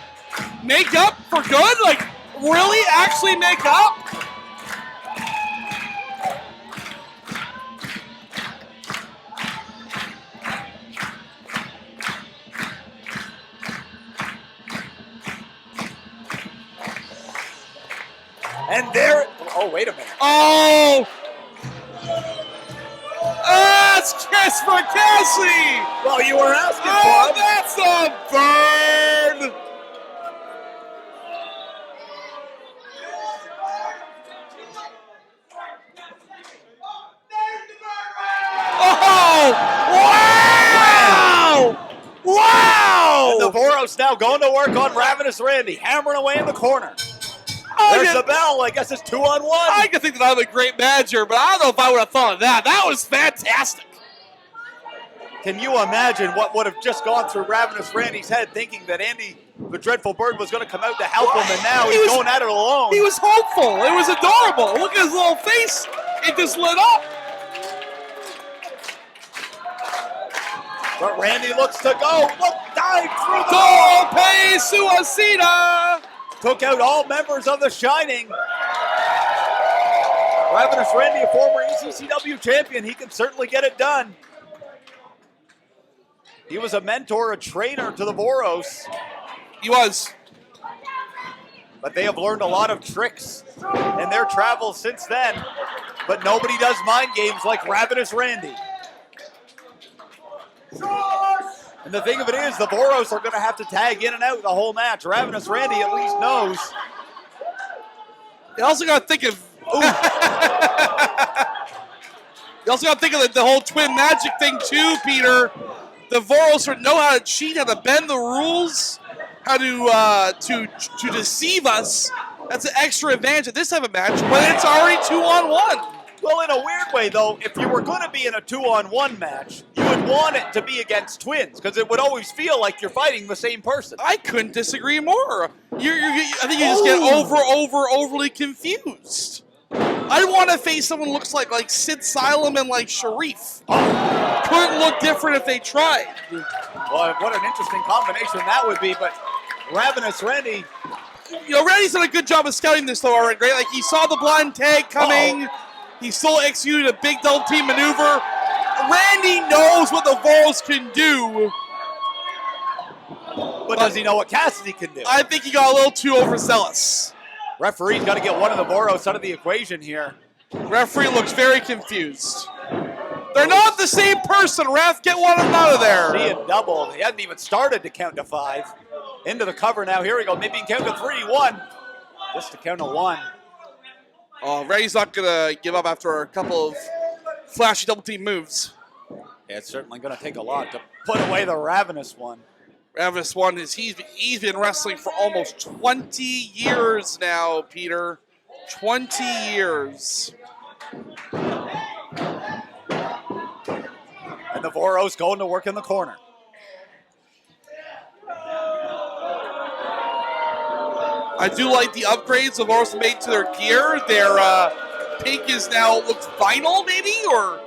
make up for good? Like, really actually make up? And there, oh, wait a minute. Oh! That's Kiss for Cassie! Well, you were asking for him. That's a burn! Oh! Wow! Wow! And the Voros now going to work on Ravenous Randy, hammering away in the corner. There's the bell. I guess it's 2-on-1. I can think that I'm a great manager, but I don't know if I would have thought of that. That was fantastic. Can you imagine what would have just gone through Ravenous Randy's head thinking that Andy the Dreadful Bird was going to come out to help him, and now he's going at it alone? He was hopeful. It was adorable. Look at his little face. It just lit up. But Randy looks to go. Look, dive through the Tope Suicida! Took out all members of the Shining. Ravenous Randy, a former ECCW champion, he can certainly get it done. He was a mentor, a trainer to the Voros. He was. But they have learned a lot of tricks in their travels since then. But nobody does mind games like Ravenous Randy. And the thing of it is, the Voros are going to have to tag in and out the whole match. Ravenous Randy at least knows. You also got to think of... you also got to think of the whole twin magic thing too, Peter. The Voros know how to cheat, how to bend the rules, how to deceive us. That's an extra advantage of this type of match, but it's already 2-on-1. Well, in a weird way, though, if you were going to be in a 2-on-1 match, you would want it to be against twins, because it would always feel like you're fighting the same person. I couldn't disagree more. I think you just get overly confused. I want to face someone who looks like Sid Salem and like Sharif. Couldn't look different if they tried. Well, what an interesting combination that would be, but Ravenous Randy... Randy's done a good job of scouting this, though, already, right? Like, he saw the blind tag coming. He still executed a big double team maneuver. Randy knows what the Voros can do. But does he know what Cassidy can do? I think he got a little too overzealous. Referee's got to get one of the Voros out of the equation here. Referee looks very confused. They're not the same person. Ref, get one of them out of there. Seeing double. He hasn't even started to count to 5. Into the cover now. Here we go. Maybe he can count to 3. 1. Just to count to 1. Oh, Randy's not going to give up after a couple of flashy double team moves. Yeah, it's certainly going to take a lot to put away the Ravenous one. Ravenous one is he's been wrestling for almost 20 years now, Peter. 20 years. And the Voros going to work in the corner. I do like the upgrades the Voros made to their gear. Their pink is now looks vinyl, maybe, or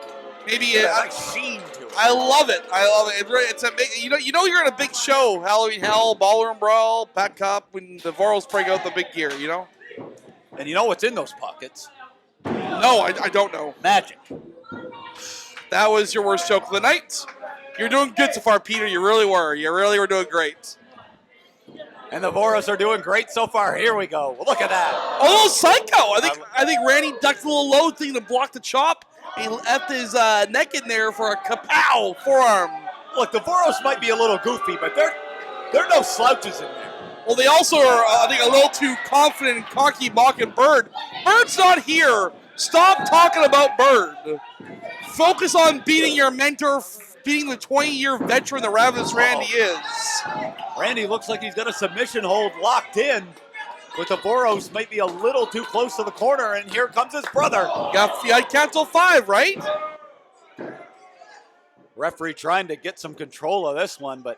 maybe a nice sheen to it. I love it. I love it. It's a you know you're in a big show, Halloween Hell, Ballroom Brawl, Pack Cup, when the Voros break out the big gear. You know. And you know what's in those pockets? No, I don't know. Magic. That was your worst joke of the night. You're doing good so far, Peter. You really were. You really were doing great. And the Voros are doing great so far. Here we go. Well, look at that. A little psycho. I think Randy ducked a little low thing to block the chop. He left his neck in there for a kapow forearm. Look, the Voros might be a little goofy, but they're no slouches in there. Well, they also are, I think, a little too confident and cocky mocking Bird. Bird's not here. Stop talking about Bird. Focus on beating your mentor, beating the 20-year veteran that Ravenous Randy is. Randy looks like he's got a submission hold locked in, but the Voros might be a little too close to the corner, and here comes his brother. Got count till 5, right? Referee trying to get some control of this one, but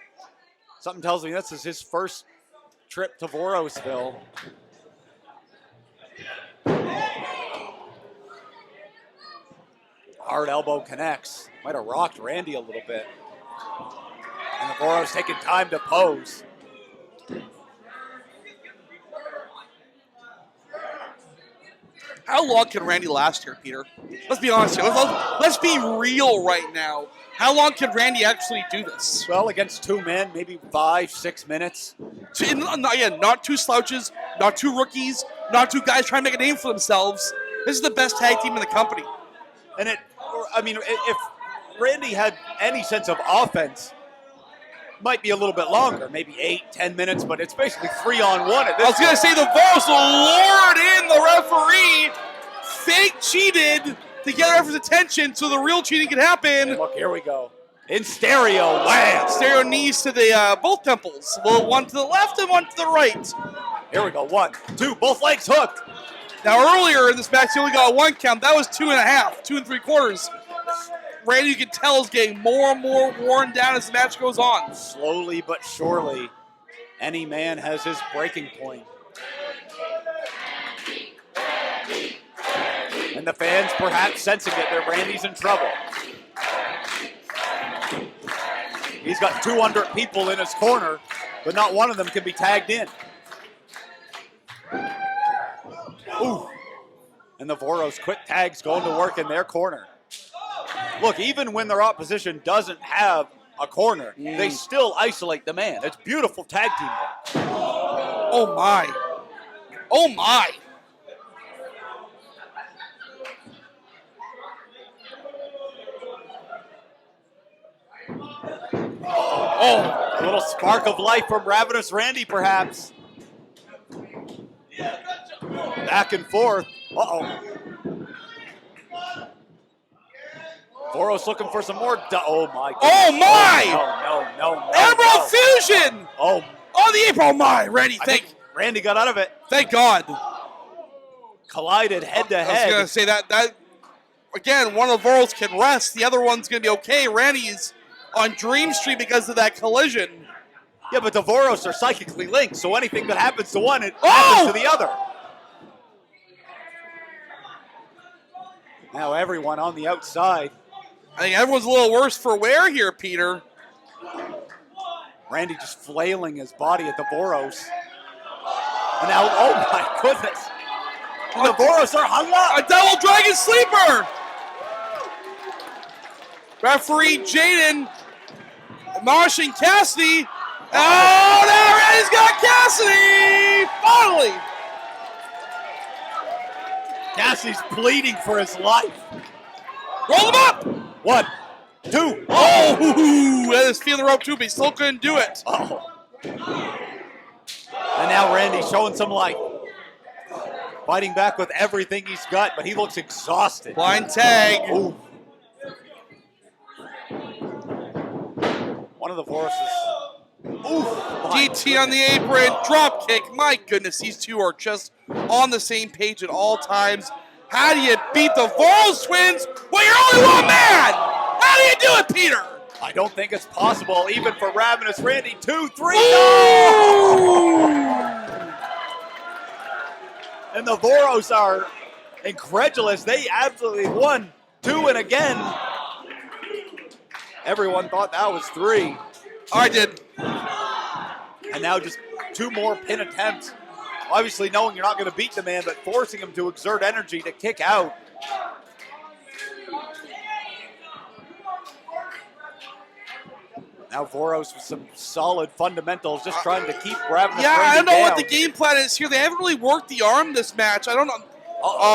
something tells me this is his first trip to Vorosville. Hard elbow connects. Might have rocked Randy a little bit. And the Voros taking time to pose. How long can Randy last here, Peter? Let's be honest here. Let's be real right now. How long can Randy actually do this? Well, against 2 men, maybe 5-6 minutes. Again, not 2 slouches, not 2 rookies, not 2 guys trying to make a name for themselves. This is the best tag team in the company. And if Randy had any sense of offense, might be a little bit longer, maybe 8-10 minutes, but it's basically 3-on-1 at this I was going to say the Voros lured in the referee, fake cheated to get the referee's attention so the real cheating could happen. And look, here we go. In stereo, wow. Stereo knees to the both temples. Well, one to the left and one to the right. Here we go, 1, 2, both legs hooked. Now earlier in this match, he only got 1 count. That was 2.5, 2 3/4. Randy, you can tell, is getting more and more worn down as the match goes on. Slowly but surely, any man has his breaking point. And the fans perhaps sensing it, that Randy's in trouble. He's got 200 people in his corner, but not one of them can be tagged in. Ooh. And the Voros quick tags going to work in their corner. Look, even when their opposition doesn't have a corner, they still isolate the man. It's beautiful tag team work. Oh my. Oh my. Oh, a little spark of life from Ravenous Randy, perhaps. Back and forth. Uh-oh. Voros looking for some more. Oh, my goodness. Oh, my! No. Emerald Fusion! Oh. On the apron. Oh, my. Randy, Randy got out of it. Thank God. Collided head to head. I was going to say that, again, one of the Voros can rest. The other one's going to be okay. Randy's on Dream Street because of that collision. Yeah, but the Voros are psychically linked, so anything that happens to one, it happens to the other. Now everyone on the outside. I think everyone's a little worse for wear here, Peter. Randy just flailing his body at the Voros. And now, oh my goodness. And the Voros are hung up. A double dragon sleeper. Referee Jaden admonishing Cassidy. Oh, now Randy's got Cassidy! Finally! Cassidy's pleading for his life. Roll him up! 1, 2. Oh! That is feeling the rope too, but he still couldn't do it. Oh. And now Randy's showing some life. Fighting back with everything he's got, but he looks exhausted. Blind tag. Ooh. One of the Voros is... Oof. DT on the apron, drop kick. My goodness, these two are just on the same page at all times. How do you beat the Voros twins when you're only one man? How do you do it, Peter? I don't think it's possible, even for Ravenous Randy. 2, 3, no! And the Voros are incredulous. They absolutely won 2 and again. Everyone thought that was 3. I did. And now just 2 more pin attempts. Obviously knowing you're not going to beat the man, but forcing him to exert energy to kick out. Now Voros with some solid fundamentals, just trying to keep Ravenous Yeah, Randy I don't know down. what the game plan is here. They haven't really worked the arm this match. I don't know.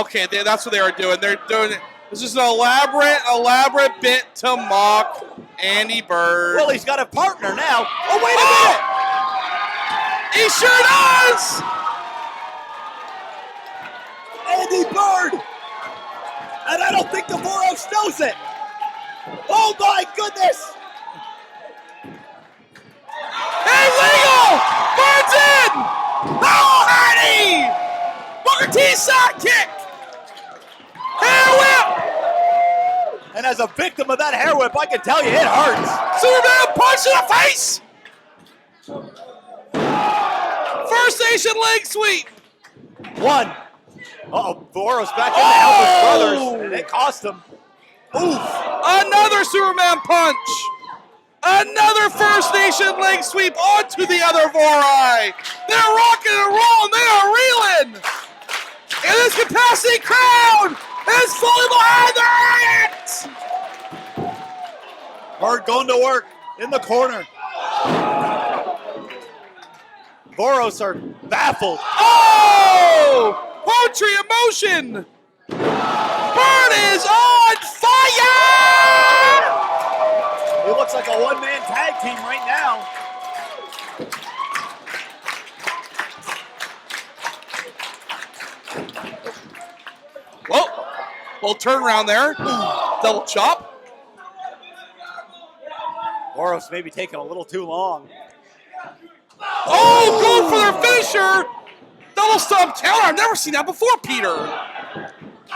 Okay, that's what they are doing. They're doing it. This is an elaborate bit to mock Andy Bird. Well, he's got a partner now. Oh, wait a minute! He sure does! Andy Bird! And I don't think the Voros knows it. Oh my goodness! Illegal! Bird's in! Oh, Hardy! Booker T sidekick! Hair whip! And as a victim of that hair whip, I can tell you it hurts. Superman punch in the face! First Nation leg sweep! 1. Uh-oh, Voros back in to help his brothers, and it cost him. Oof! Another Superman punch! Another First Nation leg sweep onto the other Vori! They're rocking and rolling, they are reeling! And this capacity crowd is fully behind the Riot! Bird going to work in the corner. Voros are baffled. Oh! Poetry emotion! Bird is on fire! It looks like a one-man tag team right now. Whoa! Little turnaround there. Double chop. Voros maybe taking a little too long. Oh, going for their finisher! Double stomp counter. I've never seen that before, Peter.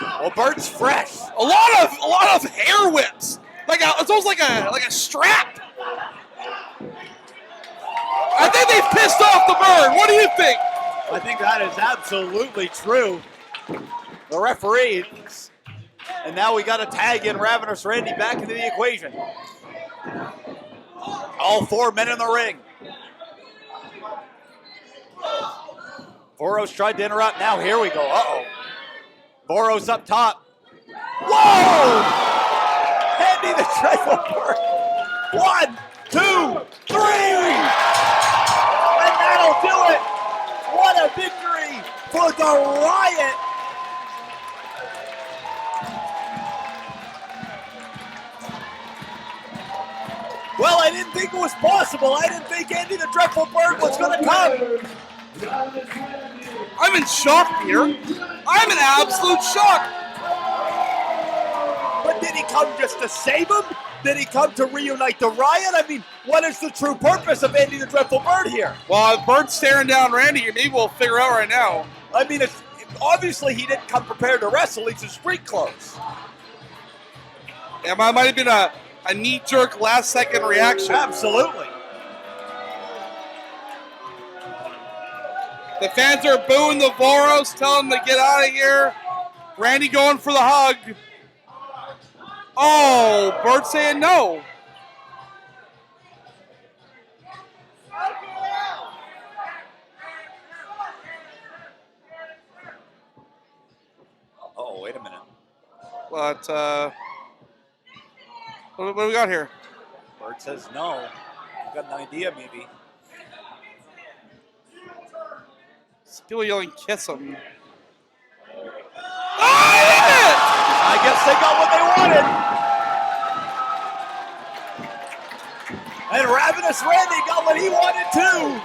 Well, Bird's fresh. A lot of hair whips. It's almost like a strap. I think they've pissed off the Bird. What do you think? I think that is absolutely true. The referee, and now we got to tag in Ravenous Randy back into the equation. All 4 men in the ring. Voros tried to interrupt. Now here we go. Uh-oh. Voros up top. Whoa! Andy the Dreadful Bird. 1, 2, 3! And that'll do it! What a victory for the Riot! Well, I didn't think it was possible. I didn't think Andy the Dreadful Bird was going to come. I'm in shock here. I'm in absolute shock. But did he come just to save him? Did he come to reunite the Riot? I mean, what is the true purpose of Andy the Dreadful Bird here? Well, if Bird's staring down Randy, maybe we'll figure out right now. I mean, obviously he didn't come prepared to wrestle. He's in street clothes. Yeah, might have been a knee-jerk last-second reaction. Absolutely. The fans are booing the Voros, telling them to get out of here. Randy going for the hug. Oh, Bird saying no. Oh, wait a minute. But, what do we got here? Bird says no. I've got an idea, maybe. People yelling, kiss him. Oh, I guess they got what they wanted. And Ravenous Randy got what he wanted too.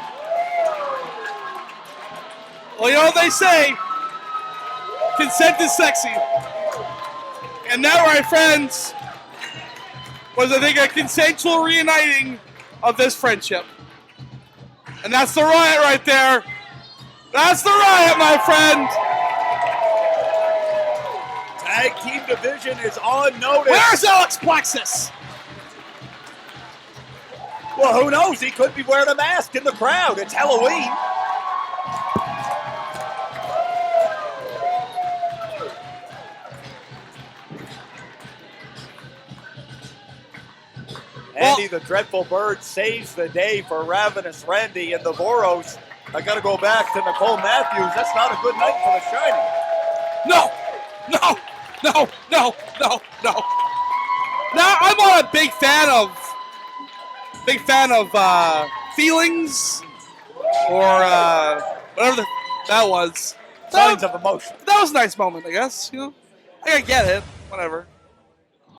Well, you know what they say. Consent is sexy. And that, my friends, was, I think, a consensual reuniting of this friendship. And that's the Riot right there. That's the Riot, my friend. Tag team division is on notice. Where's Alex Plexus? Well, who knows? He could be wearing a mask in the crowd. It's Halloween. Andy the Dreadful Bird saves the day for Ravenous Randy, and the Voros. I got to go back to Nicole Matthews. That's not a good night for the Shining. No. Now, I'm not a big fan of feelings or whatever that was. Signs of emotion. That was a nice moment, I guess. You know, I get it. Whatever.